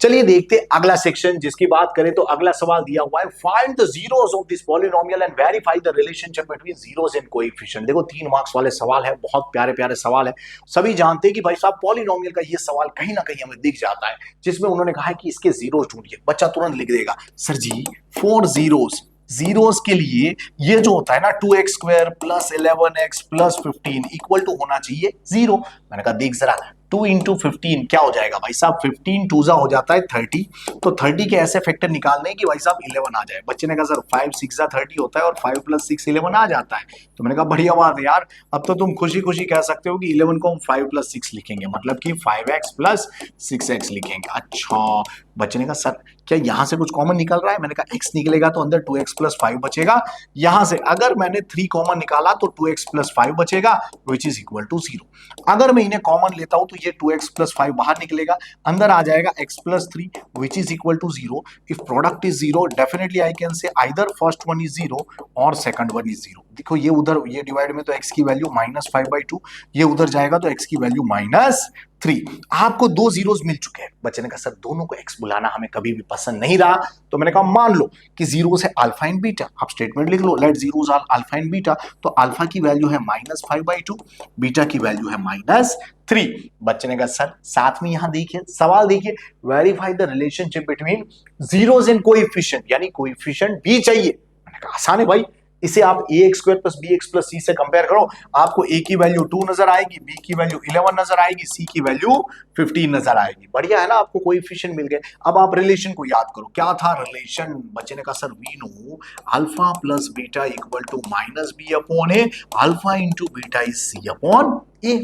चलिए देखते हैं अगला सेक्शन, जिसकी बात करें तो अगला सवाल दिया हुआ है, find the zeros of this polynomial and verify the relationship between zeros and coefficient. देखो 3 मार्क्स वाले सवाल है, बहुत प्यारे प्यारे सवाल है। सभी जानते हैं कि भाई साहब पॉलिनोमियल का ये सवाल कहीं ना कहीं हमें दिख जाता है, जिसमें उन्होंने कहा है कि इसके जीरोस ढूंढिए। बच्चा तुरंत लिख देगा सर जी 4 जीरोस, जीरोस के लिए ये जो होता है ना 2x square plus 11x plus 15 equal to होना चाहिए 0। मैंने कहा देख जरा 2 इंटू 15 क्या हो जाएगा भाई साहब, 15 टूजा हो जाता है 30, तो 30 के ऐसे फैक्टर निकालने हैं कि भाई साहब 11 आ जाए। बच्चे ने कहा सर 5 6 30 होता है और 5 प्लस 6 11 आ जाता है। तो मैंने कहा बढ़िया बात है यार, अब तो तुम खुशी खुशी कह सकते हो कि 11 को हम 5 प्लस 6 लिखेंगे, मतलब कि 5x प्लस 6x लिखेंगे। अच्छा, बच्चे ने कहा सर क्या यहां से कुछ कॉमन निकल रहा है? मैंने कहा x निकलेगा तो अंदर 2x प्लस 5 बचेगा, यहां से अगर मैंने 3 कॉमन निकाला तो 2x प्लस 5 बचेगा विच इज इक्वल टू 0। अगर मैं इन्हें कॉमन लेता हूं तो ये 2x प्लस 5 बाहर निकलेगा, अंदर आ जाएगा x plus 3 which is equal to 0। If product is 0 definitely I can say either first one is 0 और सेकंड वन इज 0। देखो ये उधर ये डिवाइड में तो x की वैल्यू -5/2, ये उधर जाएगा तो x की वैल्यू -3। आपको 2 जीरोस मिल चुके हैं। बच्चे ने कहा सर दोनों को x बुलाना हमें कभी भी पसंद नहीं रहा, तो मैंने कहा मान लो कि जीरोस है अल्फा एंड बीटा, आप स्टेटमेंट लिख लो let zeros are alpha and beta. तो अल्फा की वैल्यू है -5/2, बीटा की वैल्यू है -3। बच्चे ने कहा सर साथ में यहां देखिए सवाल देखिए, verify the relationship between zeros and coefficient, यानी कोएफिशिएंट भी चाहिए। मैंने कहा आसान है भाई, इसे आप ax square plus bx plus c से कंपेयर करो, आपको a की वैल्यू 2 नजर आएगी, b की वैल्यू 11 नजर आएगी, c की वैल्यू 15 नजर आएगी। बढ़िया है ना, आपको कोएफिशिएंट मिल गए। अब आप रिलेशन को याद करो, क्या था रिलेशन? बच्चे ने कहा sir we know alpha plus beta equal to -b upon a, alpha into beta is c upon a।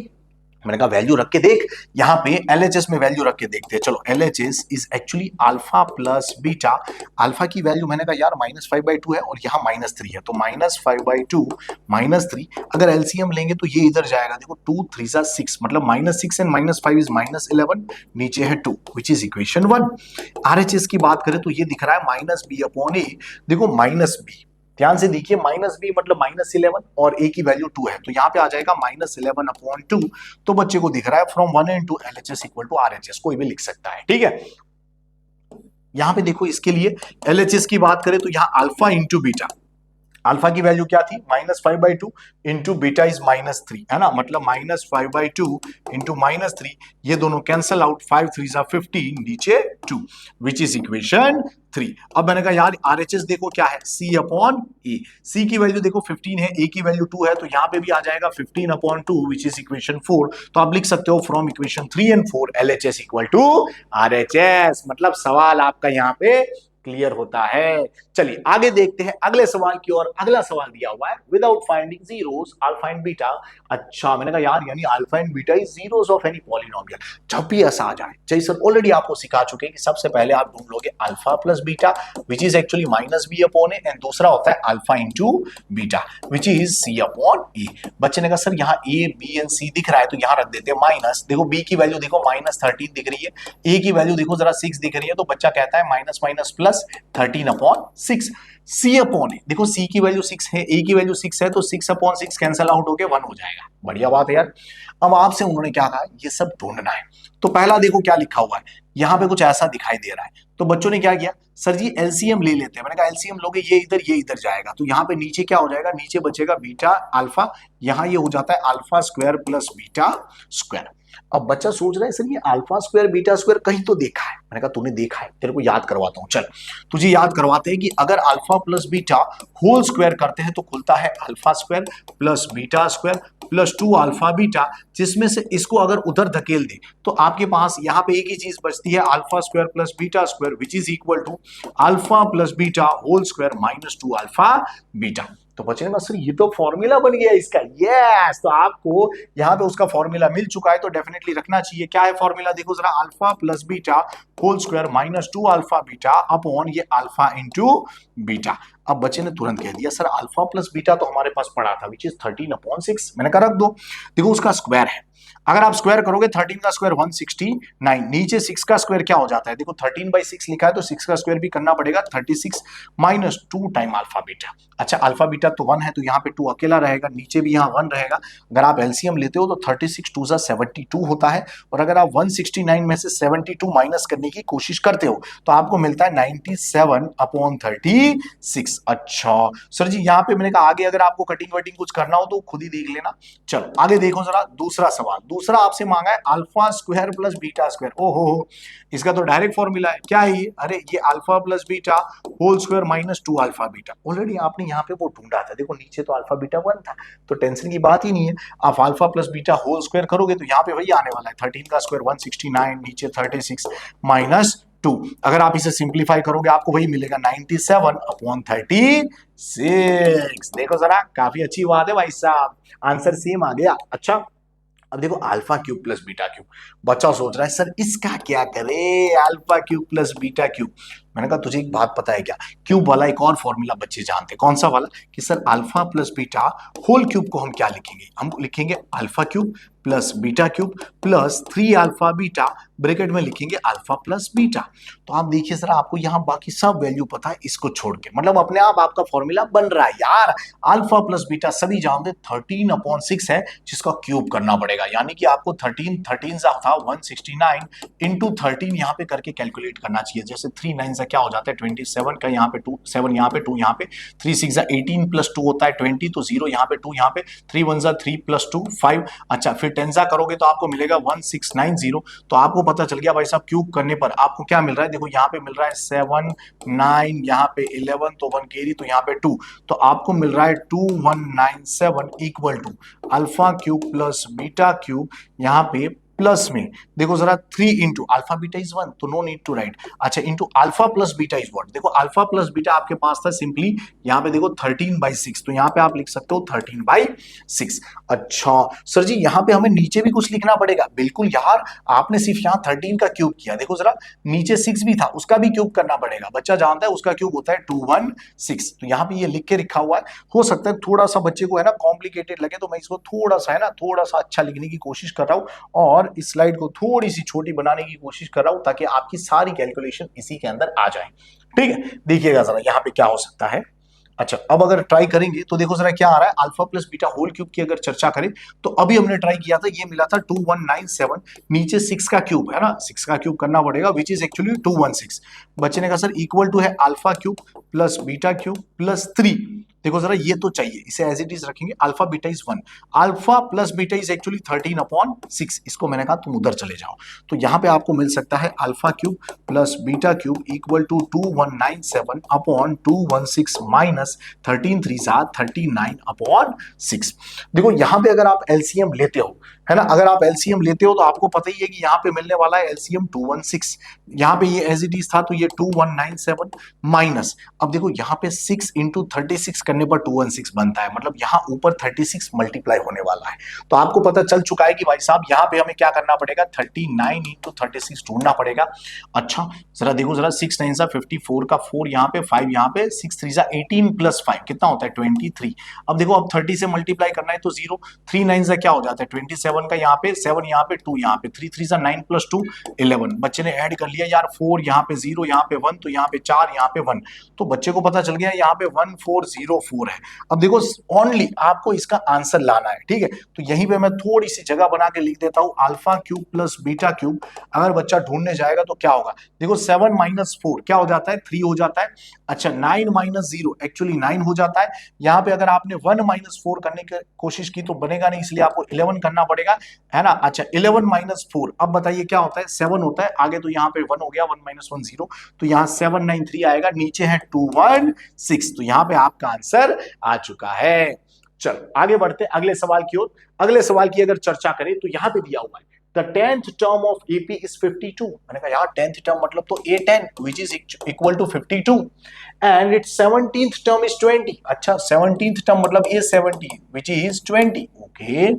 मैंने कहा वैल्यू रख के देख, यहाँ पे LHS में वैल्यू रख के देखते हैं। चलो LHS is actually alpha plus beta. Alpha की वैल्यू मैंने कहा यार -5/2 है और यहाँ -3 है, तो -5/2 -3 अगर LCM लेंगे तो ये इधर जाएगा। देखो 2 3 6 मतलब -6 एंड -5 इज -11, नीचे है 2 विच इज इक्वेशन 1। RHS की बात करें तो ये दिख रहा है -b अपॉन a। देखो -b ध्यान से देखिए, -b मतलब -11 और a की वैल्यू 2 है, तो यहाँ पे आ जाएगा -11 अपॉन 2। तो बच्चे को दिख रहा है from 1 and 2 LHS equal to RHS, कोई भी लिख सकता है, ठीक है। यहाँ पे देखो इसके लिए LHS की बात करें तो यहाँ अल्फा इंटू बीटा, अल्फा की वैल्यू क्या थी -5/2 इंटू बीटा इज -3, है ना, मतलब -5/2 इंटू -3, ये दोनों कैंसल आउट, 5 3 15 नीचे 2 विच इज इक्वेशन 3। अब मैंने कहा यार RHS देखो क्या है, c अपॉन a, c की वैल्यू देखो 15 है, a की वैल्यू 2 है, तो यहाँ पे भी आ जाएगा 15 अपॉन 2 विच इज इक्वेशन 4। तो आप लिख सकते हो from equation 3 and 4 LHS equal to RHS, मतलब सवाल आपका यहाँ पे क्लियर होता है। चलिए आगे देखते हैं अगले सवाल की ओर। अगला सवाल दिया हुआ है without finding zeros alpha and beta. अच्छा, मैंने कहा यार यानी alpha and beta is zeros of any polynomial. जब भी ऐसा आ जाए, जैसे सर ऑलरेडी आपको सिखा चुके हैं कि सबसे पहले आप ढूंढ लोगे alpha plus beta which is actually -b upon a, and दूसरा होता है alpha into beta which is c upon a। बच्चे ने कहा सर यहाँ a b एंड c दिख रहा है, तो यहाँ रख देते हैं माइनस। देखो b की वैल्यू देखो -13 दिख रही है, a की वैल्यू देखो जरा 6 दिख रही है, तो बच्चा कहता है minus minus plus 13 upon 6, c upon a. देखो c की वैल्यू 6 है, a की वैल्यू 6 है, तो 6 अपॉन 6 कैंसल आउट होके 1 हो जाएगा। बढ़िया बात है यार। अब आपसे उन्होंने क्या कहा, ये सब ढूंढना है। तो पहला देखो क्या लिखा हुआ है, यहाँ पे कुछ ऐसा दिखाई दे रहा है, तो बच्चों ने क्या किया, सर जी LCM ले लेते हैं। मैंने कहा LCM लोगे, ये इधर जाएगा, तो यहाँ पे नीचे क्या हो जाएगा, नीचे बचेगा बीटा अल्फा, यहाँ ये हो जाता है alpha square plus beta square. अब बच्चा सोच रहा है सर ये अल्फा स्क्वायर बीटा स्क्वायर कहीं तो देखा है। मैंने कहा तूने देखा है, तेरे को याद करवाता हूँ। चल तुझे याद करवाते हैं कि अगर alpha plus beta whole square करते हैं तो खुलता है alpha square plus beta square plus 2 alpha beta, जिसमें से इसको अगर उधर धकेल दे तो आपके पास यहाँ पे एक ही चीज बचती है, alpha square plus beta square which is equal to alpha plus beta whole square -2 alpha beta. तो बच्चे ने कहा सर ये तो फॉर्मूला बन गया इसका। यस, तो आपको यहाँ पे उसका फॉर्मूला मिल चुका है, तो डेफिनेटली रखना चाहिए। क्या है फॉर्मूला, देखो जरा, alpha plus beta whole square -2 alpha beta upon ये अल्फा इंटू बीटा। अब बच्चे ने तुरंत कह दिया सर अल्फा प्लस बीटा तो हमारे पास पड़ा था विच इज 13 अपॉन 6। मैंने कहा रख दो। देखो उसका स्क्वायर है, अगर आप स्क्वायर करोगे 13 का स्क्वायर 169, नीचे 6 का स्क्वायर क्या हो जाता है, देखो 13/6 लिखा है तो 6 का स्क्वायर भी करना पड़ेगा, 36 माइनस 2 टाइम अल्फा बीटा। अच्छा अल्फा बीटा तो 1 है तो यहाँ पे 2 अकेला रहेगा, नीचे भी यहाँ 1 रहेगा। अगर आप एलसीएम लेते हो तो 36 2 72 होता है, और अगर आप 169 में से 72 माइनस करने की कोशिश करते हो तो आपको मिलता है 97/36। अच्छा सर जी यहाँ पे मैंने कहा आगे अगर आपको कटिंग वटिंग कुछ करना हो तो खुद ही देख लेना। चलो आगे देखो जरा दूसरा सवाल, दूसरा आपसे मांगा है alpha square plus beta square. ओहो इसका तो डायरेक्ट फॉर्मूला है, क्या है ये, अरे ये alpha plus beta whole square minus 2 alpha beta. Already आपने यहाँ पे वो ढूंढा था, देखो नीचे तो अल्फा बीटा 1 था तो टेंशन की बात ही नहीं है। आप alpha plus beta whole square करोगे तो यहाँ पे वही आने वाला है, 13 का स्क्वायर 169, नीचे 36 माइनस 2। अगर आप इसे सिंप्लीफाई करोगे आपको वही मिलेगा 97/36। देखो जरा काफी अच्छी बात है भाई साहब, आंसर सेम आ गया। अच्छा अब देखो alpha cube plus beta cube, बच्चा सोच रहा है सर इसका क्या करे, alpha cube plus beta cube. मैंने कहा तुझे एक बात पता है क्या, क्यूब वाला एक और फॉर्मूला बच्चे जानते हैं, कौन सा वाला, कि sir alpha plus beta whole cube को हम क्या लिखेंगे, हम लिखेंगे alpha cube plus beta cube plus 3 alpha beta, bracket में लिखेंगे अल्फा प्लस बीटा। तो आप देखिए सर आपको यहाँ बाकी सब वैल्यू पता है इसको छोड़ के, मतलब अपने आप आपका फॉर्मूला बन रहा है यार। अल्फा प्लस बीटा सभी जानते 13/6 है जिसका क्यूब करना पड़ेगा, यानी कि आपको 13 था 169 इंटू 13 यहाँ पे करके कैलकुलेट करना चाहिए। जैसे 3 9 से क्या हो जाता है 27 का, यहाँ पे 2 7 यहाँ पे 2 यहाँ पे 3 6 18 प्लस 2 होता है 20, तो 0 यहाँ पे 2 यहाँ पे 3 1 3 प्लस 2 5। अच्छा फिर 10 करोगे तो आपको मिलेगा 1690। तो आपको पता चल गया भाई साहब क्यूब करने पर आपको क्या मिल रहा है, देखो यहाँ पे मिल रहा है 7 9, यहाँ पे 11 तो 1 कैरी तो यहाँ पे 2, तो आपको मिल रहा है 2197 equal to alpha cube plus beta cube, यहाँ पे प्लस में देखो जरा 3 इंटू अल्फा बीटा इज 1 तो नो नीड टू राइट, अच्छा into alpha plus beta is what, देखो अल्फा प्लस बीटा आपके पास था सिंपली यहाँ पे देखो 13/6, तो यहाँ पे आप लिख सकते हो 13/6। अच्छा सर जी यहाँ पे हमें नीचे भी कुछ लिखना पड़ेगा, बिल्कुल यार आपने सिर्फ यहाँ 13 का क्यूब किया, देखो जरा नीचे 6 भी था उसका भी क्यूब करना पड़ेगा, बच्चा जानता है उसका क्यूब होता है 216, तो यहाँ पे ये लिख के रखा हुआ है। हो सकता है थोड़ा सा बच्चे को है ना कॉम्प्लिकेटेड लगे तो मैं इसको थोड़ा सा है ना थोड़ा सा अच्छा लिखने की कोशिश कर रहा हूँ और इस स्लाइड को थोड़ी सी छोटी बनाने की कोशिश कर रहा हूं ताकि आपकी सारी कैलकुलेशन इसी के अंदर आ जाए। ठीक है देखिएगा जरा यहाँ पे क्या हो सकता है। अच्छा अब अगर ट्राई करेंगे तो देखो जरा क्या आ रहा है, alpha plus beta whole cube की अगर चर्चा करें तो अभी हमने ट्राई किया था, ये मिला था 2197, नीचे 6 का क्यूब है ना, 6 का क्यूब करना पड़ेगा विच इज एक्चुअली 216। बच्चे ने कहा सर इक्वल टू है alpha cube plus beta cube plus 3, देखो जरा ये तो चाहिए, इसे एज इट इज रखेंगे, alpha beta is 1, alpha plus beta is actually 13/6, इसको मैंने कहा तुम उधर चले जाओ, तो यहाँ पे आपको मिल सकता है alpha cube plus beta cube equal to 2197/216 minus 13 3 39/6। देखो यहाँ पे अगर आप एलसीएम लेते हो है ना, अगर आप एलसीएम लेते हो तो आपको पता ही है कि यहाँ पे मिलने वाला है एलसीएम 216, यहाँ पे ये एज इट इज था तो ये 2197 माइनस, अब देखो यहाँ पे 6 इंटू 36 करने पर 216 बनता है, मतलब यहाँ ऊपर 36 मल्टीप्लाई होने वाला है, तो आपको पता चल चुका है कि भाई साहब यहाँ पे हमें क्या करना पड़ेगा 39 इंटू 36 ढूंढना पड़ेगा। अच्छा जरा देखो जरा 6 9 54 का 4 यहाँ पे 5 यहाँ पे 6 3 18 प्लस 5 कितना होता है 23। अब देखो अब 30 से मल्टीप्लाई करना है तो 0 3 9 क्या हो जाता है 27 का, यहाँ पे 7 यहाँ पे 2 यहाँ पे 3 3 9 प्लस 2 11, बच्चे ने ऐड कर लिया यार 4 यहाँ पे 0 यहाँ पे 1 तो यहाँ पे 4 यहाँ पे 1, तो बच्चे को पता चल गया यहाँ पे 1404 है। अब देखो ओनली आपको इसका आंसर लाना है, ठीक है, तो यहीं पे मैं थोड़ी सी जगह बना के लिख देता हूं alpha cube plus beta cube, अगर बच्चा ढूंढने जाएगा तो क्या होगा, देखो 7 माइनस 4 क्या हो जाता है 3 हो जाता है, अच्छा 9 माइनस 0 एक्चुअली 9 हो जाता है, यहाँ पे अगर आपने 1 माइनस 4 करने की कोशिश की तो बनेगा नहीं, इसलिए आपको 11 करना पड़ेगा है ना। अच्छा 11 माइनस 4, अब बताइए क्या होता है 7 होता है, आगे तो यहाँ पे 1 हो गया 1 माइनस 1 0, तो यहाँ 793 आएगा, नीचे है 216, तो यहाँ पे आपका आंसर आ चुका है। चलो आगे बढ़ते अगले सवाल की ओर। अगले सवाल की अगर चर्चा करें तो यहाँ पे दिया हुआ है The 10th term of AP is 52। मैंने कहा यार 10th term मतलब तो A10 which is equal to 52 and its 17th term is 20। अच्छा 17th term मतलब A70 which is 20। ओके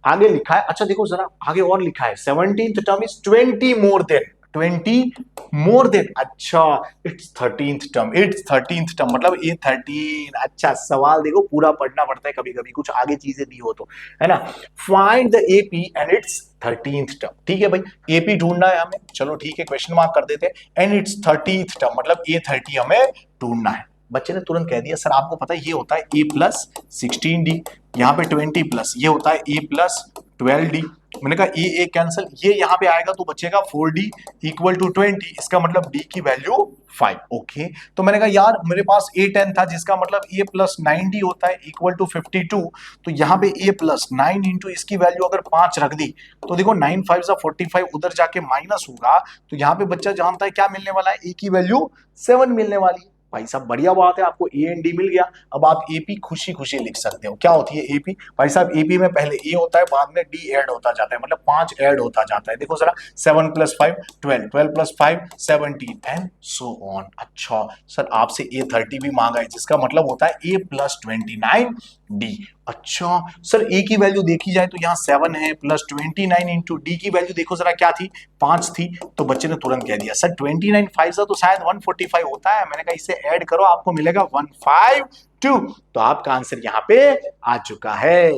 आगे लिखा है, अच्छा देखो जरा आगे और लिखा है 17th term is 20 more than, 20 more than, अच्छा it's 13th term, it's 13th term मतलब ये 13। अच्छा सवाल देखो पूरा पढ़ना पड़ता है कभी कभी, कुछ आगे चीजें दी हो तो, है ना। Find the AP and it's 13th term, ठीक है भाई एपी ढूंढना है हमें, चलो ठीक है क्वेश्चन मार्क कर देते हैं। एंड इट्स 30th टर्म मतलब ए 30 हमें ढूंढना है। बच्चे ने तुरंत कह दिया सर आपको पता है ये होता है ए प्लस 16d, यहाँ पे 20 प्लस ये होता है ए प्लस 12d। मैंने कहा ए कैंसिल, ये यहाँ पे आएगा तो बचेगा 4d इक्वल टू 20, इसका मतलब d की वैल्यू 5। ओके तो मैंने कहा यार मेरे पास ए 10 था जिसका मतलब ए प्लस 9d होता है इक्वल टू 52, तो यहाँ पे ए प्लस 9 इंटू इसकी वैल्यू अगर 5 रख दी तो देखो 9 5 जा 45, उधर जाके माइनस होगा तो यहाँ पे बच्चा जानता है क्या मिलने वाला है, ए की वैल्यू 7 मिलने वाली है। भाई साहब बढ़िया बात है, आपको ए एंड डी मिल गया। अब आप एपी खुशी खुशी लिख सकते हो। क्या होती है एपी भाई साहब, एपी में पहले ए होता है बाद में डी ऐड होता जाता है, मतलब 5 ऐड होता जाता है। देखो जरा 7 plus 5 12, 12 plus 5 17 and so on. अच्छा सर आपसे ए 30 भी मांगा है जिसका मतलब होता है ए प्लस 29 डी। अच्छा सर ए की वैल्यू देखी जाए तो यहाँ 7 है प्लस 29 इंटू डी की वैल्यू देखो जरा क्या थी, 5 थी। तो बच्चे ने तुरंत कह दिया सर 29 5 तो शायद 145 होता है। मैंने कहा इसे ऐड करो आपको मिलेगा 152, तो आपका आंसर यहाँ पे आ चुका है।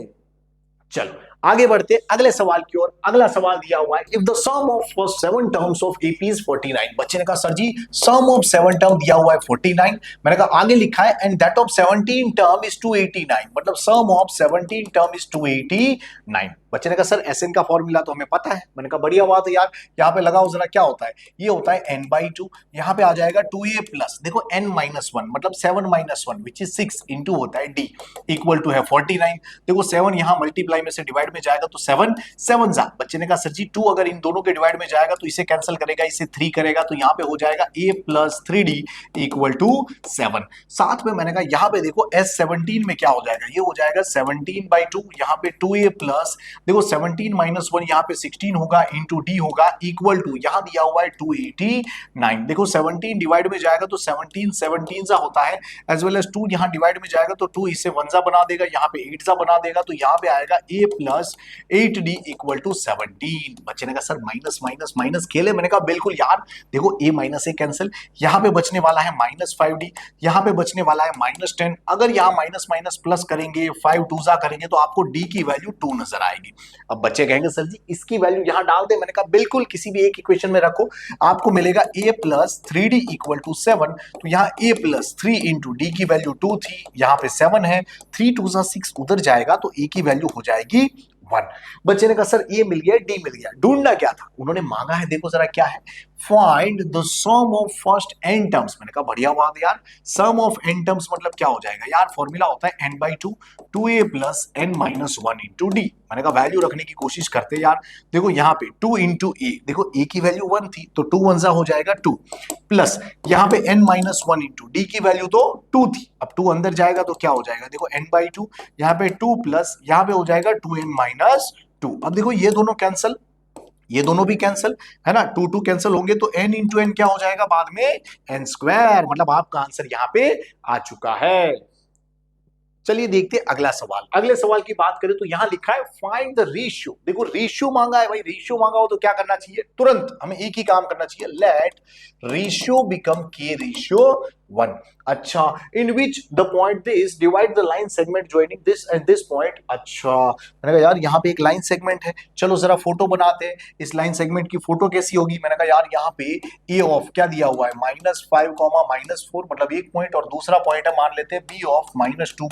चलो आगे बढ़ते अगले सवाल की ओर। अगला सवाल दिया हुआ है, if the sum of first 7 terms of AP is 49। बच्चे ने कहा sir ji sum of 7 term दिया हुआ है 49, मैंने कहा आगे लिखा है and that of 17 term is 289, मतलब सम ऑफ 17 टर्म इज 289। बच्चे ने कहा सर एसएन का फॉर्मूला तो हमें पता है। मैंने कहा बढ़िया बात है यार, यहाँ पे लगाओ जरा क्या होता है, ये होता है n/2, यहाँ पे आ जाएगा 2a प्लस देखो n-1 मतलब 7 - 1 विच इज 6 इंटू होता है d इक्वल टू है 49। देखो 7 यहाँ मल्टीप्लाई में से डिवाइड में जाएगा तो 7 7 जा। बच्चे ने कहा सर जी 2 अगर इन दोनों के डिवाइड में जाएगा तो इसे कैंसिल करेगा, इसे 3 करेगा तो यहाँ पे हो जाएगा a plus 3d equal to 7। साथ में मैंने कहा यहाँ पे देखो S17 में क्या हो जाएगा, ये हो जाएगा 17/2, यहाँ पे 2a प्लस देखो 17 - 1 यहाँ पे 16 होगा इंटू डी होगा इक्वल टू यहाँ दिया हुआ है 289। देखो 17 डिवाइड में जाएगा तो 17 17 सा होता है, एज वेल एज 2 यहाँ डिवाइड में जाएगा तो 2 इसे 1 सा बना देगा, यहाँ पे 8 सा बना देगा, तो यहाँ पे आएगा a plus 8d equal to 17। बच्चे ने कहा सर माइनस माइनस माइनस खेले, मैंने कहा बिल्कुल यार देखो a माइनस a कैंसिल, यहाँ पे बचने वाला है -5d, यहाँ पे बचने वाला है -10। अगर यहाँ माइनस माइनस प्लस करेंगे 5 2 सा करेंगे तो आपको d की वैल्यू 2 नजर आएगी। अब बच्चे कहेंगे सर जी इसकी वैल्यू यहां डाल दे, मैंने कहा बिल्कुल किसी भी एक इक्वेशन में रखो, आपको मिलेगा a plus 3d equal to 7, तो यहाँ a प्लस 3 इंटू डी की वैल्यू 2 थी, यहाँ पे 7 है, 3 2 सा 6 उधर जाएगा तो a की वैल्यू हो जाएगी 1। बच्चे ने कहा सर ए मिल गया डी मिल गया, ढूंढना क्या था, उन्होंने मांगा है देखो जरा क्या है, find the sum of first n terms. मैंने कहा बढ़िया बात यार, सम ऑफ n टर्म्स मतलब क्या हो जाएगा यार, फॉर्मूला होता है n/2 2a plus n-1 into D. मैंने कहा वैल्यू रखने की कोशिश करते यार, देखो यहाँ पे 2 इंटू ए, देखो a की वैल्यू 1 थी तो 2 1 हो जाएगा 2 प्लस यहाँ पे n-1 इंटू डी की वैल्यू तो 2 थी, अब 2 अंदर जाएगा तो क्या हो जाएगा, देखो n/2 यहाँ पे 2 प्लस यहाँ पे हो जाएगा 2n-2। अब देखो ये दोनों कैंसल, ये दोनों भी कैंसिल है ना, 2 2 कैंसिल होंगे तो n इंटू एन क्या हो जाएगा बाद में n², मतलब आपका आंसर यहाँ पे आ चुका है। चलिए देखते हैं अगला सवाल। अगले सवाल की बात करें तो यहां लिखा है फाइंड द रेशियो। देखो रेशियो मांगा है भाई, रेशियो मांगा हो तो क्या करना चाहिए, तुरंत हमें एक ही काम करना चाहिए, let ratio become k ratio 1। अच्छा in which the point this divide the line segment joining this and this point. अच्छा मैंने कहा यार यहाँ पे एक लाइन सेगमेंट है, चलो जरा फोटो बनाते हैं, इस लाइन सेगमेंट की फोटो कैसी होगी। मैंने कहा यार यहाँ पे ए ऑफ क्या दिया हुआ है -5, -4 मतलब एक पॉइंट, और दूसरा पॉइंट है मान लेते हैं बी ऑफ -2,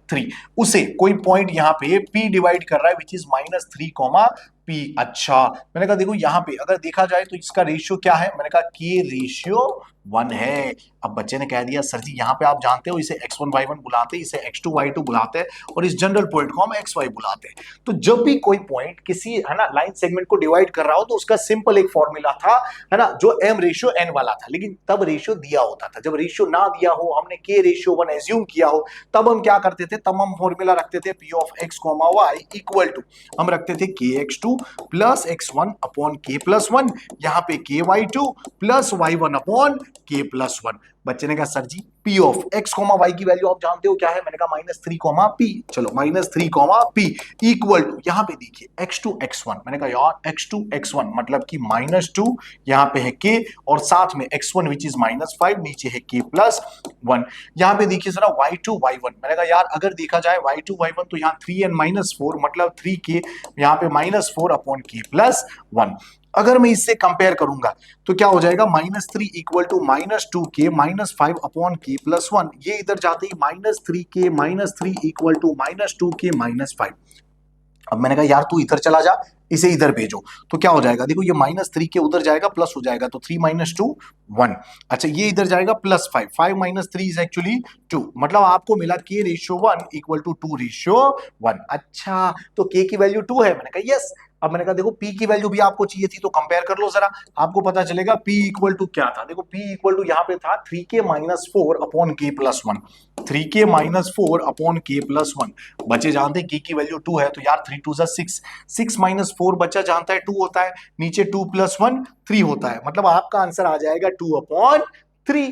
3, उसे कोई पॉइंट यहाँ पे p डिवाइड कर रहा है विच इज -3, p। अच्छा मैंने कहा देखो यहाँ पे अगर देखा जाए तो इसका रेशियो क्या है, मैंने कहा k रेशियो 1 है। अब बच्चे ने कह दिया सर जी यहाँ पे आप जानते हो इसे x1 y1 बुलाते हैं, इसे x2 y2 बुलाते हैं, और इस जनरल पॉइंट को हम xy बुलाते हैं। तो जब भी कोई पॉइंट किसी है ना लाइन सेगमेंट को डिवाइड कर रहा हो तो उसका सिंपल एक फॉर्मूला था है ना, जो m रेशियो n वाला था, लेकिन तब रेशियो दिया होता था, जब रेशियो ना दिया हो हमने k रेशियो 1 एज्यूम किया हो तब हम क्या करते थे, तब हम फॉर्मूला रखते थे p of x, y equal to हम रखते थे kx2 plus x1 upon k plus 1, यहाँ पे ky2 plus y1 upon k plus 1। बच्चे ने कहा sir ji p of x comma y की वैल्यू आप जानते हो क्या है, मैंने कहा -3 कॉमा पी। चलो -3 कॉमा पी इक्वल टू, यहां पे देखिए x2 x1, मैंने कहा यार x2 x1 मतलब कि -2 यहां पे है k और साथ में x1 विच इज -5, नीचे है k+1। यहां पे देखिए जरा y2 y1, मैंने कहा यार अगर देखा जाए y2 y1 तो यहाँ 3n -4 मतलब 3k, यहाँ पे -4 अपॉन k+1। अगर मैं इससे कंपेयर करूंगा तो क्या हो जाएगा, -3 equal to -2k -5 upon k+1, ये इधर जाते ही -3k -3 इक्वल टू -2k -5। अब मैंने कहा यार तू इधर चला जा, इसे इधर भेजो, तो क्या हो जाएगा, देखो ये -3 के उधर जाएगा प्लस हो जाएगा, तो 3 - 2 1। अच्छा ये इधर जाएगा +5, 5 - 3 इज एक्चुअली 2, मतलब आपको मिला k/1 इक्वल टू 2/1। अच्छा तो k की वैल्यू 2 है, मैंने कहा यस। अब मैंने कहा देखो p की वैल्यू भी आपको चाहिए थी तो कंपेयर कर लो जरा, आपको पता चलेगा p इक्वल टू क्या था, देखो p इक्वल टू यहाँ पे था 3k - 4 upon k+1, 3k - 4 upon k+1। बच्चे जानते हैं k की वैल्यू 2 है, तो यार 3 2 6, 6 - 4 बच्चा जानता है 2 होता है, नीचे 2 + 1 3 होता है, मतलब आपका आंसर आ जाएगा 2/3।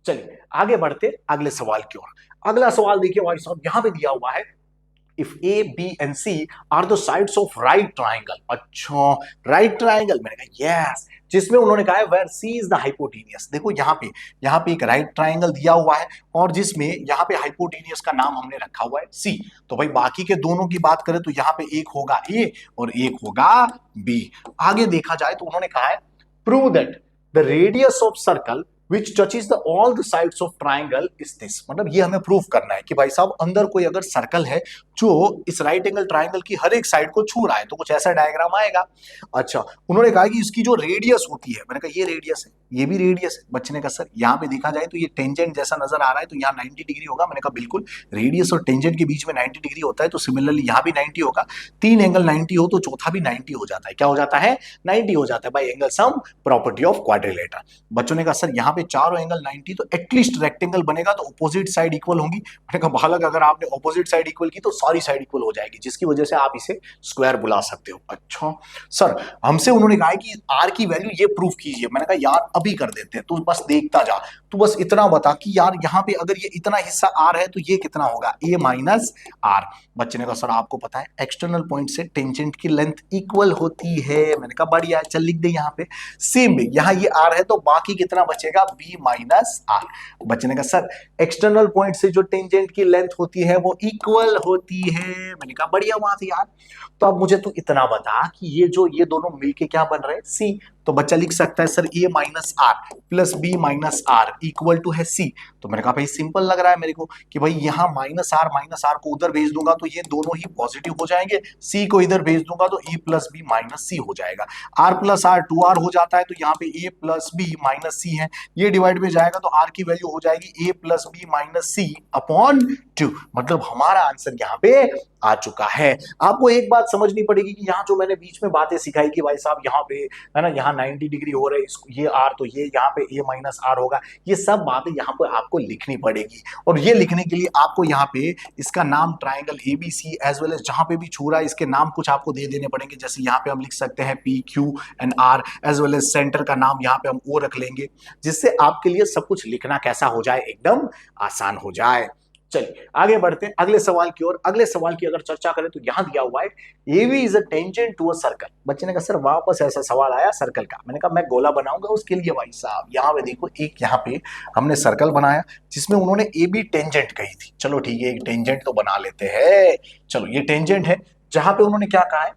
चलिए आगे बढ़ते अगले सवाल की ओर। अगला सवाल देखिए भाई साहब, यहां पे दिया हुआ है if a b and c are the sides of right triangle. अच्छा राइट ट्राइंगल, मैंने कहा यस, जिसमें उन्होंने कहा है where c is the hypotenuse. देखो यहाँ पे एक राइट ट्राइंगल दिया हुआ है और जिसमें यहाँ पे हाइपोटेनियस का नाम हमने रखा हुआ है सी, तो भाई बाकी के दोनों की बात करें तो यहाँ पे एक होगा ए और एक होगा बी। आगे देखा जाए तो उन्होंने कहा है prove that the radius of circle which touches the all the sides of triangle is this, मतलब ये हमें प्रूफ करना है कि भाई साहब अंदर कोई अगर सर्कल है जो इस राइट एंगल ट्राइंगल की हर एक साइड को छू रहा है तो कुछ ऐसा डायग्राम आएगा। अच्छा उन्होंने कहा कि इसकी जो रेडियस होती है, मैंने कहा ये रेडियस है, ये भी रेडियस है। बच्चे ने कहा सर यहाँ पे देखा जाए तो ये टेंजेंट जैसा नजर आ रहा है तो यहाँ 90 डिग्री होगा, मैंने कहा बिल्कुल, रेडियस और टेंजेंट के बीच में 90 डिग्री होता है तो सिमिलरली यहाँ भी 90 होगा। तीन एंगल 90 हो तो चौथा भी 90 हो जाता है, क्या हो जाता है 90 हो जाता है bye angle sum property of quadrilateral. बच्चों ने कहा सर यहाँ पे चारों एंगल 90 तो एटलीस्ट रेक्टेंगल बनेगा तो अपोजिट साइड इक्वल होंगी, मैंने कहा बालक अगर आपने अपोजिट साइड इक्वल की तो सारी साइड इक्वल हो जाएगी जिसकी वजह से आप इसे स्क्वायर बुला सकते हो। अच्छा सर हमसे उन्होंने कहा कि आर की वैल्यू ये प्रूफ कीजिए, मैंने कहा यार अभी कर देते हैं, तू बस देखता जा, तू बस इतना बता कि यार यहाँ पे अगर ये इतना हिस्सा आर है तो ये कितना होगा ए माइनस आर। बच्चे ने कहा सर आपको पता है एक्सटर्नल पॉइंट से टेंजेंट की लेंथ इक्वल होती है, मैंने कहा बढ़िया, चल लिख दे यहाँ पे सेम यहाँ ये आर है तो बाकी कितना बचेगा बी माइनस आर। बच्चे ने कहा सर एक्सटर्नल पॉइंट से जो टेंजेंट की लेंथ होती है वो इक्वल होती है, मैंने कहा बढ़िया बात है यार। तो अब मुझे तू इतना बता कि ये दोनों मिलके क्या बन रहे हैं सी, तो बच्चा लिख सकता है sir a minus r plus b minus r equal to है सी। तो मैंने कहा भाई सिंपल लग रहा है मेरे को कि भाई यहाँ माइनस आर को उधर भेज दूंगा तो ये दोनों ही पॉजिटिव हो जाएंगे, सी को इधर भेज दूंगा तो ए प्लस बी माइनस सी हो जाएगा, आर प्लस आर 2r हो जाता है तो यहाँ पे ए प्लस बी माइनस सी है, ये डिवाइड में जाएगा तो आर की वैल्यू हो जाएगी ए प्लस बी माइनस सी अपॉन 2, मतलब हमारा आंसर यहाँ पे आ चुका है। आपको एक बात समझनी पड़ेगी कि यहाँ जो मैंने बीच में बातें सिखाई कि भाई साहब यहाँ पे है ना, यहाँ 90 डिग्री हो रहा है, ये आर तो ये यहाँ पे ए माइनस आर होगा, ये सब बातें यहाँ पे आपको लिखनी पड़ेगी और ये लिखने के लिए आपको यहाँ पे इसका नाम triangle ABC as well as जहाँ पे भी छू रहा है इसके नाम कुछ आपको दे देने पड़ेंगे, जैसे यहाँ पे हम लिख सकते हैं P Q and R as well as centre का नाम यहाँ पे हम ओ रख लेंगे, जिससे आपके लिए सब कुछ लिखना कैसा हो जाए, एकदम आसान हो जाए। चलिए आगे बढ़ते हैं अगले सवाल की ओर। अगले सवाल की अगर चर्चा करें तो यहां दिया हुआ है AB is a tangent to a circle. बच्चे ने कहा सर वापस ऐसा सवाल आया सर्कल का, मैंने कहा मैं गोला बनाऊंगा उसके लिए भाई साहब, यहाँ पे देखो एक यहाँ पे हमने सर्कल बनाया जिसमें उन्होंने AB टेंजेंट कही थी, चलो ठीक है एक टेंजेंट तो बना लेते हैं, चलो ये टेंजेंट है जहां पे उन्होंने क्या कहा है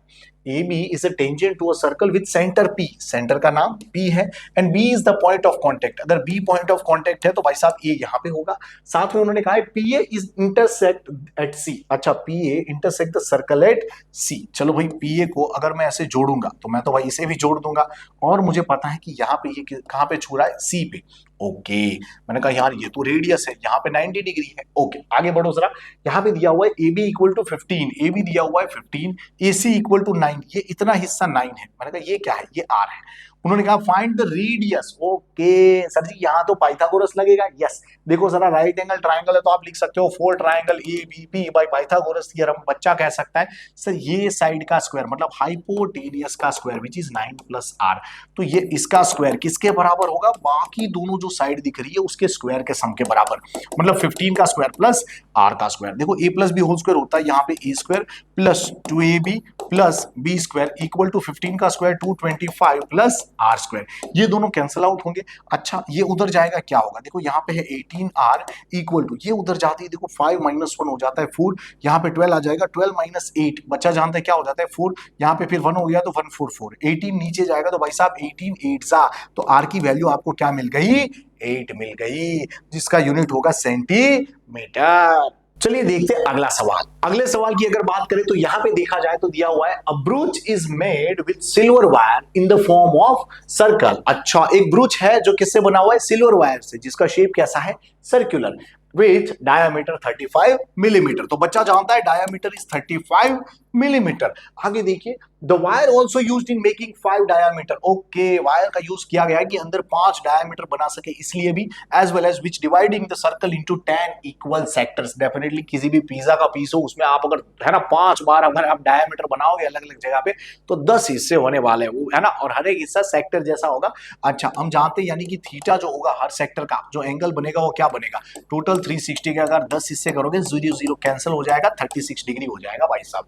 AB is a tangent to a circle with center P, centre का नाम P है and B is the point of contact, अगर B point of contact है तो भाई साहब ये यहाँ पे होगा, साथ में उन्होंने कहा है PA is intersect at C, अच्छा PA intersect the circle at C, चलो भाई PA को अगर मैं ऐसे जोड़ूंगा तो मैं तो भाई इसे भी जोड़ दूंगा और मुझे पता है कि यहाँ पे ये कहाँ पे छू रहा है C पे, ओके मैंने कहा यार ये तो रेडियस है, यहाँ पे 90 डिग्री है, ओके आगे बढ़ो जरा। यहाँ पे दिया हुआ है AB इक्वल टू 15, AB दिया हुआ है 15, AC इक्वल टू 9, ये इतना हिस्सा 9 है, मैंने कहा ये क्या है, ये R है। उन्होंने कहा find the radius. Okay sir ji, यहाँ तो पाइथागोरस लगेगा। यस, देखो जरा राइट एंगल ट्राइंगल है तो आप लिख सकते हो 4 triangle A B P by Pythagoras theorem. बच्चा कह सकता है सर ये साइड का स्क्वायर मतलब हाइपोटेनियस का square which is 9 plus r, तो ये इसका स्क्वायर किसके बराबर होगा, बाकी दोनों जो साइड दिख रही है उसके स्क्वायर के सम के बराबर, मतलब 15 का स्क्वायर प्लस आर का स्क्वायर। देखो a plus b whole square होता है, यहाँ पे ए स्क्वायर प्लस 2ab प्लस बी स्क्वायर इक्वल टू 15 का स्क्वायर 225 प्लस आर स्क्वायर, ये दोनों कैंसिल आउट होंगे। अच्छा ये उधर जाएगा क्या होगा, देखो यहाँ पे है 18r इक्वल टू, ये उधर जाती है देखो 5 माइनस 1 हो जाता है 4, यहाँ पे 12 आ जाएगा, 12 माइनस 8 बच्चा जानता है क्या हो जाता है 4, यहाँ पे फिर 1 हो गया तो 144, 18 नीचे जाएगा तो भाई साहब 18 8 सा, तो आर की वैल्यू आपको क्या मिल गई, 8 मिल गई, जिसका यूनिट होगा सेंटीमीटर। चलिए देखते हैं अगला सवाल। अगले सवाल की अगर बात करें तो यहां पे देखा जाए तो दिया हुआ है a brooch is made with silver wire in the form of circle. अच्छा एक ब्रूच है जो किससे बना हुआ है, सिल्वर वायर से, जिसका शेप कैसा है, सर्कुलर, विथ डायमीटर 35 मिलीमीटर। तो बच्चा जानता है डायमीटर इज 35 मिलीमीटर। आगे देखिए the wire also used in making 5 diameter. Okay wire का यूज किया गया है कि अंदर 5 डायमीटर बना सके, इसलिए भी, as well as which dividing the circle into 10 equal sectors. Definitely किसी भी पिज्जा का पीस हो उसमें आप अगर है ना 5 बार अगर आप डायमीटर बनाओगे अलग अलग जगह पे तो 10 हिस्से होने वाले हैं वो, है ना, और हर एक हिस्सा सेक्टर जैसा होगा। अच्छा हम जानते हैं यानी कि थीटा जो होगा हर सेक्टर का जो एंगल बनेगा वो क्या बनेगा, टोटल 360 के अगर 10 हिस्से करोगे 0 0 कैंसिल हो जाएगा, 36 डिग्री हो जाएगा भाई साहब।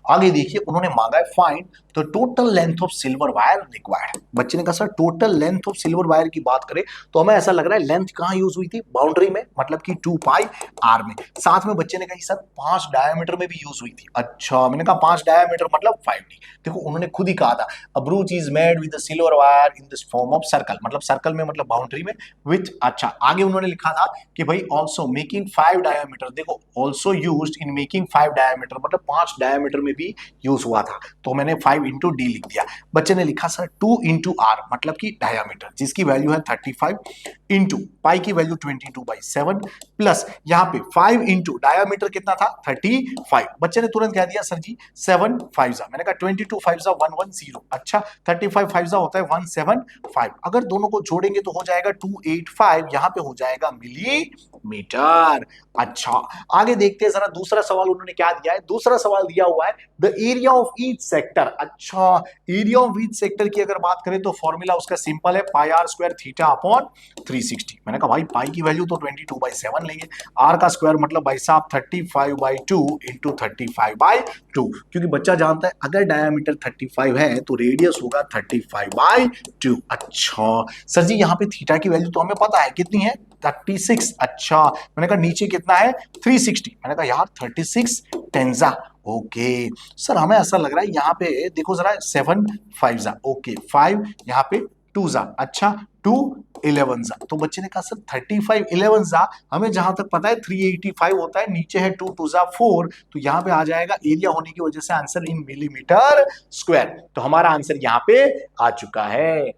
आगे देखिए उन्होंने मांगा है find the total length of silver wire required. बच्चे ने कहा sir total length of silver wire की बात करें तो हमें ऐसा लग रहा है लेंथ कहां यूज हुई थी, बाउंड्री में, मतलब कि 2 पाई आर में। साथ में बच्चे ने कहा सर 5 डायमीटर में भी यूज हुई थी। अच्छा मैंने कहा 5 डायमीटर मतलब 5d। देखो उन्होंने खुद ही कहा था a brooch is made with the silver wire in this form of circle, मतलब सर्कल में मतलब बाउंड्री में विथ। अच्छा आगे उन्होंने लिखा था कि भाई ऑल्सो मेकिंग 5 डायमीटर, देखो also used in making 5 diameter मतलब 5 डायमीटर में भी यूज हुआ था, तो मैंने 5 इंटू डी लिख दिया। बच्चे ने लिखा सर 2 इंटू आर मतलब कि डायमीटर, जिसकी वैल्यू है 35 इंटू पाई की वैल्यू 22/7 प्लस यहाँ पे 5 इंटू डायमीटर कितना था 35। बच्चे ने तुरंत कह दिया सर जी 7 5 जा, मैंने कहा 22 5 जा 110। अच्छा 35 5 जा होता है 175, अगर दोनों को जोड़ेंगे तो हो जाएगा 285, यहाँ पे हो जाएगा मिलीमीटर। अच्छा आगे देखते हैं जरा दूसरा सवाल उन्होंने क्या दिया है। दूसरा सवाल दिया हुआ है the area of each sector. अच्छा एरिया ऑफ ईच सेक्टर की अगर बात करें तो फॉर्मूला उसका सिंपल है पाई आर स्क्वायर थीटा अपॉन 360। मैंने कहा भाई पाई की वैल्यू तो 22/7 लेंगे, आर का स्क्वायर मतलब भाई साहब 35/2 इंटू 35/2, क्योंकि बच्चा जानता है अगर डायमीटर 35 है तो रेडियस होगा 35/2। अच्छा सर जी यहाँ पे थीटा की वैल्यू तो हमें पता है कितनी है 36। अच्छा मैंने कहा नीचे कितना है 360, मैंने कहा यार 36 टेंजा। ओके सर हमें ऐसा लग रहा है यहाँ पे देखो जरा 7 5 जा, ओके 5 यहाँ पे 2 जा, अच्छा 2 11 जा, तो बच्चे ने कहा सर 35 11 जा, हमें जहां तक पता है 385 होता है, नीचे है 2 2 जा 4, तो यहाँ पे आ जाएगा एरिया होने की वजह से आंसर इन मिलीमीटर स्क्वायर, तो हमारा आंसर यहाँ पे आ चुका है।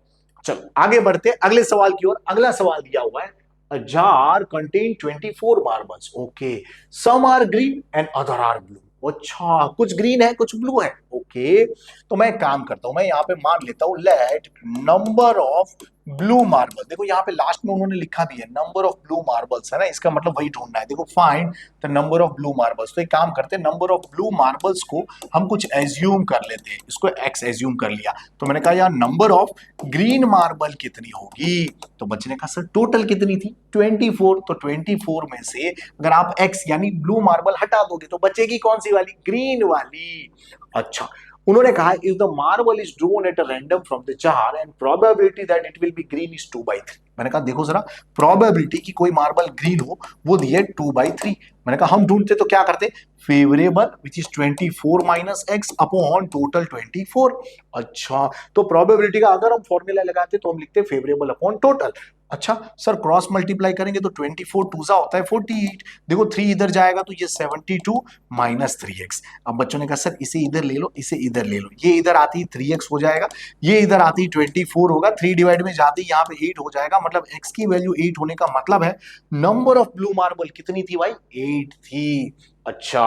चलो आगे बढ़ते अगले सवाल की ओर। अगला सवाल दिया हुआ है A jar contain 24 marbles. Okay. Some are green and other are blue. अच्छा कुछ ग्रीन है कुछ ब्लू है। ओके तो मैं एक काम करता हूं, मैं यहाँ पे मान लेता हूं let number of blue marble. देखो यहाँ पे लास्ट में उन्होंने लिखा भी है नंबर ऑफ ब्लू मार्बल्स, है ना, इसका मतलब वही ढूंढना है। देखो find the number of blue marbles, तो एक काम करते हैं नंबर ऑफ ब्लू मार्बल्स को हम कुछ एज्यूम कर लेते हैं, इसको एक्स एज्यूम कर लिया, तो मैंने कहा यार नंबर ऑफ ग्रीन मार्बल कितनी होगी, तो बच्चे ने कहा सर टोटल कितनी थी 24, तो 24 में से अगर आप एक्स यानी ब्लू मार्बल हटा दोगे तो बचेगी कौन सी वाली, ग्रीन वाली। अच्छा उन्होंने कहा if the marble is drone eight a random from the jar and probability that it will be green is 2/3। मैंने कहा देखो जरा प्रोबेबिलिटी कि कोई मार्बल ग्रीन हो वो दी है 2/3। मैंने कहा हम ढूंढते तो क्या करते, favourable which is 24 minus x upon total 24। अच्छा तो प्रोबेबिलिटी का अगर हम फॉर्मूला लगाते तो हम लिखते फेवरेबल अपॉन टोटल। अच्छा सर क्रॉस मल्टीप्लाई करेंगे तो 24 2 जा होता है 48, देखो 3 इधर जाएगा तो ये 72 माइनस 3x। अब बच्चों ने कहा सर इसे इधर ले लो इसे इधर ले लो, ये इधर आती 3x हो जाएगा, ये इधर आती 24 होगा, 3 डिवाइड में जाती यहाँ पे 8 हो जाएगा, मतलब x की वैल्यू 8 होने का मतलब है नंबर ऑफ ब्लू मार्बल कितनी थी भाई 8 थी। अच्छा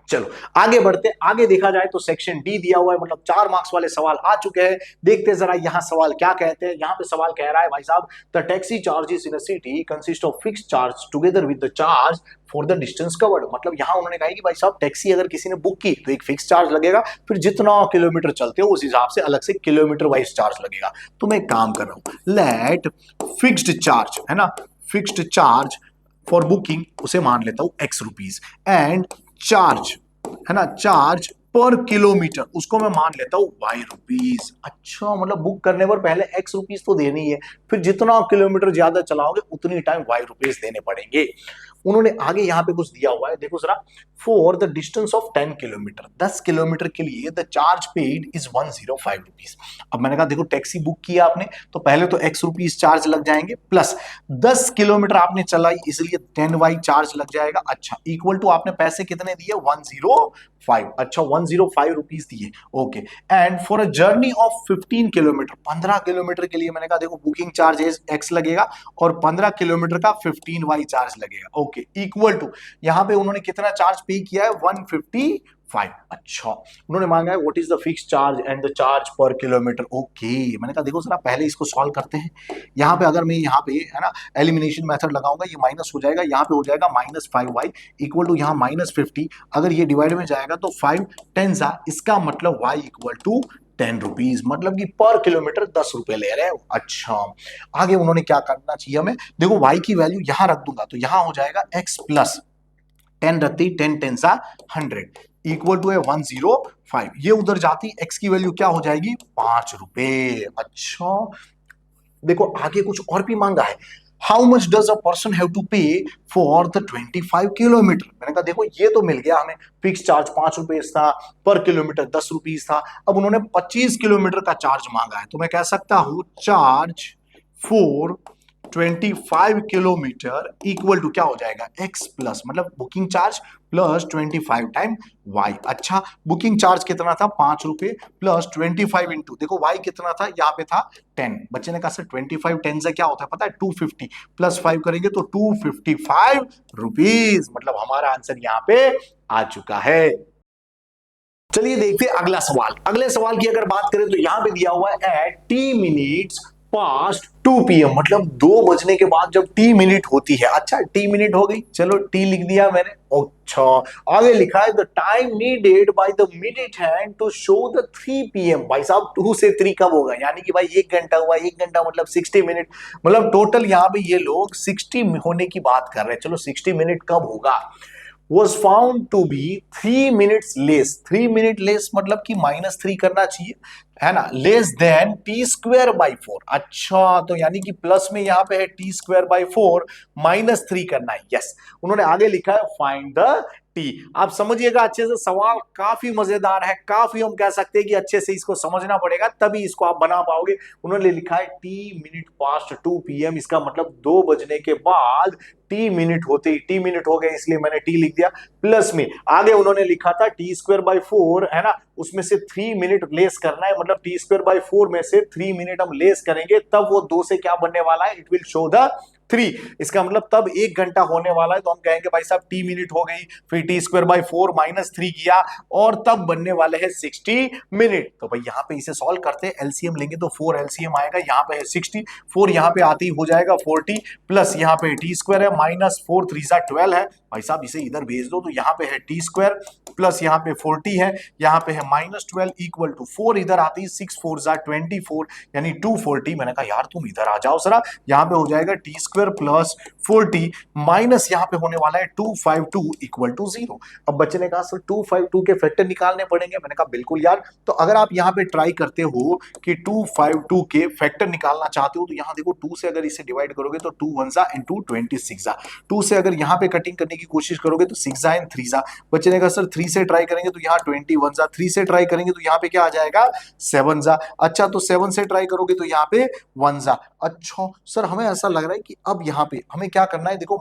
चलो आगे बढ़ते, आगे देखा जाए तो सेक्शन डी दिया हुआ है, मतलब 4 मार्क्स वाले सवाल आ चुके हैं। देखते जरा यहां सवाल क्या कहते हैं। यहां पे सवाल कह रहा है भाई साहब, the taxi charges in a city consist of fixed charge together with the charge for the distance covered. मतलब यहां उन्होंने कहा कि भाई साहब टैक्सी अगर किसी ने बुक की तो एक फिक्स चार्ज लगेगा, फिर जितना किलोमीटर चलते हो उस हिसाब से अलग से किलोमीटर वाइज चार्ज लगेगा। तो मैं एक काम कर रहा हूं, लेट फिक्स्ड चार्ज है ना, फिक्स्ड चार्ज फॉर बुकिंग उसे मान लेता हूं एक्स रुपीज, एंड चार्ज है ना, चार्ज पर किलोमीटर उसको मैं मान लेता हूं वाई रुपीज। अच्छा, मतलब बुक करने पर पहले एक्स रुपीज तो देनी है, फिर जितना किलोमीटर ज्यादा चलाओगे उतनी टाइम वाई रुपीज देने पड़ेंगे। उन्होंने आगे यहाँ पे कुछ दिया हुआ है, देखो जरा, for the distance of 10 kilometre, 10 kilometre के लिए the charge paid is 105 rupees. अब मैंने कहा देखो टैक्सी बुक किया आपने तो पहले तो एक्स रुपीज चार्ज लग जाएंगे, प्लस 10 किलोमीटर आपने चलाई इसलिए 10 वाई चार्ज लग जाएगा। अच्छा, इक्वल टू आपने पैसे कितने दिए 105। अच्छा, 105 रुपीज दिए, okay. And for a journey of 15 kilometre, 15 kilometre के लिए मैंने कहा देखो बुकिंग चार्ज एक्स लगेगा और 15 किलोमीटर का 15 वाई चार्ज लगेगा, ओके, इक्वल टू यहां पे उन्होंने कितना चार्ज पे किया है 155। अच्छा, उन्होंने मांगा है what is the fix charge and the charge पर किलोमीटर, ओके। मैंने कहा देखो जरा पहले इसको सॉल्व करते हैं। यहाँ पे अगर मैं यहाँ पे है ना एलिमिनेशन मेथड लगाऊंगा, ये माइनस हो जाएगा, यहाँ पे हो जाएगा -5y इक्वल टू यहाँ -50। अगर ये डिवाइड में जाएगा तो 5 10 इसका मतलब y इक्वल टू 10 रुपीज, मतलब कि पर किलोमीटर 10 रुपए ले रहे हो। अच्छा, आगे उन्होंने क्या करना चाहिए हमें, देखो y की वैल्यू यहां रख दूंगा तो यहां हो जाएगा x प्लस 10 रखती 10 10 100 इक्वल टू 105। ये उधर जाती x की वैल्यू क्या हो जाएगी 5 रुपए। अच्छा, देखो आगे कुछ और भी मांगा है, how much does a person have to pay for the 25 kilometre. मैंने कहा देखो ये तो मिल गया हमें, फिक्स चार्ज 5 रुपए था, पर किलोमीटर 10 रुपीज था। अब उन्होंने 25 किलोमीटर का चार्ज मांगा है तो मैं कह सकता हूं charge for 25 kilometre equal to क्या हो जाएगा x प्लस, मतलब booking charge plus 25 time y। अच्छा, बुकिंग चार्ज कितना था 5 रुपए प्लस 25 इंटू, देखो y कितना था यहाँ पे था 10, बच्चे ने कहा सर 25 10 से क्या होता है पता है 250, प्लस 5 करेंगे तो 255 रुपीज, मतलब हमारा आंसर यहाँ पे आ चुका है। चलिए देखते हैं अगला सवाल। अगले सवाल की अगर बात करें तो यहां पे दिया हुआ है at T minutes past 2 PM, मतलब 2 बजने के बाद जब टी मिनट होती है। अच्छा, टी मिनट हो गई, चलो टी लिख दिया मैंने। अच्छा, आगे लिखा है the time needed by the minute hand to show the 3 PM। भाई साहब 2 से 3 कब होगा, यानी कि भाई 1 घंटा हुआ, 1 घंटा मतलब 60 मिनट, मतलब टोटल यहाँ पे ये लोग 60 होने की बात कर रहे हैं। चलो 60 मिनट कब होगा, was found to be 3 minutes less। 3 minute less मतलब कि -3 करना चाहिए, है ना, less than T square by 4। अच्छा, तो यानी कि प्लस में यहाँ पे है टी स्क्वायर बाई 4, -3 करना है। यस, उन्होंने आगे लिखा है फाइंड द टी। आप समझिएगा अच्छे से, सवाल काफी मजेदार है, काफी हम कह सकते हैं कि अच्छे से इसको समझना पड़ेगा तभी इसको आप बना पाओगे। उन्होंने लिखा है टी मिनट पास्ट 2 PM, इसका मतलब 2 बजने के बाद टी मिनट होते ही, टी मिनट हो गए इसलिए मैंने टी लिख दिया, प्लस में आगे उन्होंने लिखा था टी स्क्वायर बाई 4, है ना, उसमें से 3 मिनट लेस करना है, मतलब टी स्क्वायर बाई 4 में से 3 मिनट हम लेस करेंगे तब वो 2 से क्या बनने वाला है, इट विल शो द 3। इसका मतलब तब 1 घंटा होने वाला है, तो हम कहेंगे भाई साहब टी मिनट हो गई, फिर टी स्क्वायर बाई 4 -3 किया और तब बनने वाले हैं 60 मिनट। तो भाई यहाँ पे इसे सॉल्व करते हैं, एलसीएम लेंगे तो 4 एलसीएम आएगा, यहाँ पे है 60, 4 यहाँ पे आते ही हो जाएगा 40, प्लस यहाँ पे टी स्क्वायर है, -4 3 12 है। भाई साहब इसे इधर भेज दो तो यहाँ पे है टी स्क्वायर प्लस यहाँ पे 40 है, यहाँ पे है -12 इक्वल टू 4 इधर आती है, 6 4 24 यानी 240। मैंने कहा यार तुम इधर आ जाओ जरा, यहाँ पे हो जाएगा टी स्क्वायर प्लस 40 माइनस यहाँ पे होने वाला है 252 इक्वल टू 0। अब बच्चे ने कहा सर 252 के फैक्टर निकालने पड़ेंगे। मैंने कहा बिल्कुल यार, तो अगर आप यहाँ पे ट्राई करते हो कि 252 के फैक्टर निकालना चाहते हो तो यहाँ देखो 2 से अगर इसे डिवाइड करोगे तो 2 1 एंड 2 26, 2 से अगर यहाँ पे कटिंग करने की कोशिश करोगे तो 6 एंड 3। बच्चे ने कहा सर 3 से ट्राई करेंगे तो यहाँ 21, 3 से ट्राई करेंगे तो यहाँ पे क्या आ जाएगा 7। अच्छा, तो 7 से ट्राई करोगे तो यहाँ पे 1। अच्छा सर, हमें ऐसा लग रहा है कि अब यहाँ पे हमें क्या करना है, देखो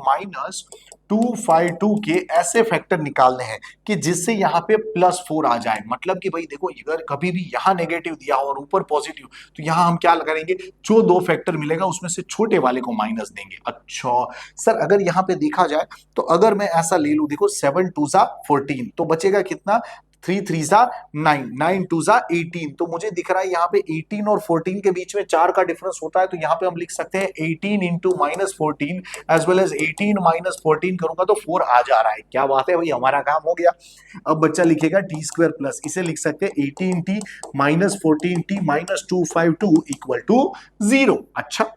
-252 के ऐसे फैक्टर निकालने हैं कि जिससे यहाँ पे +4 आ जाए। मतलब कि भाई देखो, अगर कभी भी यहाँ नेगेटिव दिया हो और ऊपर पॉजिटिव, तो यहाँ हम क्या करेंगे, जो दो फैक्टर मिलेगा उसमें से छोटे वाले को माइनस देंगे। अच्छा सर, अगर यहाँ पे देखा जाए तो अगर मैं ऐसा ले लूं, देखो 7 2 14, तो बचेगा कितना, 3 3 9, 9 2 18। तो मुझे दिख रहा है यहाँ पे 18 और 14 के बीच में 4 का डिफरेंस होता है, तो यहाँ पे हम लिख सकते हैं 18 इंटू -14 एज वेल एज 18 -14 करूंगा तो 4 आ जा रहा है। क्या बात है भाई, हमारा काम हो गया। अब बच्चा लिखेगा t² प्लस, इसे लिख सकते हैं 18t -14t -252 इक्वल टू 0। अच्छा,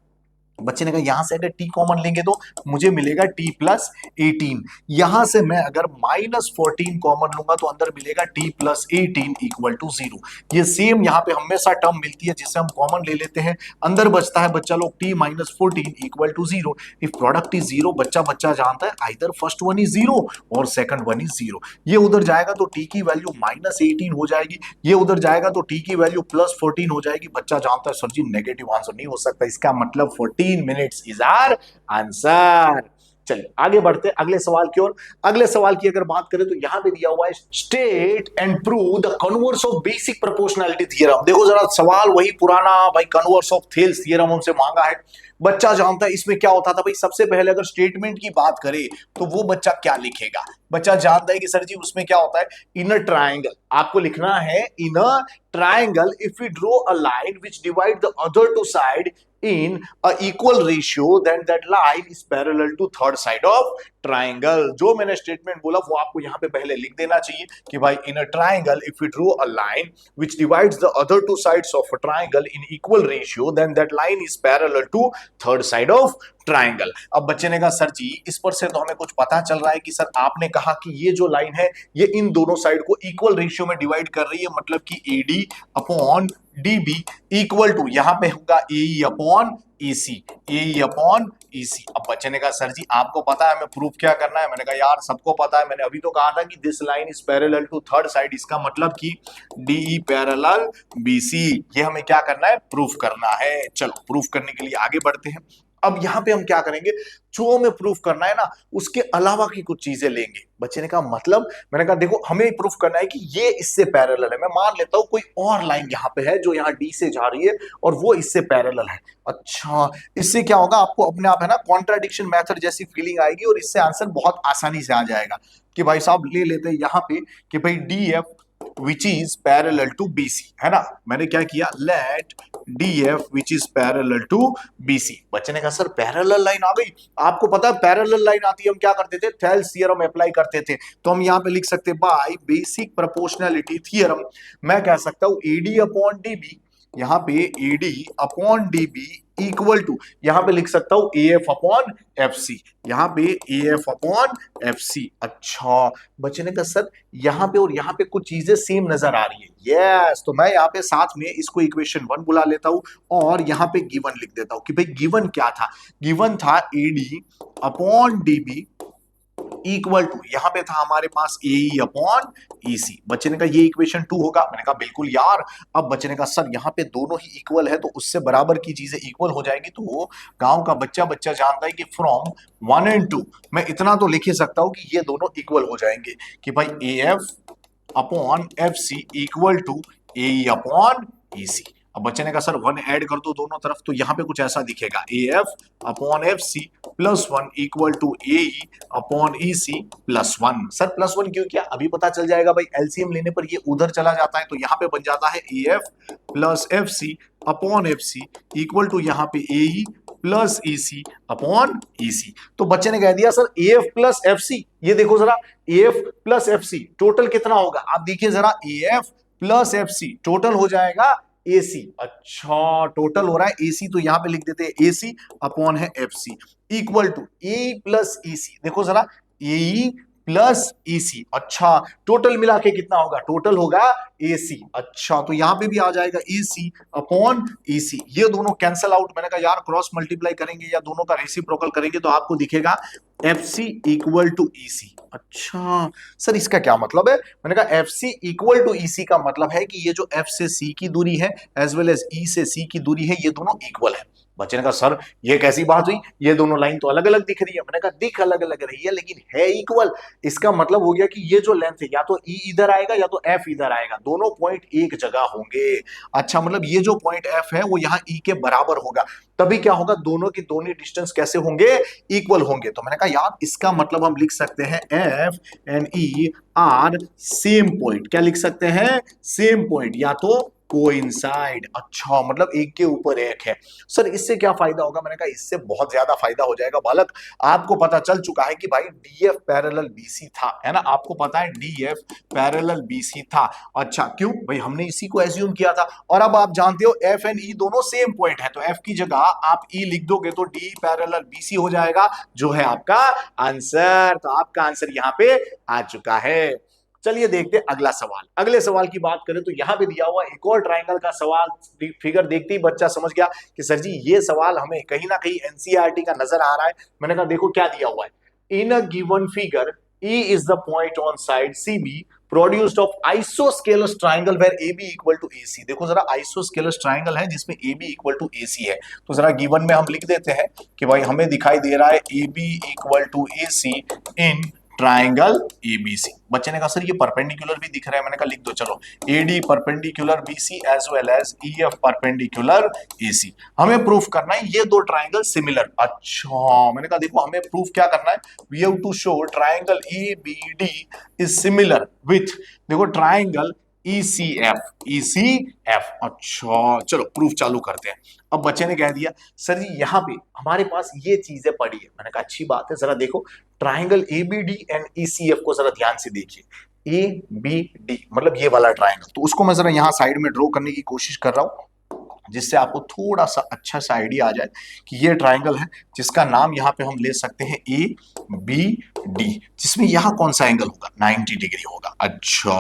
बच्चे ने कहा यहां से अगर t कॉमन लेंगे तो मुझे मिलेगा t प्लस 18। यहां से मैं अगर -14 कॉमन लूंगा तो अंदर मिलेगा t प्लस 18 इक्वल टू 0। ये सेम यहां पे हमेशा टर्म मिलती है जिसे हम कॉमन ले लेते हैं, अंदर बचता है बच्चा लोग t -14 equal to 0। If product is 0, बच्चा जानता है आइदर फर्स्ट वन इज 0 और सेकंड वन इज 0। ये उधर जाएगा तो t की वैल्यू -18 हो जाएगी, ये उधर जाएगा तो t की वैल्यू +14 हो जाएगी। बच्चा जानता है सर जी नेगेटिव आंसर नहीं हो सकता, इसका मतलब 14 मिनट्स इज आवर आंसर। चलिए आगे बढ़ते हैं अगले सवाल की ओर। अगले सवाल की अगर बात करें तो यहां पे दिया हुआ है state and prove the converse of basic proportionality theorem. देखो जरा सवाल वही पुराना भाई, कन्वर्स ऑफ थेल्स थ्योरम हमसे मांगा है। बच्चा जानता है इसमें क्या होता था भाई, सबसे पहले अगर स्टेटमेंट की बात करें तो वो बच्चा क्या लिखेगा। बच्चा जानता है कि सर जी उसमें क्या होता है, इन अ ट्राइंगल आपको लिखना है, in a triangle if we draw a line which divide the other two side in a equal ratio, then that line is parallel to third side of triangle। जो मैंने statement बोला वो आपको यहाँ पे पहले लिख देना चाहिए कि भाई in a triangle if we draw a line which divides the other two sides of a triangle in equal ratio, then that line is parallel to third side of triangle. अब बच्चे ने कहा सर जी इस पर से तो हमें कुछ पता चल रहा है कि सर आपने कहा कि ये जो लाइन है ये इन दोनों साइड को इक्वल रेशियो में डिवाइड कर रही है, मतलब कि AD upon DB equal to यहां पे होगा AE upon EC, AE upon EC। अब बच्चे ने कहा सर जी आपको पता है हमें प्रूफ क्या करना है। मैंने कहा यार सबको पता है, मैंने अभी तो कहा था कि this line is parallel to third side, इसका मतलब कि DE पैरेलल BC। ये हमें क्या करना है, प्रूफ करना है। चलो प्रूफ करने के लिए आगे बढ़ते हैं। अब यहां पे हम क्या करेंगे, जो हमें प्रूफ करना है ना उसके अलावा की कुछ चीजें लेंगे। बच्चे ने कहा मतलब, मैंने कहा देखो हमें प्रूफ करना है कि ये इससे पैरेलल है। मैं मान लेता हूं कोई और लाइन यहां पे है जो यहां D से जा रही है और वो इससे पैरेलल है। अच्छा, इससे क्या होगा, आपको अपने आप है ना कॉन्ट्राडिक्शन मेथड जैसी फीलिंग आएगी और इससे आंसर बहुत आसानी से आ जाएगा कि भाई साहब ले लेते हैं यहां पे कि भाई DF which is parallel to BC, है ना। मैंने क्या किया, let DF which is parallel to BC। बच्चे ने कहा सर पैरेलल लाइन आ गई, आपको पता है पैरेलल लाइन आती है हम क्या करते थे, थेल्स थ्योरम अप्लाई करते थे। तो हम यहाँ पे लिख सकते हैं बाय बेसिक प्रोपोर्शनैलिटी थ्योरम, मैं कह सकता हूँ AD अपॉन DB, यहाँ पे AD upon DB equal to, यहाँ पे लिख सकता हूं AF अपॉन FC, यहाँ पे AF अपॉन FC। अच्छा, बच्चे ने कहा सर यहाँ पे और यहाँ पे कुछ चीजें सेम नजर आ रही है। यस, तो मैं यहाँ पे साथ में इसको इक्वेशन 1 बुला लेता हूं और यहाँ पे गिवन लिख देता हूं कि भाई गिवन क्या था, गिवन था AD upon DB equal to, यहां पे था हमारे पास AE अपॉन EC। बच्चे ने कहा ये इक्वेशन 2 होगा। मैंने कहा बिल्कुल यार। अब बच्चे ने कहा सर यहाँ पे दोनों ही इक्वल है तो उससे बराबर की चीजें इक्वल हो जाएगी। तो वो गांव का बच्चा जानता है कि फ्रॉम 1 and 2 मैं इतना तो लिख ही सकता हूं कि ये दोनों इक्वल हो जाएंगे कि भाई AF upon FC equal to AE upon EC। अब बच्चे ने कहा सर 1 ऐड कर दो दोनों तरफ, तो यहाँ पे कुछ ऐसा दिखेगा AF upon FC plus 1 equal to AE upon EC plus 1। Sir plus 1 क्यों किया, अभी पता चल जाएगा भाई। एलसीएम लेने पर ये उधर चला जाता है तो यहाँ पे बन जाता है AF plus FC upon FC equal to यहाँ पे AE plus EC upon EC। तो बच्चे ने कह दिया सर AF प्लस FC, ये देखो जरा AF प्लस FC टोटल कितना होगा, आप देखिए जरा AF प्लस FC टोटल हो जाएगा AC। अच्छा, टोटल हो रहा है AC, तो यहां पे लिख देते हैं AC अपॉन है FC equal to AE plus EC। देखो जरा AE प्लस EC। अच्छा, टोटल मिला के कितना होगा, टोटल होगा AC। अच्छा, तो यहां पे भी आ जाएगा AC अपॉन EC, ये दोनों कैंसल आउट। मैंने कहा यार क्रॉस मल्टीप्लाई करेंगे या दोनों का रेसिप्रोकल करेंगे तो आपको दिखेगा FC इक्वल टू EC। अच्छा सर इसका क्या मतलब है, मैंने कहा FC इक्वल टू EC का मतलब है कि ये जो F से C की दूरी है एज वेल एज E से C की दूरी है ये दोनों इक्वल है। बच्चे ने कहा सर ये कैसी बात हुई, ये दोनों लाइन तो अलग अलग दिख रही है। मैंने कहा दिख अलग अलग रही है लेकिन है इक्वल। इसका मतलब हो गया कि ये जो लेंथ है या तो ई इधर आएगा या तो एफ इधर आएगा, दोनों पॉइंट एक जगह होंगे। अच्छा मतलब ये जो पॉइंट एफ है वो यहाँ ई के बराबर होगा, तभी क्या होगा, दोनों की दोनों डिस्टेंस कैसे होंगे, इक्वल होंगे। तो मैंने कहा यार इसका मतलब हम लिख सकते हैं F and E R same point. क्या लिख सकते हैं, सेम पॉइंट या तो कोइंसाइड। अच्छा मतलब एक के ऊपर एक है। सर इससे क्या फायदा होगा, मैंने कहा इससे बहुत ज्यादा फायदा हो जाएगा बालक। आपको पता चल चुका है कि भाई डीएफ पैरेलल बीसी था, है ना, आपको पता है डीएफ पैरेलल बीसी था। अच्छा क्यों भाई, हमने इसी को एज्यूम किया था। और अब आप जानते हो एफ एंड ई दोनों सेम पॉइंट है, तो एफ की जगह आप ई लिख दोगे तो डी पैरेलल बीसी हो जाएगा, जो है आपका आंसर। तो आपका आंसर यहां पे आ चुका है। चलिए देखते हैं अगला सवाल। अगले सवाल की बात करें तो यहां पे दिया हुआ एक और ट्रायंगल का सवाल, फिगर देखते ही बच्चा समझ गया कि सर जी ये सवाल हमें कहीं ना कहीं एनसीईआरटी का नजर आ रहा है। मैंने कहा देखो क्या दिया हुआ है, in a given figure E is the point on side CB produced of isosceles triangle where AB equal to AC। देखो जरा isosceles triangle है जिसमें AB equal to AC है, तो जरा गिवन में हम लिख देते हैं कि भाई हमें दिखाई दे रहा है AB equal to AC in triangle ABC. बच्चे ने कहा सर ये परपेंडिकुलर भी दिख रहा है, मैंने कहा लिख दो चलो, AD perpendicular BC as well as EF perpendicular AC. हमें प्रूफ करना है ये दो ट्राइंगल सिमिलर। अच्छा मैंने कहा देखो हमें प्रूफ क्या करना है, we have to show triangle ABD is similar with, देखो ट्राइंगल ECF। अच्छा चलो प्रूफ चालू करते हैं। अब बच्चे ने कह दिया सर जी यहाँ पे हमारे पास ये चीजें पड़ी है। मैंने कहा अच्छी बात है, जरा देखो ट्राइंगल एबीडी एंड ECF को जरा ध्यान से देखिए। एबीडी मतलब ये वाला ट्राइंगल, तो उसको मैं जरा यहाँ साइड में ड्रॉ करने की कोशिश कर रहा हूँ जिससे आपको थोड़ा सा अच्छा सा आइडिया आ जाए कि ये ट्राइंगल है जिसका नाम यहाँ पे हम ले सकते हैं ABD, जिसमें यहाँ कौन सा एंगल होगा, 90 डिग्री होगा। अच्छा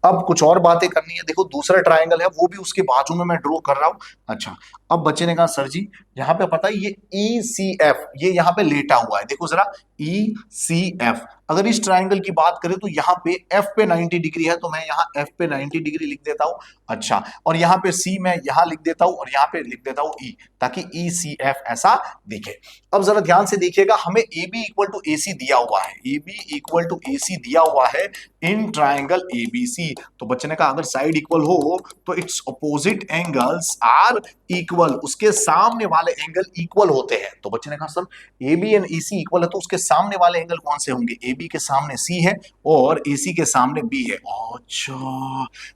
अब कुछ और बातें करनी है। देखो दूसरा ट्राइंगल है वो भी उसके बाजू में मैं ड्रॉ कर रहा हूं। अच्छा अब बच्चे ने कहा सर जी यहाँ पे पता है ये ECF ये यहाँ पे लेटा हुआ है, देखो जरा ECF। अगर इस ट्राइंगल की बात करें तो यहाँ पे F पे 90 डिग्री है, तो मैं यहाँ F पे 90 डिग्री लिख देता हूं। अच्छा और यहाँ पे C मैं यहाँ लिख देता हूं और यहाँ पे लिख देता हूं E, ताकि ECF ऐसा दिखे। अब जरा ध्यान से देखिएगा, हमें AB इक्वल टू AC दिया हुआ है, AB इक्वल टू AC दिया हुआ है इन ट्राइंगल ABC। तो बच्चे ने कहा अगर साइड इक्वल हो तो it's opposite angles are equal, उसके सामने वाले एंगल इक्वल होते हैं। तो बच्चे ने कहा sir AB and EC equal है तो उसके सामने वाले एंगल कौन से होंगे, AB के सामने C है और AC के सामने B है। अच्छा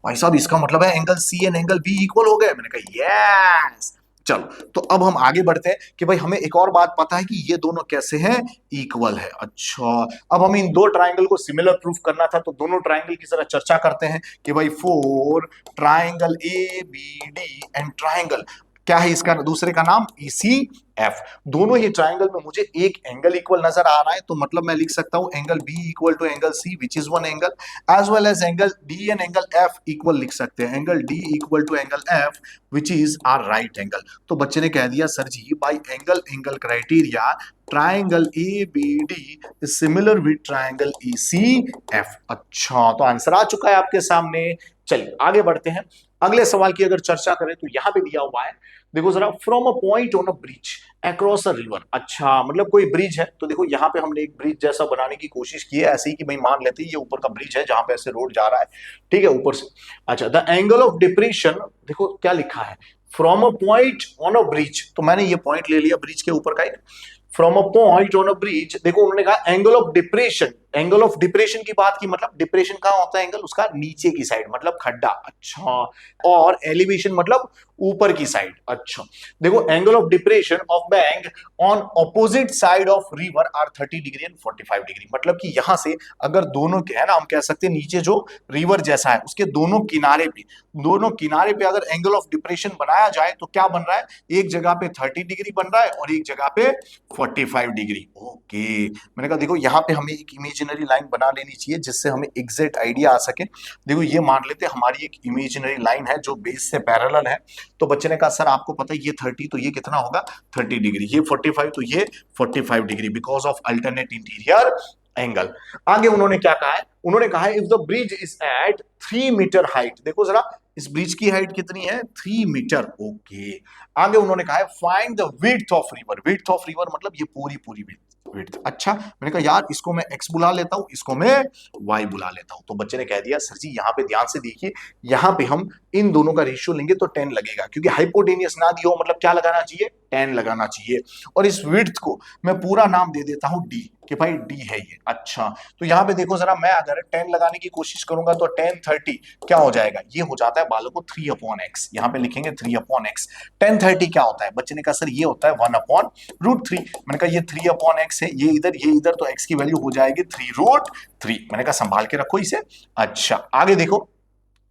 भाई साहब इसका मतलब है angle C and angle B equal हो गए। मैंने कहा यस। चलो तो अब हम आगे बढ़ते हैं कि भाई हमें एक और बात पता है कि ये दोनों कैसे हैं, इक्वल है। अच्छा अब हमें इन दो ट्राइंगल को सिमिलर प्रूफ करना था, तो दोनों ट्राइंगल की जरा चर्चा करते हैं कि भाई four triangle ABD and triangle क्या है इसका दूसरे का नाम ECF। दोनों ही ट्राइंगल में मुझे एक एंगल इक्वल नजर आ रहा है, तो मतलब मैं लिख सकता हूं angle B equal to angle C which is one angle, as well as angle D and angle F equal लिख सकते हैं, angle D equal to angle F which is are right angle. तो बच्चे ने कह दिया sir ji by angle criteria triangle ABD is similar with triangle ECF। अच्छा तो आंसर आ चुका है आपके सामने। चलिए आगे बढ़ते हैं। अगले सवाल की अगर चर्चा करें तो यहां पे दिया हुआ है, देखो जरा, from a point on a bridge across a river. अच्छा मतलब कोई ब्रिज है, तो देखो यहाँ पे हमने एक ब्रिज जैसा बनाने की कोशिश की है, ऐसे ही कि भाई मान लेते हैं ये ऊपर का ब्रिज है जहां पे ऐसे रोड जा रहा है, ठीक है ऊपर से। अच्छा द एंगल ऑफ डिप्रेशन, देखो क्या लिखा है, from a point on a bridge, तो मैंने ये पॉइंट ले लिया ब्रिज के ऊपर का एक, from a point on a bridge. देखो उन्होंने कहा angle of depression, angle of depression की बात की, मतलब डिप्रेशन कहां होता है एंगल, उसका नीचे की साइड मतलब खड्डा। अच्छा और एलिवेशन मतलब ऊपर की साइड। अच्छा देखो angle of depression of bank on opposite side of river are 30 degree and 45 degree, मतलब कि यहां से अगर दोनों के है ना, हम कह सकते हैं नीचे जो रिवर जैसा है उसके दोनों किनारे पे अगर एंगल ऑफ डिप्रेशन बनाया जाए तो क्या बन रहा है, एक जगह पे 30 डिग्री बन रहा है और एक जगह पे 45 डिग्री। ओके मैंने कहा देखो यहाँ पे हमें एक इमेजिनरी लाइन बना लेनी चाहिए जिससे हमें एग्जैक्ट आइडिया आ सके। देखो ये मान लेते हैं हमारी एक इमेजिनरी लाइन है जो बेस से पैरेलल है। तो बच्चे ने कहा सर आपको पता है ये 30 तो ये कितना होगा 30 डिग्री, ये 45 तो ये 45 degree because of alternate interior angle. आगे उन्होंने क्या कहा है, उन्होंने कहा है if the bridge is at 3 metre height, देखो जरा इस ब्रिज की हाइट कितनी है 3 मीटर। ओके, आगे उन्होंने कहा है find the width of river. Width of river मतलब ये पूरी पूरी विड्थ। अच्छा, मैंने कहा यार इसको मैं x बुला लेता हूं, इसको मैं y बुला लेता हूं। तो बच्चे ने कह दिया सर जी यहाँ पे ध्यान से देखिए, यहाँ पे हम इन दोनों का रेशियो लेंगे तो 10 लगेगा, क्योंकि हाइपोटेनियस ना दिया हो मतलब क्या लगाना चाहिए 10 लगाना चाहिए। और इस विड्थ को मैं पूरा नाम दे देता हूं d, कि भाई d है ये। अच्छा, तो यहाँ पे देखो जरा, मैं अगर 10 लगाने की कोशिश करूंगा तो 10 30 क्या हो जाएगा, ये हो जाता है बालकों 3/x। यहाँ पे लिखेंगे 3/x। 10 30 क्या होता है, बच्चे ने कहा सर ये होता है 1/√3। मैंने कहा ये 3/x है, ये इधर, तो x की वैल्यू हो जाएगी 3√3। मैंने कहा संभाल के रखो इसे। अच्छा, आगे देखो,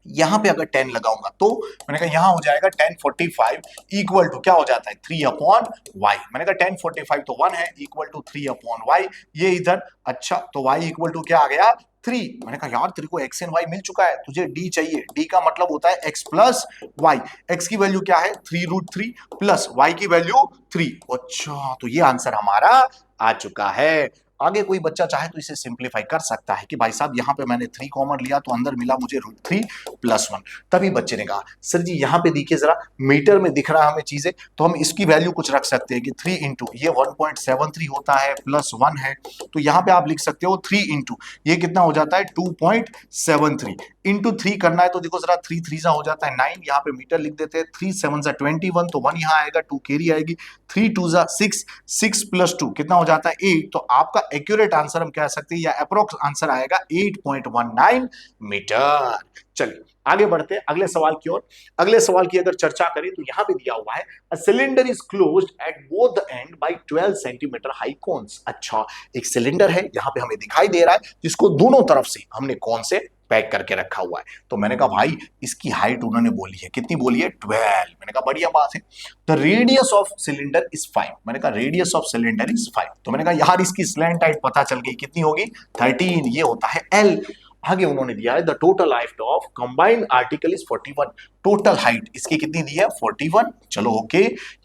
यहां पे अगर 10 लगाऊंगा तो मैंने कहा यहां हो जाएगा 1045 इक्वल टू क्या हो जाता है 3/y। मैंने कहा 1045 तो 1 है, इक्वल टू 3/y, ये इधर। अच्छा, तो y इक्वल टू क्या आ गया 3। मैंने कहा यार तेरे को x एंड y मिल चुका है, तुझे d चाहिए। d का मतलब होता है x प्लस y। x की वैल्यू क्या है 3√3 प्लस y की वैल्यू 3। अच्छा, तो ये आंसर हमारा आ चुका है। आगे कोई बच्चा चाहे तो इसे सिंप्लीफाई कर सकता है कि भाई साहब यहाँ पे मैंने 3 कॉमन लिया तो अंदर मिला मुझे √3 + 1। तभी बच्चे ने कहा सर जी यहाँ पे देखिए जरा, मीटर में दिख रहा है हमें चीजें, तो हम इसकी वैल्यू कुछ रख सकते हैं कि 3 इंटू ये 1.73 होता है प्लस 1 है, तो यहाँ पे आप लिख सकते हो 3 इंटू ये कितना हो जाता है 2.73 इंटू 3 करना है तो देखो जरा 3 3 सा हो जाता है 9, यहाँ पे मीटर लिख देते हैं। 3 7 सा 21, तो 1 यहाँ आएगा, 2 कैरी आएगी। 3 2 सा 6, 6 + 2 कितना हो जाता है 8। तो आपका एक्यूरेट आंसर हम कह सकते हैं या अप्रोक्स आंसर आएगा 8.19 मीटर। चलिए आगे बढ़ते हैं अगले सवाल की ओर। अगले सवाल की अगर चर्चा करें तो यहां पे दिया हुआ है a cylinder is closed at both the end by 12 centimetre high cones. अच्छा, एक सिलेंडर है यहां पे हमें दिखाई दे रहा है जिसको दोनों तरफ से हमने कौन से पैक करके रखा हुआ है। तो मैंने कहा भाई इसकी हाइट उन्होंने बोली है, कितनी बोली है 12। मैंने कहा बढ़िया बात है। The radius of cylinder is 5। मैंने कहा रेडियस ऑफ सिलेंडर इज 5। तो मैंने कहा यार इसकी स्लैंट हाइट पता चल गई, कितनी होगी 13, ये होता है L। आगे उन्होंने दिया है the total height of combined article is 41। Total height इसकी कितनी दी है 41। चलो ओके,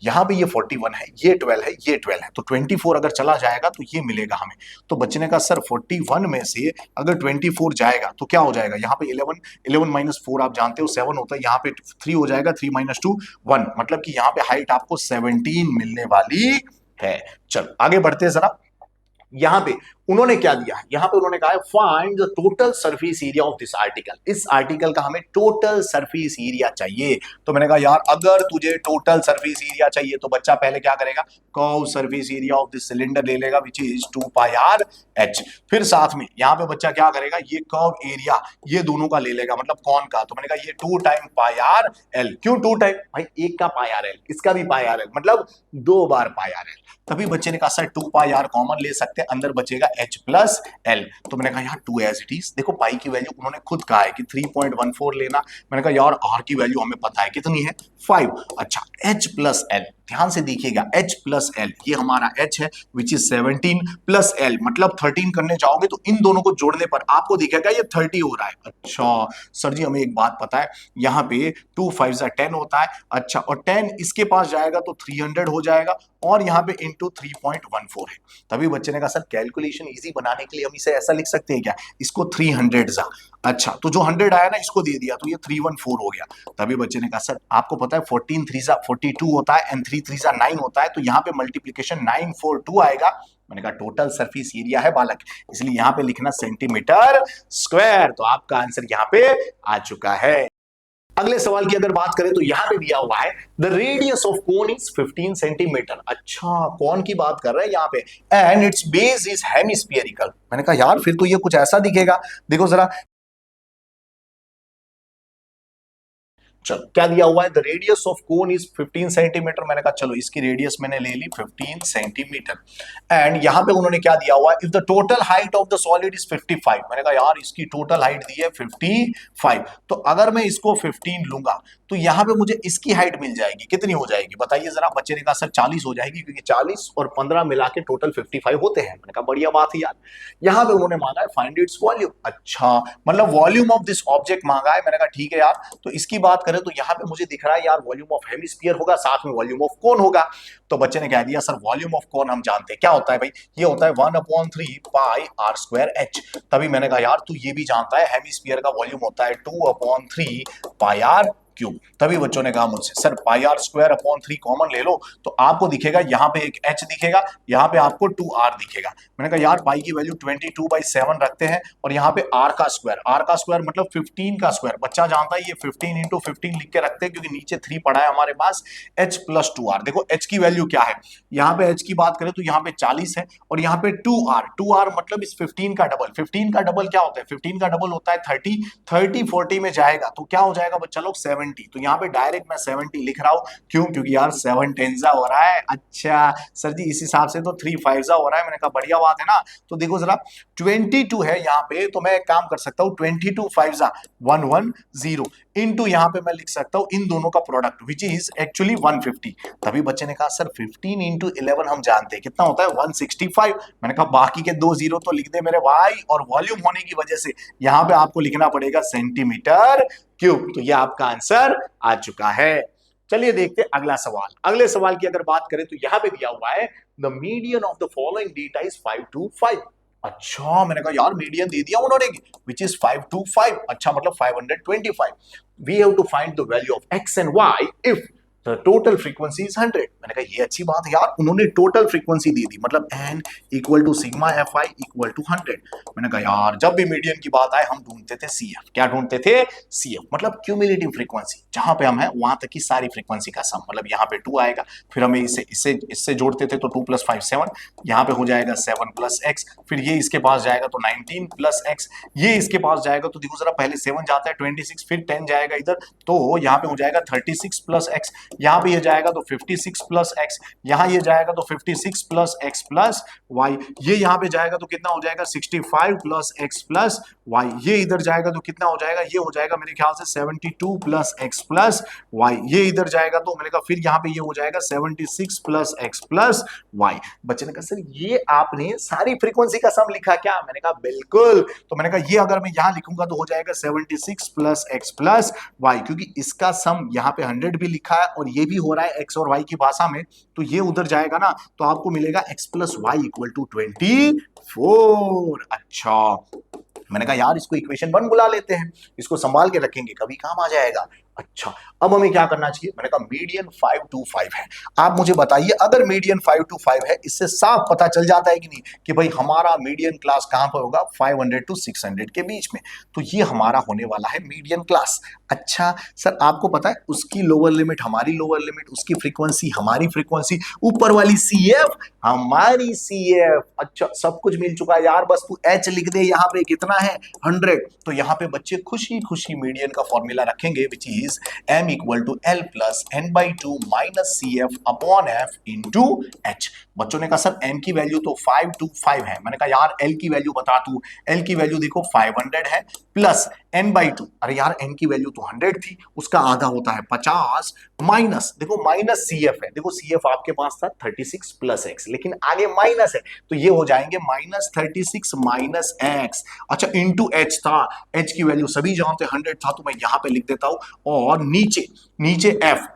यहां पे ये 41 है, ये 12 है, ये 12 है, तो 24 अगर चला जाएगा तो ये मिलेगा हमें। तो बच्चे ने कहा सर 41 में से अगर 24 जाएगा तो क्या हो जाएगा, यहाँ पे 11, 11 - 4 आप जानते हो 7 होता है, यहाँ पे 3 हो जाएगा, 3 - 2 1, मतलब कि यहाँ पे हाइट आपको 17 मिलने वाली है। चलो आगे बढ़ते हैं जरा। यहां पे उन्होंने क्या दिया है, यहां पे उन्होंने कहा है find the total surface area of this article. इस आर्टिकल का हमें टोटल सरफेस एरिया चाहिए। तो मैंने कहा यार अगर तुझे टोटल सरफेस एरिया चाहिए तो बच्चा पहले क्या करेगा, curve surface area of this cylinder ले लेगा विच इज 2πr/h। फिर साथ में यहां पे बच्चा क्या करेगा, ये कर्व एरिया ये दोनों का ले लेगा, मतलब कौन का, तो मैंने कहा ये 2 टाइम πr/l। क्यों 2 टाइम, भाई एक का πr/l इसका भी πr/l, मतलब 2 बार πr/l। तभी बच्चे ने कहा सर 2πr कॉमन ले सकते हैं, अंदर बचेगा h + l। तो मैंने कहा यार 2 एज इट इज। देखो पाई की वैल्यू उन्होंने खुद कहा है कि 3.14 लेना। मैंने कहा यार r की वैल्यू हमें पता है कितनी है 5। अच्छा, h + l ध्यान से देखिएगा, h + l ये हमारा h है विच इज 17 + l मतलब 13 करने जाओगे तो इन दोनों को जोड़ने पर आपको दिखेगा ये 30 हो रहा है। अच्छा सर जी हमें एक बात पता है, यहाँ पे 2 5 = 10 होता है। अच्छा, और 10 इसके पास जाएगा तो 300 हो जाएगा, और यहाँ पे इंटू 3.14 है। तभी बच्चे ने कहा सर कैलकुलेशन इजी बनाने के लिए हम इसे ऐसा लिख सकते हैं क्या, इसको 300 जा। अच्छा, तो जो 100 आया ना इसको दे दिया तो ये 314 हो गया। तभी बच्चे ने कहा सर आपको पता है 14 3 = 42 होता है एंड 3 3 = 9 होता है, तो यहाँ पे मल्टीप्लीकेशन 942 आएगा। मैंने कहा टोटल सरफेस एरिया है बालक, इसलिए यहाँ पे लिखना सेंटीमीटर स्क्वायर। तो आपका आंसर यहाँ पे आ चुका है। अगले सवाल की अगर बात करें तो यहां पे दिया हुआ है the radius of cone is 15 centimetre. अच्छा, कौन की बात कर रहे हैं यहाँ पे, एंड इट्स बेस इज हेमिस्फीयरिकल। मैंने कहा यार फिर तो ये कुछ ऐसा दिखेगा, देखो जरा। चलो क्या दिया हुआ है, the radius of cone is 15 centimetre. मैंने कहा चलो इसकी रेडियस मैंने ले ली 15 सेंटीमीटर, एंड यहां पे उन्होंने क्या दिया हुआ है, if the total height of the solid is 55। मैंने कहा यार इसकी टोटल हाइट दी है 55, तो अगर मैं इसको 15 लूंगा तो यहाँ पे मुझे इसकी हाइट मिल जाएगी, कितनी हो जाएगी बताइए जरा। बच्चे ने कहा सर 40 हो जाएगी, क्योंकि 40 और 15 मिला के टोटल 55 होते हैं। मैंने कहा बढ़िया बात है यार। यहाँ पे उन्होंने मांगा है फाइंड इट्स वॉल्यूम। अच्छा, मतलब वॉल्यूम ऑफ दिस ऑब्जेक्ट मांगा है। मैंने कहा ठीक है यार। तो इसकी बात करें तो यहाँ पे मुझे दिख रहा है यार वॉल्यूम ऑफ हेमिस्फीयर होगा, साथ में वॉल्यूम ऑफ कोन होगा। तो बच्चे ने कह दिया सर वॉल्यूम ऑफ कोन हम जानते हैं क्या होता है भाई, ये होता है 1/3 पाई आर स्क्वायर एच। तभी मैंने कहा यार तू ये भी जानता है हेमिस्फीयर का वॉल्यूम होता है 2/3 पाई आर क्यूब। तभी बच्चों ने कहा मुझसे sir pi are square upon 3 common ले लो, तो आपको दिखेगा यहाँ पे एक h दिखेगा, यहाँ पे आपको 2r दिखेगा। मैंने कहा यार पाई की वैल्यू 22/7 रखते हैं, और यहाँ पे r का स्क्वायर मतलब 15 का स्क्वायर। बच्चा जानता है ये 15 इंटू 15 लिख के रखते हैं, क्योंकि नीचे 3 पड़ा है हमारे पास। h प्लस 2r, देखो h की वैल्यू क्या है, यहाँ पे h की बात करें तो यहाँ पे 40 है, और यहाँ पे 2r मतलब इस 15 का डबल। 15 का डबल क्या होता है, 15 का डबल होता है 30 40 में जाएगा तो क्या हो जाएगा बच्चा लोग 70। तो यहाँ पे डायरेक्ट मैं 70 लिख रहा हूं, क्यों, क्योंकि यार 7 10 हो रहा है। अच्छा सर जी इस हिसाब से तो 3 5 हो रहा है। मैंने कहा बढ़िया बात है ना। तो देखो जरा 22 है यहाँ पे, तो मैं एक काम कर सकता हूँ 22 5 110 इंटू यहाँ पे मैं लिख सकता हूँ इन दोनों का प्रोडक्ट विच इज एक्चुअली 150। तभी बच्चे ने कहा सर 15 इंटू 11 हम जानते हैं कितना होता है 165। मैंने कहा बाकी के 2 जीरो तो लिख दे मेरे भाई, और वॉल्यूम होने की वजह से यहाँ पे आपको लिखना पड़ेगा सेंटीमीटर क्यूब। तो ये आपका आंसर आ चुका है। चलिए देखते हैं अगला सवाल। अगले सवाल की अगर बात करें तो यहां पे दिया हुआ है the median of the following data is 525। अच्छा, मैंने कहा यार मीडियन दे दिया उन्होंने विच इज 525। अच्छा मतलब 525। We have to find the value of x and y if the total frequency is 100। मैंने कहा ये अच्छी बात है यार, उन्होंने टोटल फ्रीक्वेंसी दे दी, मतलब n equal to sigma f i equal to 100। मैंने कहा यार जब भी मीडियन की बात आए हम ढूंढते थे CF। क्या ढूंढते थे, CF मतलब क्यूमुलेटिव फ्रीक्वेंसी, जहां पे हम है वहां तक की सारी फ्रीक्वेंसी का सम। मतलब यहाँ पे 2 आएगा, फिर हमें इससे जोड़ते थे तो 2 + 5 7, यहाँ पे हो जाएगा 7 + x, फिर ये इसके पास जाएगा तो 19 + x, ये इसके पास जाएगा तो देखो जरा पहले 7 जाता है 26, फिर 10 जाएगा इधर, तो यहाँ पे हो जाएगा 36 + x, यहाँ पे ये जाएगा तो 56 + x, यहाँ ये जाएगा तो 56 + x + y, ये यहाँ पे जाएगा तो कितना हो जाएगा 65 + x + y, ये इधर जाएगा तो कितना हो जाएगा, ये हो जाएगा मेरे ख्याल से 72 + x + y, ये इधर जाएगा तो मैंने कहा फिर यहाँ पे ये हो जाएगा 76 + x + y। बच्चे ने कहा सर ये आपने सारी फ्रीक्वेंसी का सम लिखा क्या, मैंने कहा बिल्कुल। तो मैंने कहा ये अगर मैं यहाँ लिखूंगा तो हो जाएगा 76 + x + y, क्योंकि इसका सम यहाँ पे 100 भी लिखा है और ये भी हो रहा है x और y की भाषा में, तो ये उधर जाएगा ना तो आपको मिलेगा x + y = 24। अच्छा, मैंने कहा यार इसको इक्वेशन 1 बुला लेते हैं, इसको संभाल के रखेंगे कभी काम आ जाएगा। अच्छा, अब हमें क्या करना चाहिए, मैंने कहा मीडियन 525 है। आप मुझे बताइए अगर मीडियन 525 है, इससे साफ पता चल जाता है कि नहीं कि भाई हमारा मीडियन क्लास कहां पर होगा 500 to 600 के बीच में। तो ये हमारा होने वाला है मीडियन क्लास। अच्छा सर आपको पता है उसकी लोअर लिमिट हमारी लोअर लिमिट, उसकी फ्रीक्वेंसी हमारी फ्रीक्वेंसी, ऊपर वाली CF हमारी CF। अच्छा सब कुछ मिल चुका है यार, बस तू H लिख दे, यहाँ पे कितना है 100। तो यहाँ पे बच्चे खुशी खुशी मीडियन का फॉर्मूला रखेंगे which is m = L + n/2 - CF / F × H। बच्चों ने कहा सर m की वैल्यू तो 525 है। मैंने कहा यार L की वैल्यू बता तू, L की वैल्यू देखो 500 है प्लस n/2, अरे यार n की वैल्यू तो 100 थी, उसका आधा होता है 50 माइनस, देखो माइनस CF है, देखो CF आपके पास था 36 + x, लेकिन आगे माइनस है तो ये हो जाएंगे -36 - x। अच्छा इंटू H था, H की वैल्यू सभी जानते 100 था तो मैं यहाँ पे लिख देता हूँ, और नीचे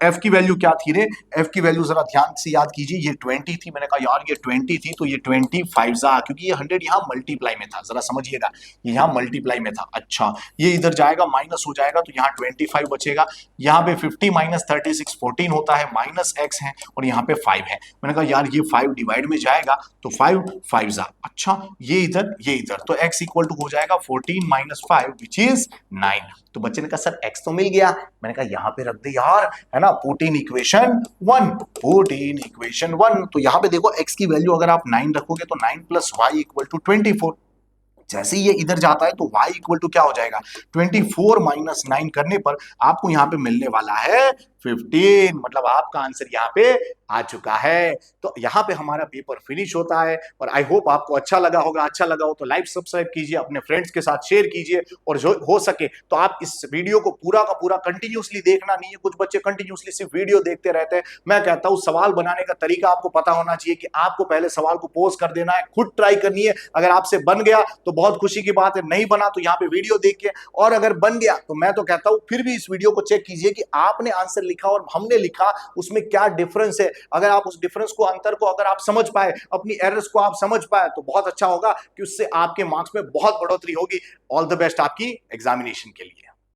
F की वैल्यू क्या थी रे, F की वैल्यू जरा ध्यान से याद कीजिए, ये 20 थी। मैंने कहा यार ये 20 थी तो ये 25 क्योंकि ये 100 यहाँ मल्टीप्लाई में था, जरा समझिएगा ये यहाँ मल्टीप्लाई में था। अच्छा ये इधर जाएगा माइनस हो जाएगा तो यहाँ 25 बचेगा, यहाँ पे 50 - 36 14 होता है, माइनस x है और यहाँ पे 5 है। मैंने कहा यार ये 5 डिवाइड में जाएगा तो 5 5 अच्छा ये इधर तो x = हो जाएगा 14 - 5 विच इज 9। तो बच्चे ने कहा सर x तो मिल गया, मैंने कहा यहाँ पे रख दे यार, है ना, पुट इन इक्वेशन 1। तो यहाँ पे देखो x की वैल्यू अगर आप 9 रखोगे तो 9 + y = 24। जैसे ही ये इधर जाता है तो y इक्वल टू क्या हो जाएगा, 24 माइनस 9 करने पर आपको यहाँ पे मिलने वाला है 15। मतलब आपका आंसर यहाँ पे आ चुका है। तो यहाँ पे हमारा पेपर फिनिश होता है और आई होप आपको अच्छा लगा होगा। अच्छा लगा हो तो लाइक सब्सक्राइब कीजिए, अपने फ्रेंड्स के साथ शेयर कीजिए, और जो हो सके तो आप इस वीडियो को पूरा का पूरा कंटिन्यूसली देखना नहीं है। कुछ बच्चे कंटिन्यूसली सिर्फ वीडियो देखते रहते हैं। मैं कहता हूँ सवाल बनाने का तरीका आपको पता होना चाहिए कि आपको पहले सवाल को पोज कर देना है, खुद ट्राई करनी है। अगर आपसे बन गया तो बहुत खुशी की बात है, नहीं बना तो यहाँ पे वीडियो देख के, और अगर बन गया तो मैं तो कहता हूं फिर भी इस वीडियो को चेक कीजिए कि आपने आंसर लिखा और हमने लिखा उसमें क्या डिफरेंस है। अगर आप उस डिफरेंस को, अंतर को अगर आप समझ पाए, अपनी एरर्स को आप समझ पाए, तो बहुत अच्छा होगा कि उससे आपके मार्क्स में बहुत बढ़ोतरी होगी। ऑल द बेस्ट आपकी एग्जामिनेशन के लिए।